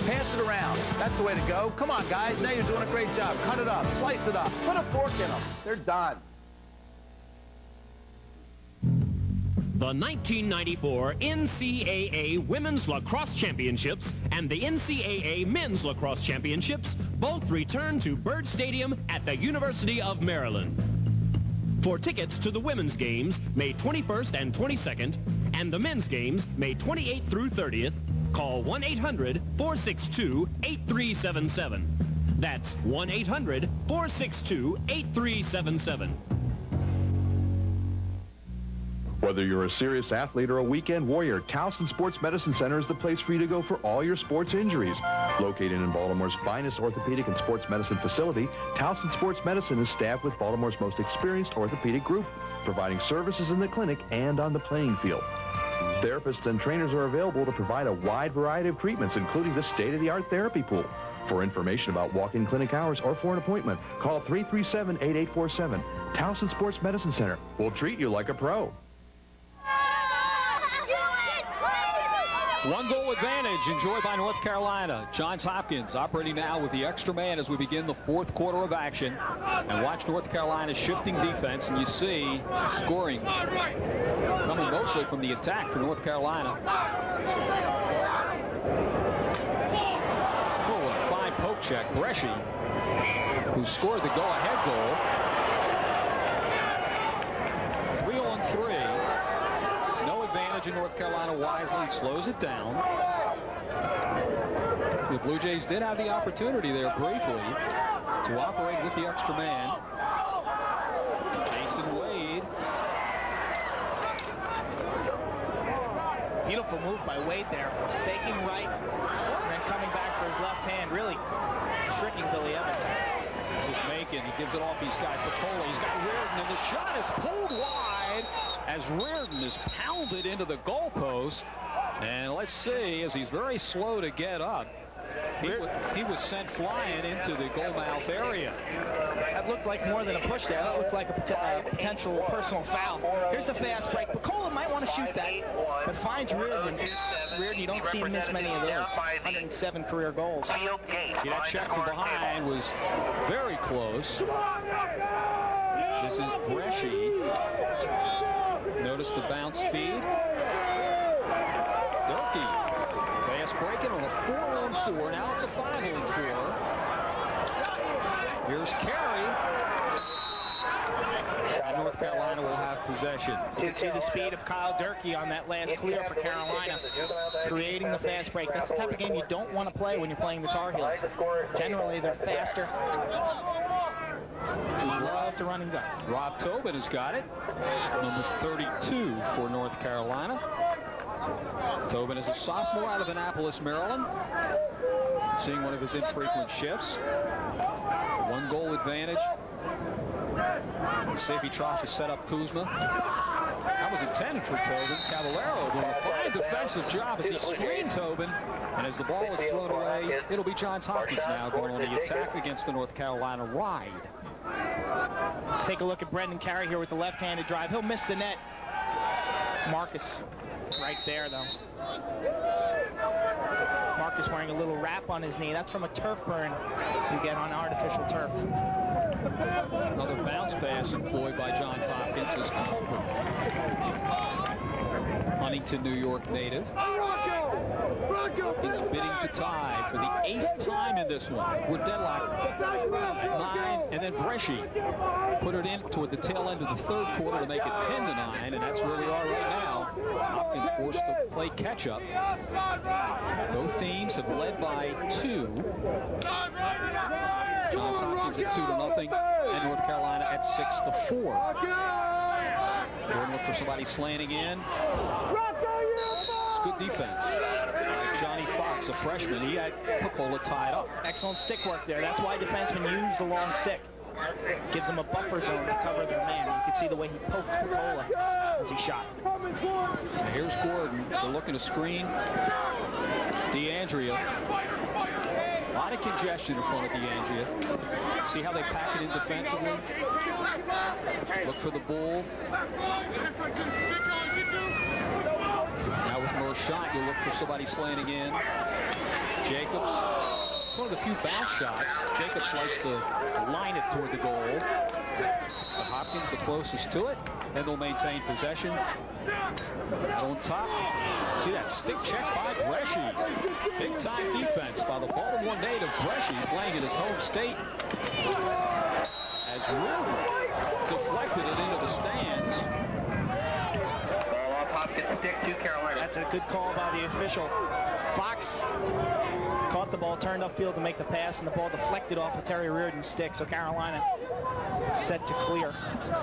Pass it around. That's the way to go. Come on, guys. Now you're doing a great job. Cut it up. Slice it up. Put a fork in them. They're done. The 1994 NCAA Women's Lacrosse Championships and the NCAA Men's Lacrosse Championships both return to Byrd Stadium at the University of Maryland. For tickets to the women's games, May 21st and 22nd, and the men's games, May 28th through 30th, call 1-800-462-8377. That's 1-800-462-8377. Whether you're a serious athlete or a weekend warrior, Towson Sports Medicine Center is the place for you to go for all your sports injuries. Located in Baltimore's finest orthopedic and sports medicine facility, Towson Sports Medicine is staffed with Baltimore's most experienced orthopedic group, providing services in the clinic and on the playing field. Therapists and trainers are available to provide a wide variety of treatments, including the state-of-the-art therapy pool. For information about walk-in clinic hours or for an appointment, call 337-8847. Towson Sports Medicine Center will treat you like a pro. 1-goal advantage enjoyed by North Carolina. Johns Hopkins operating now with the extra man as we begin the fourth quarter of action. And watch North Carolina's shifting defense, and you see scoring coming mostly from the attack for North Carolina. Oh, a fine poke check. Bresci, who scored the go-ahead goal. 3-on-3. In North Carolina wisely slows it down. The Blue Jays did have the opportunity there briefly to operate with the extra man. Jason Wade. Beautiful move by Wade there. Faking right and then coming back for his left hand. Really tricking Billy Evans. This is Macon. He gives it off. He's got Picola. He's got Reardon, and the shot is pulled wide as Reardon is pounded into the goalpost. And let's see, as he's very slow to get up, he was sent flying into the goalmouth area. That looked like more than a push there. That looked like a potential personal foul. Here's the fast break. Picola might want to shoot that, but finds Reardon. Reardon, you don't see him miss many of those. 107 career goals. See, that check from behind was very close. This is Bresci. Notice the bounce feed. Durkee. Fast breaking on a 4-on-4. Now it's a 5-on-4. Here's Carey. And North Carolina will have possession. You can see the speed of Kyle Durkee on that last clear for Carolina, creating the fast break. That's the type of game you don't want to play when you're playing the Tar Heels. Generally, they're faster. Just love to run and gun. Rob Tobin has got it. Number 32 for North Carolina. Tobin is a sophomore out of Annapolis, Maryland. Seeing one of his infrequent shifts. 1-goal advantage. Let's see if he tries to set up Kuzma. That was intended for Tobin. Caballero doing a fine defensive job as he screened Tobin. And as the ball is thrown away, it'll be Johns Hopkins now going on the attack against the North Carolina ride. Take a look at Brendan Carey here with the left-handed drive. He'll miss the net. Marcus right there, though. Marcus wearing a little wrap on his knee. That's from a turf burn you get on artificial turf. Another bounce pass employed by Johns Hopkins is Culver. Huntington, New York native. He's bidding to tie for the 8th time in this one. We're deadlocked at 9, and then Bresci put it in toward the tail end of the 3rd quarter to make it 10-9, and that's where we are right now. Hopkins forced to play catch-up. Both teams have led by 2. Johns Hopkins at 2-0, and North Carolina at 6-4. Gordon look for somebody slanting in. It's good defense. Johnny Fox, a freshman, he had Picola tied up. Excellent stick work there. That's why defensemen use the long stick. Gives them a buffer zone to cover their man. You can see the way he poked Picola as he shot. Now here's Gordon. They're looking to screen DeAndrea. A lot of congestion in front of DeAndrea. See how they pack it in defensively? Look for the bull. Now with Mershot, you'll look for somebody slanting in. Jacobs. It's one of the few bounce shots. Jacobs likes to line it toward the goal. But Hopkins the closest to it, and they'll maintain possession. Out on top. See that stick check by Bresci. Big time defense by the Baltimore native Bresci playing in his home state. As River deflected it into the stands. That's a good call by the official. Fox caught the ball, turned upfield to make the pass, and the ball deflected off of Terry Reardon's stick. So Carolina set to clear.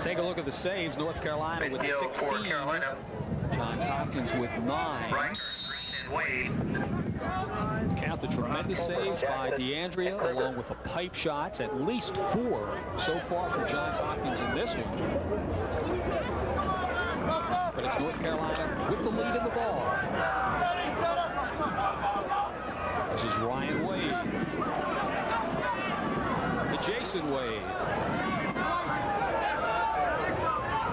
Take a look at the saves. North Carolina with 16. Johns Hopkins with 9. Count the tremendous saves by DeAndrea, along with the pipe shots. At least 4 so far for Johns Hopkins in this one. But it's North Carolina with the lead in the ball. This is Ryan Wade. To Jason Wade.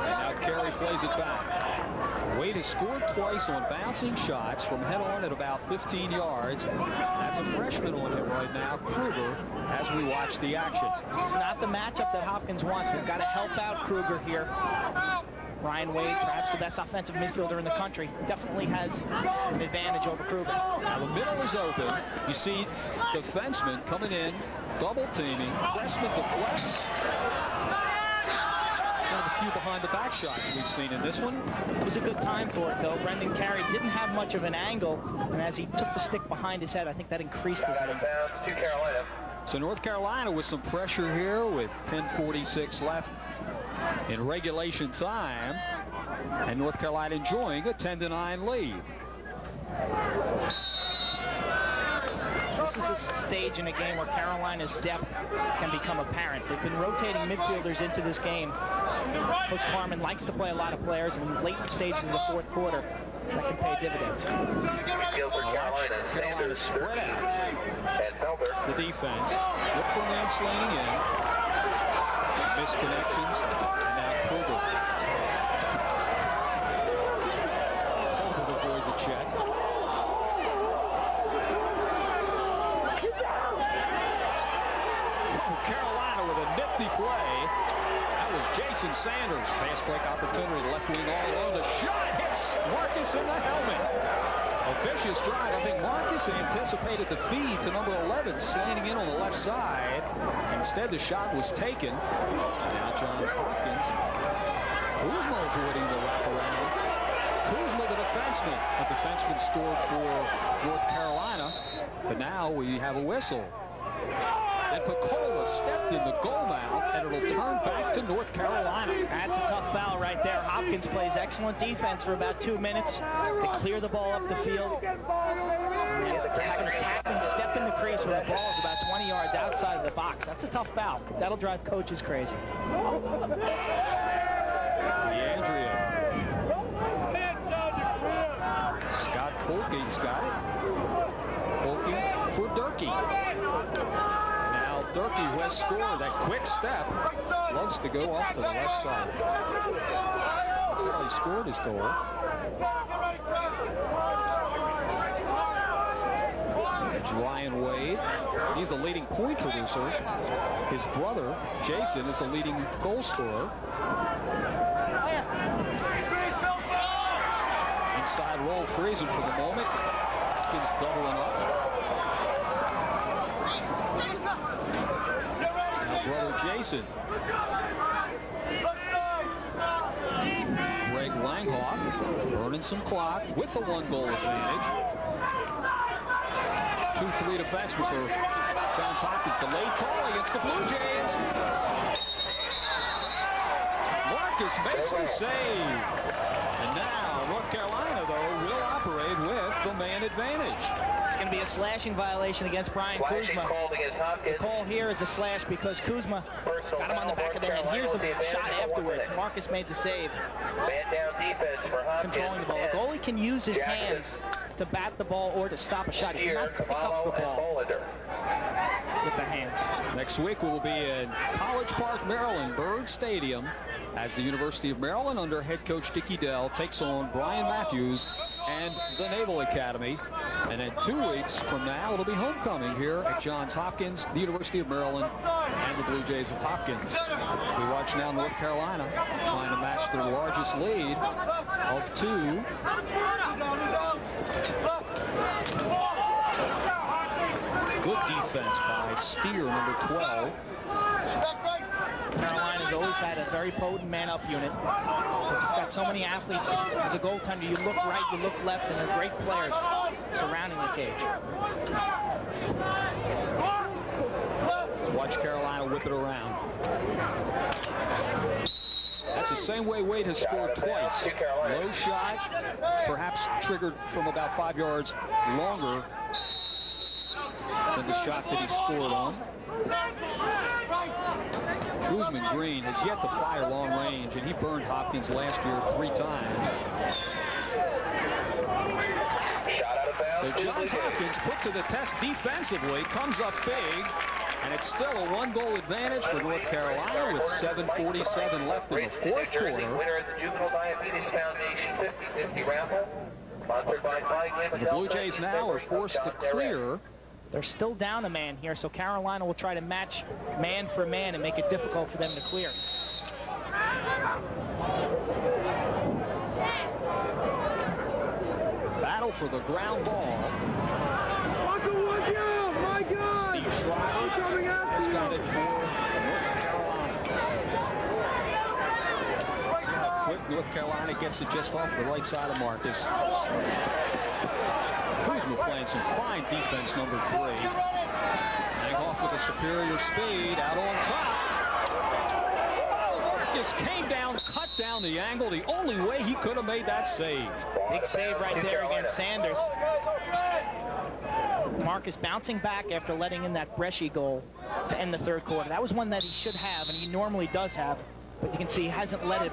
And now Carey plays it back. Wade has scored twice on bouncing shots from head-on at about 15 yards. That's a freshman on him right now, Kruger, as we watch the action. This is not the matchup that Hopkins wants. They've got to help out Kruger here. Ryan Wade, perhaps the best offensive midfielder in the country, definitely has an advantage over Kruger. Now the middle is open. You see defensemen coming in, double teaming. Pressman deflects. One of the few behind the back shots we've seen in this one. It was a good time for it, though. Brendan Carey didn't have much of an angle, and as he took the stick behind his head, I think that increased his angle. So North Carolina with some pressure here with 10:46 left in regulation time, and North Carolina enjoying a 10-9 lead. This is a stage in a game where Carolina's depth can become apparent. They've been rotating midfielders into this game. Coach Klarman likes to play a lot of players in late stages of the 4th quarter. That can pay dividends. Carolina spread out. The defense. Look for man slanting in. Missed connections. And now Kruger. Kruger avoids a check. Carolina with a nifty play. That was Jason Sanders. Pass break opportunity. Left wing all alone. The shot hits Marcus in the helmet. A vicious drive. I think Marcus anticipated the feed to number 11, slanting in on the left side. Instead, the shot was taken. Now Johns Hopkins. Kuzma avoiding the wraparound. Kuzma, the defenseman. The defenseman scored for North Carolina. But now we have a whistle. And Picola stepped in the goal mouth, and it'll turn back to North Carolina. That's a tough foul right there. Hopkins plays excellent defense for about 2 minutes. They clear the ball up the field. And to have an attacking step in the crease where the ball is about 20 yards outside of the box. That's a tough foul. That'll drive coaches crazy. DeAndrea. Scott Polke's got it. Durkee, who has scored that quick step, loves to go off to the left side. That's how he scored his goal. It's Ryan Wade. He's the leading point producer. His brother, Jason, is the leading goal scorer. Inside roll freezing for the moment. Hopkins doubling up. Now brother Jason. Greg Langhoff burning some clock with a 1-goal advantage. 2-3 defenseman for Johns Hopkins. Delayed call against the Blue Jays. Marcus makes the save. And now North Carolina, though, will operate with the man advantage. It's going to be a slashing violation against Brian Kuzma. The call here is a slash because Kuzma got him on the back of the head. Here's the shot afterwards. Marcus made the save. Man down defense for Hopkins. Controlling the ball. The goalie can use his hands to bat the ball or to stop a shot. He cannot pick up the ball with the hands. Next week we will be in College Park, Maryland, Berg Stadium, as the University of Maryland under head coach Dickie Dell takes on Brian Matthews and the Naval Academy. And then 2 weeks from now, it'll be homecoming here at Johns Hopkins, the University of Maryland, and the Blue Jays of Hopkins. We watch now North Carolina trying to match their largest lead of 2. Good defense by Steer, number 12. Carolina's always had a very potent man-up unit. They've just got so many athletes. As a goaltender, you look right, you look left, and they're great players surrounding the cage. Watch Carolina whip it around. That's the same way Wade has scored twice. Low shot, perhaps triggered from about 5 yards longer than the shot that he scored on. Guzman Green has yet to fire long range, and he burned Hopkins last year 3 times. So Johns Hopkins put to the test defensively, comes up big, and it's still a 1-goal advantage for North Carolina with 7:47 left in the 4th quarter. Winner of the Juvenile Diabetes Foundation 50/50 raffle, sponsored by The Blue Jays now are forced to clear. They're still down a man here, so Carolina will try to match man for man and make it difficult for them to clear. Battle for the ground ball. Steve Schreiber has got it for North Carolina. Quick, North Carolina gets it just off the right side of Marcus. Kuzma playing some fine defense, number 3. Hang off with a superior speed, out on top. Marcus came down, cut down the angle, the only way he could have made that save. Big save right there against Sanders. Marcus bouncing back after letting in that Bresci goal to end the 3rd quarter. That was one that he should have, and he normally does have, but you can see he hasn't let it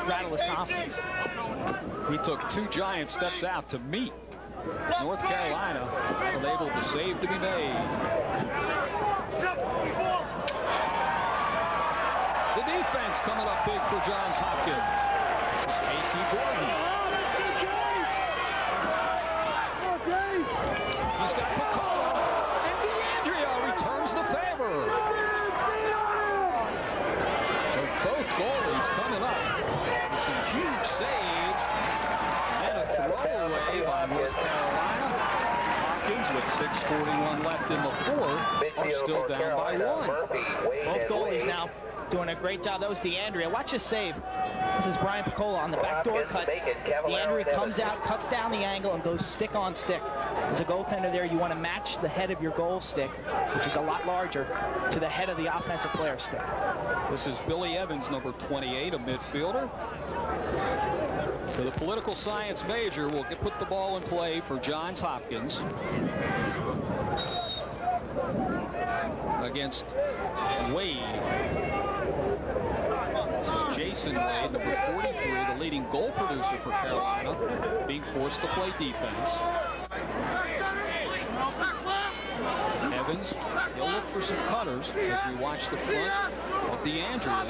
rattle his confidence. He took 2 giant steps out to meet North Carolina, unable the save to be made. The defense coming up big for Johns Hopkins. This is Casey Gordon. He's got Picola, and DeAndrea returns the favor. So both goalies coming up with some huge saves. And a throwaway by North Carolina. Hopkins, with 6:41 left in the 4th, are still down by 1. Both goalies now doing a great job. That was DeAndrea. Watch this save. This is Brian Picola on the backdoor cut. DeAndrea comes out, cuts down the angle, and goes stick on stick. As a goaltender there, you want to match the head of your goal stick, which is a lot larger, to the head of the offensive player's stick. This is Billy Evans, number 28, a midfielder. So the political science major will put the ball in play for Johns Hopkins against Wade. This is Jason Wade, number 43, the leading goal producer for Carolina, being forced to play defense. Evans, he'll look look for some cutters as we watch the front of DeAndrea.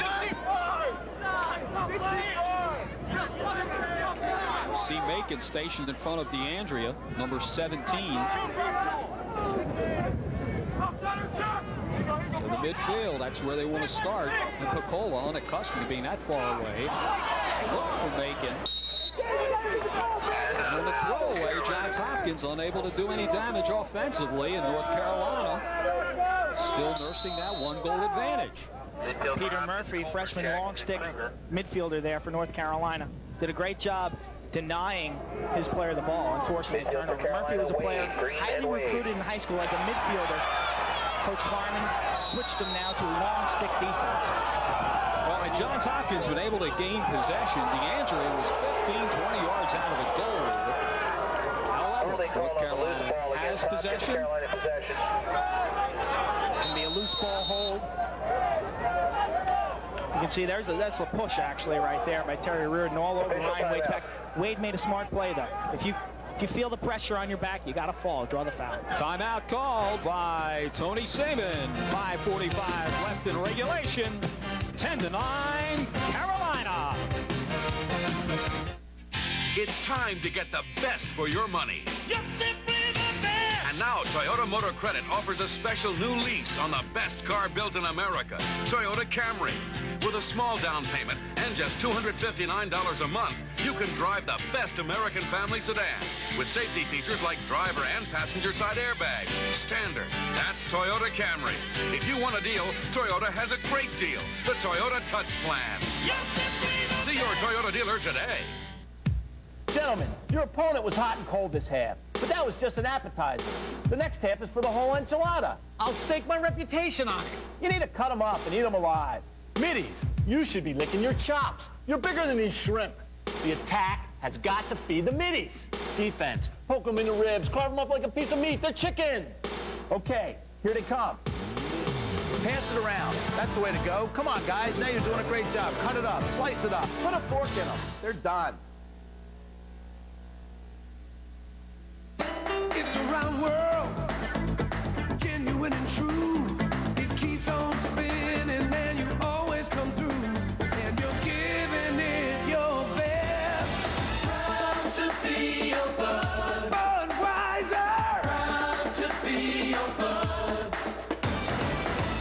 See Macon stationed in front of DeAndrea, number 17. So the midfield, that's where they want to start. And Picola, unaccustomed to being that far away. Look for Macon. And on the throwaway, Johns Hopkins unable to do any damage offensively, and North Carolina still nursing that 1-goal advantage. Peter Murphy, freshman long stick midfielder there for North Carolina, did a great job denying his player the ball and forcing a turnover. Murphy was a player highly recruited in high school as a midfielder. Coach Klarman switched him now to long stick defense. Well, and Johns Hopkins been able to gain possession. DeAndrea was 15, 20 yards out of the goal. However, North Carolina has possession. It's going to be a loose ball hold. You can see that's a push actually right there by Terry Reardon all over Ryan Wade's back. Wade made a smart play though. If you feel the pressure on your back, you got to fall. Draw the foul. Timeout called by Tony Seaman. 5:45 left in regulation. 10-9, Carolina. It's time to get the best for your money. You're simply the best! And now Toyota Motor Credit offers a special new lease on the best car built in America, Toyota Camry. With a small down payment and just $259 a month, you can drive the best American family sedan with safety features like driver and passenger side airbags. Standard. That's Toyota Camry. If you want a deal, Toyota has a great deal. The Toyota Touch Plan. See your Toyota dealer today. Gentlemen, your opponent was hot and cold this half, but that was just an appetizer. The next half is for the whole enchilada. I'll stake my reputation on it. You need to cut them up and eat them alive. Middies, you should be licking your chops. You're bigger than these shrimp. The attack has got to feed the middies. Defense, poke them in the ribs, carve them up like a piece of meat. They're chicken. Okay, here they come. Pass it around. That's the way to go. Come on, guys. Now you're doing a great job. Cut it up. Slice it up. Put a fork in them. They're done. It's a round world, genuine and true. It keeps on spinning and you always come through. And you're giving it your best. Proud to be your bud. Budweiser. Proud to be your bud.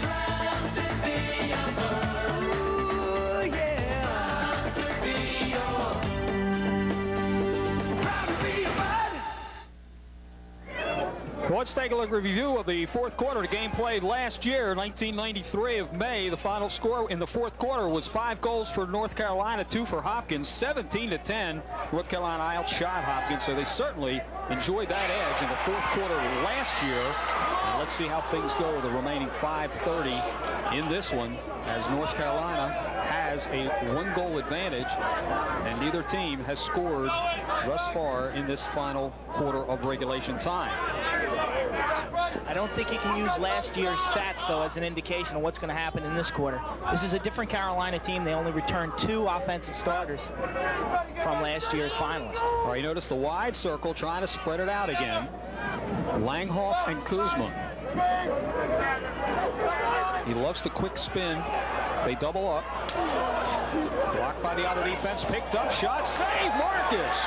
Proud to be your bud. Ooh, yeah. Proud to be your. Proud to be your bud. Well, let's take a look at a review of the fourth quarter. The game played last year, 1993 of May. The final score in the fourth quarter was 5 goals for North Carolina, 2 for Hopkins, 17-10. North Carolina outshot Hopkins, so they certainly enjoyed that edge in the fourth quarter last year. And let's see how things go with the remaining 5:30 in this one, as North Carolina has a 1-goal advantage, and neither team has scored thus far in this final quarter of regulation time. I don't think you can use last year's stats, though, as an indication of what's going to happen in this quarter. This is a different Carolina team. They only returned 2 offensive starters from last year's finalists. All right, you notice the wide circle trying to spread it out again. Langhoff and Kuzma. He loves the quick spin. They double up. Blocked by the outer defense. Picked up. Shot. Save. Marcus.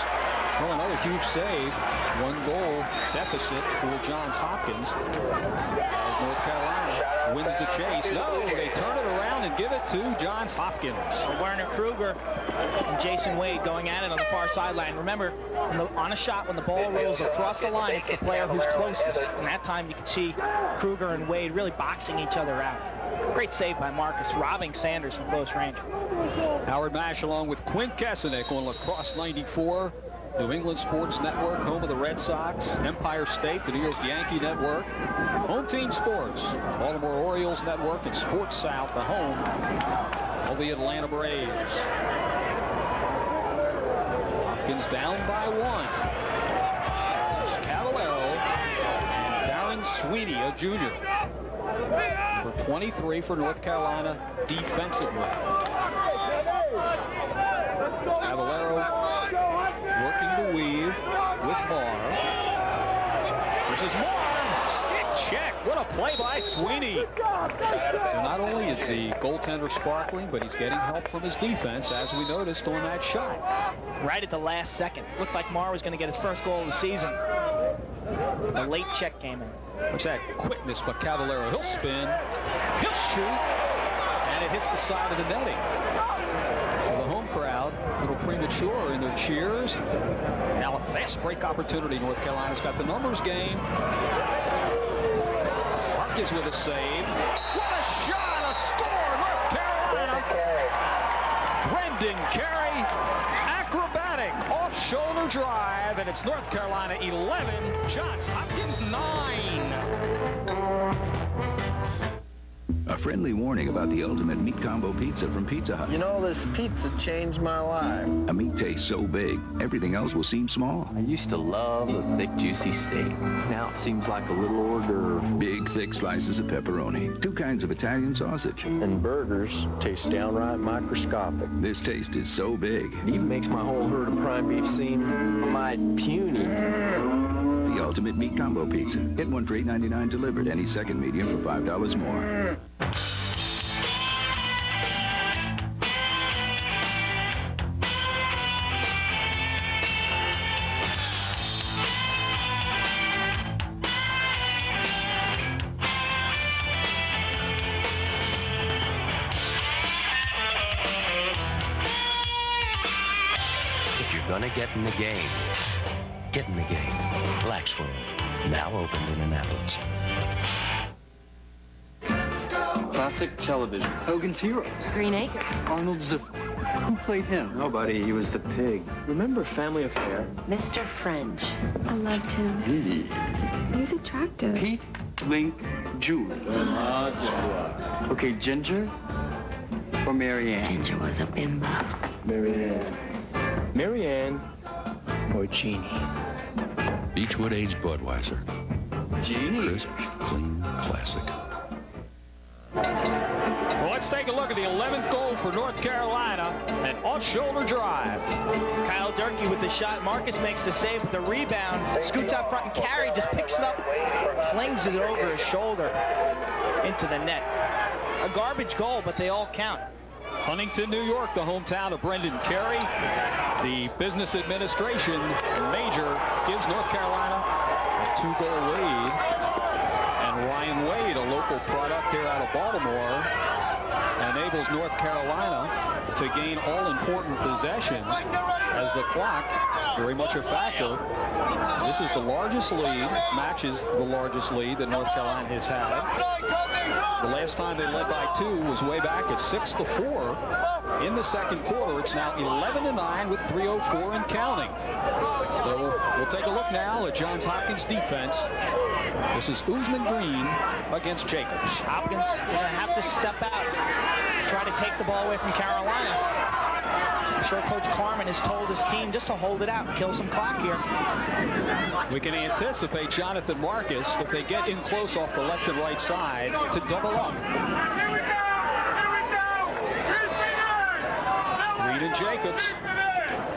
Well, another huge save. 1-goal deficit for Johns Hopkins as North Carolina wins the chase. No, they turn it around and give it to Johns Hopkins. Werner Kruger and Jason Wade going at it on the far sideline. Remember, on a shot when the ball rolls across the line, it's the player who's closest. And that time you can see Kruger and Wade really boxing each other out. Great save by Marcus, robbing Sanders from close range. Howard Mash along with Quint Kesenick on Lacrosse 94. New England Sports Network, home of the Red Sox, Empire State, the New York Yankee Network, Home Team Sports, Baltimore Orioles Network, and Sports South, the home of the Atlanta Braves. Hopkins down by 1. This is Cavallero and Darren Sweeney, a junior. Number 23 for North Carolina defensively. Cavallero working the weave with Marr. This is Marr. Stick check. What a play by Sweeney. So not only is the goaltender sparkling, but he's getting help from his defense, as we noticed on that shot. Right at the last second. Looked like Marr was going to get his first goal of the season. The late check came in. Looks at quickness by Cavallero. He'll spin. He'll shoot. And it hits the side of the netting. So the home crowd, a little premature in their cheers. Now a fast break opportunity. North Carolina's got the numbers game. Hopkins with a save. What a shot! A score! North Carolina. Brendan Carey. Acrobatic off-shoulder drive. And it's North Carolina 11. Johns Hopkins 9. A friendly warning about the ultimate meat combo pizza from Pizza Hut. You know, this pizza changed my life. A meat tastes so big, everything else will seem small. I used to love a thick, juicy steak. Now it seems like a little hors d'oeuvre. Big, thick slices of pepperoni. 2 kinds of Italian sausage. And burgers taste downright microscopic. This taste is so big. It even makes my whole herd of prime beef seem mighty puny. The ultimate meat combo pizza. Get one for $8.99 delivered. Any second medium for $5 more. If you're gonna get in the game, get in the game. Lax World, now open in Annapolis. Classic television. Hogan's Heroes. Green Acres. Arnold Zipper. Who played him? Nobody. He was the pig. Remember Family Affair? Mr. French. I loved him. Really? He's attractive. Pete, Link, Julie. Okay, Ginger or Mary Ann? Ginger was a bimbo. Mary Ann. Mary Ann or Jeannie? Beechwood aged Budweiser. Jeannie. Crisp, clean, classic. Well, let's take a look at the 11th goal for North Carolina. An off-shoulder drive. Kyle Durkee with the shot. Marcus makes the save with the rebound. Scoots out front, and Carey just picks it up, flings it over his shoulder into the net. A garbage goal, but they all count. Huntington, New York, the hometown of Brendan Carey. The business administration major gives North Carolina a 2-goal lead. And Ryan Wade, a local product here out of Baltimore, enables North Carolina to gain all-important possession as the clock, very much a factor. This is the largest lead, matches the largest lead that North Carolina has had. The last time they led by 2 was way back at 6-4 in the second quarter. It's now 11-9 with 3:04 and counting. So we'll take a look now at Johns Hopkins defense. This is Usman Green against Jacobs. Hopkins going to have to step out, try to take the ball away from Carolina. I'm sure Coach Carmen has told his team just to hold it out and kill some clock here. We can anticipate Jonathan Marcus, if they get in close off the left and right side, to double up. Reed and Jacobs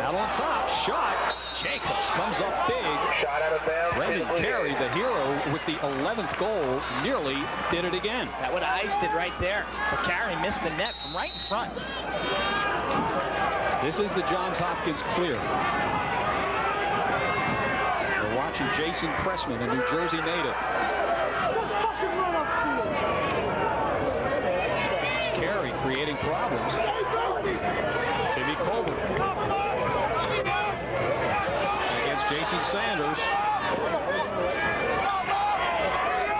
out on top. Shot. Jacobs comes up big. Shot out of bounds. Brendan Carey, the hero, with the 11th goal, nearly did it again. That would have iced it right there. But Carey missed the net from right in front. This is the Johns Hopkins clear. We're watching Jason Pressman, a New Jersey native. It's Carey creating problems. Timmy Colbert against Jason Sanders.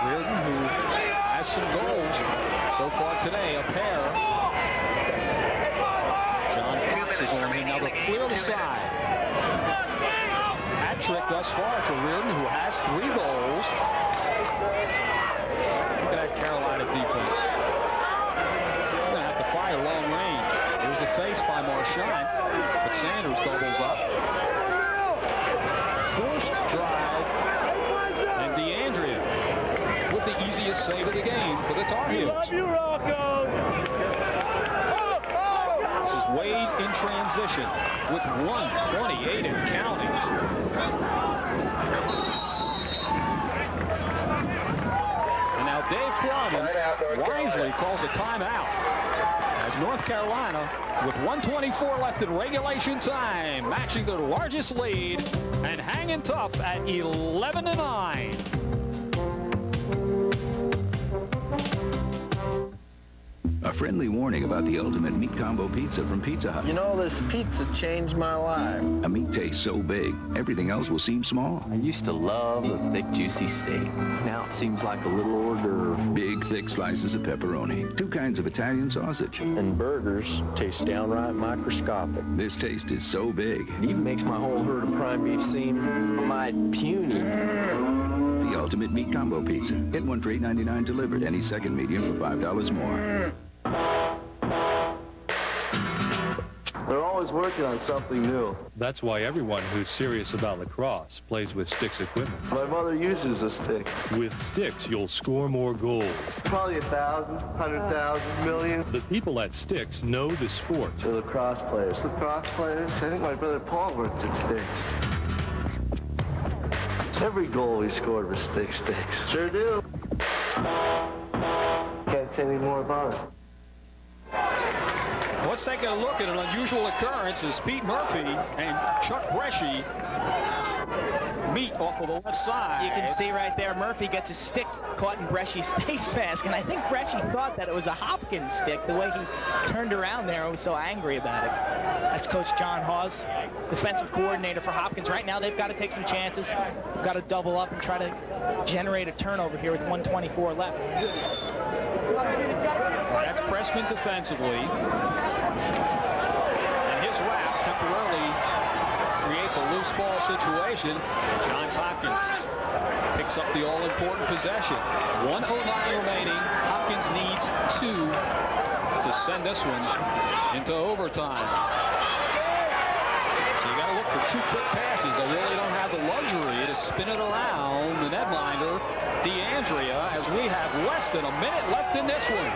Reardon, who has some goals so far today, a pair. John Fox is on him. Now they'll clear the side. Hat trick thus far for Reardon, who has 3 goals. Look at that Carolina defense. They're going to have to fire long range. There's the face by Marchand, but Sanders doubles up. Forced drive, and DeAndrea with the easiest save of the game for the Tar Heels. This is Wade in transition with 1:28 and counting. Dave Klubman wisely calls a timeout as North Carolina, with 1:24 left in regulation time, matching their largest lead and hanging tough at 11-9. A friendly warning about the ultimate meat combo pizza from Pizza Hut. You know, this pizza changed my life. A meat tastes so big, everything else will seem small. I used to love a thick, juicy steak. Now it seems like a little hors d'oeuvre. Big, thick slices of pepperoni. 2 kinds of Italian sausage. And burgers taste downright microscopic. This taste is so big. It even makes my whole herd of prime beef seem mighty puny. The ultimate meat combo pizza. Get one for $8.99 delivered. Any second medium for $5 more. They're always working on something new. That's why everyone who's serious about lacrosse plays with Sticks equipment. My mother uses a stick. With Sticks, you'll score more goals. Probably 1,000, 100,000, million. The people at Sticks know the sport. They're lacrosse players. Lacrosse players? I think my brother Paul works at Sticks. Every goal we scored was Sticks. Sure do. Can't say any more about it. Let's take a look at an unusual occurrence as Pete Murphy and Chuck Bresci meet off of the left side. You can see right there, Murphy gets his stick caught in Bresci's face mask, and I think Bresci thought that it was a Hopkins stick, the way he turned around there and was so angry about it. That's Coach John Hawes, defensive coordinator for Hopkins. Right now, they've got to take some chances. They've got to double up and try to generate a turnover here with 1:24 left. That's Pressman defensively. And his wrap temporarily creates a loose ball situation. Johns Hopkins picks up the all-important possession. 1:09 remaining. Hopkins needs 2 to send this one into overtime. So you got to look for 2 quick passes. They really don't have the luxury to spin it around the netminder, DeAndrea, as we have less than a minute left in this one.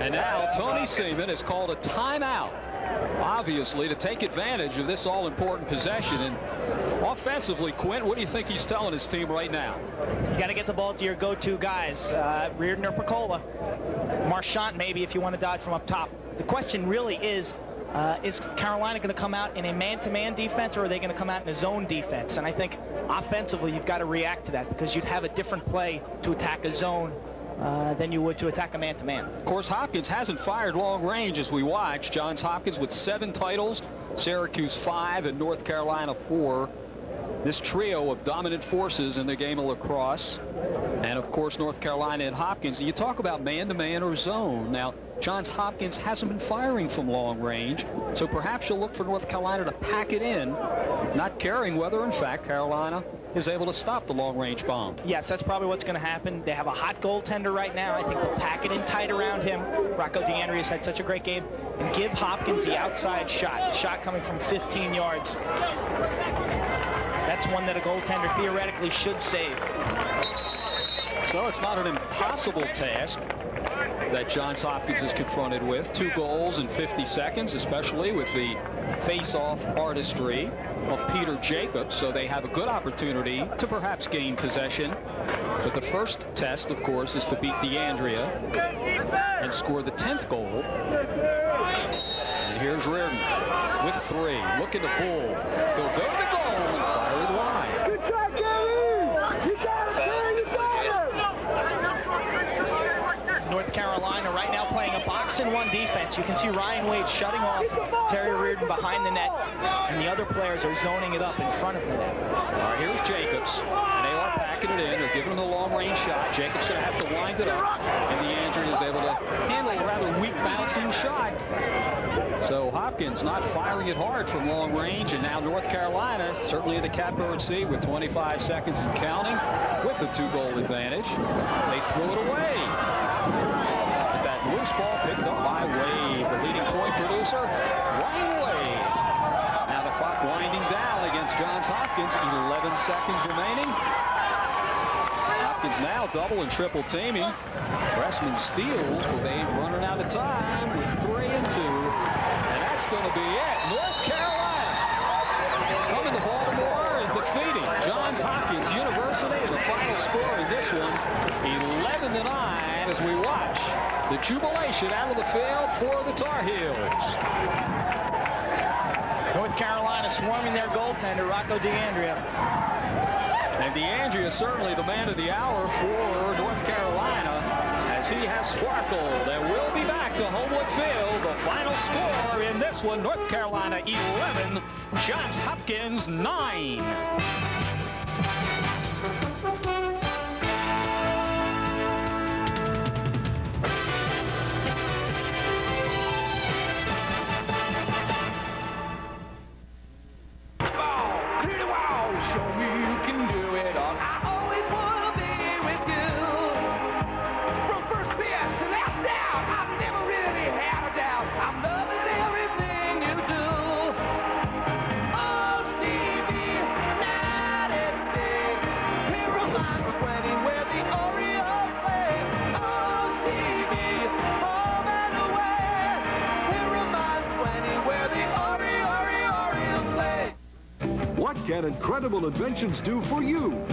And now Tony Seaman has called a timeout, obviously, to take advantage of this all-important possession. And offensively, Quint, what do you think he's telling his team right now? You got to get the ball to your go-to guys, Reardon or Picola. Marchant, maybe, if you want to dodge from up top. The question really is Carolina going to come out in a man-to-man defense, or are they going to come out in a zone defense? And I think offensively, you've got to react to that, because you'd have a different play to attack a zone than you would to attack a man-to-man. Of course, Hopkins hasn't fired long range as we watch. Johns Hopkins with 7 titles, Syracuse 5, and North Carolina 4. This trio of dominant forces in the game of lacrosse. And, of course, North Carolina and Hopkins. You talk about man-to-man or zone. Now, Johns Hopkins hasn't been firing from long range, so perhaps you'll look for North Carolina to pack it in, not caring whether, in fact, Carolina is able to stop the long-range bomb. Yes, that's probably what's going to happen. They have a hot goaltender right now. I think they'll pack it in tight around him. Rocco DeAndrea's had such a great game. And give Hopkins the outside shot. The shot coming from 15 yards. That's one that a goaltender theoretically should save. So it's not an impossible task that Johns Hopkins is confronted with. 2 goals in 50 seconds, especially with the face-off artistry of Peter Jacobs. So they have a good opportunity to perhaps gain possession. But the first test, of course, is to beat DeAndrea and score the 10th goal. And here's Reardon with 3. Look at the bull. He'll go to the goal and fire it wide. Good try, Gary! You got it, Gary! You got it! North Carolina right now playing a box-and-1 defense. You can see Ryan Wade shutting off Terry Reardon behind the net, and the other players are zoning it up in front of the net. All right, here's Jacobs, and they are packing it in. They're giving him the long-range shot. Jacobs going to have to wind it up, and DeAndrea is able to handle a rather weak bouncing shot. So Hopkins not firing it hard from long range, and now North Carolina certainly in the catbird seat with 25 seconds and counting with a 2-goal advantage. They threw it away. But that loose ball picked up by Wade, the leading point producer, Ryan Wade. Now the clock winding down against Johns Hopkins, 11 seconds remaining. Hopkins now double and triple teaming. Pressman steals, but they running out of time with 3 and 2. And that's going to be it. North Carolina coming to Baltimore and defeating Johns Hopkins University. The final score in this one, 11-9, as we watch the jubilation out of the field for the Tar Heels. North Carolina swarming their goaltender, Rocco DeAndrea. And DeAndrea certainly the man of the hour for North Carolina, as he has sparkled. And we'll be back to Homewood Field. The final score in this one, North Carolina 11, Johns Hopkins 9. What can incredible inventions do for you?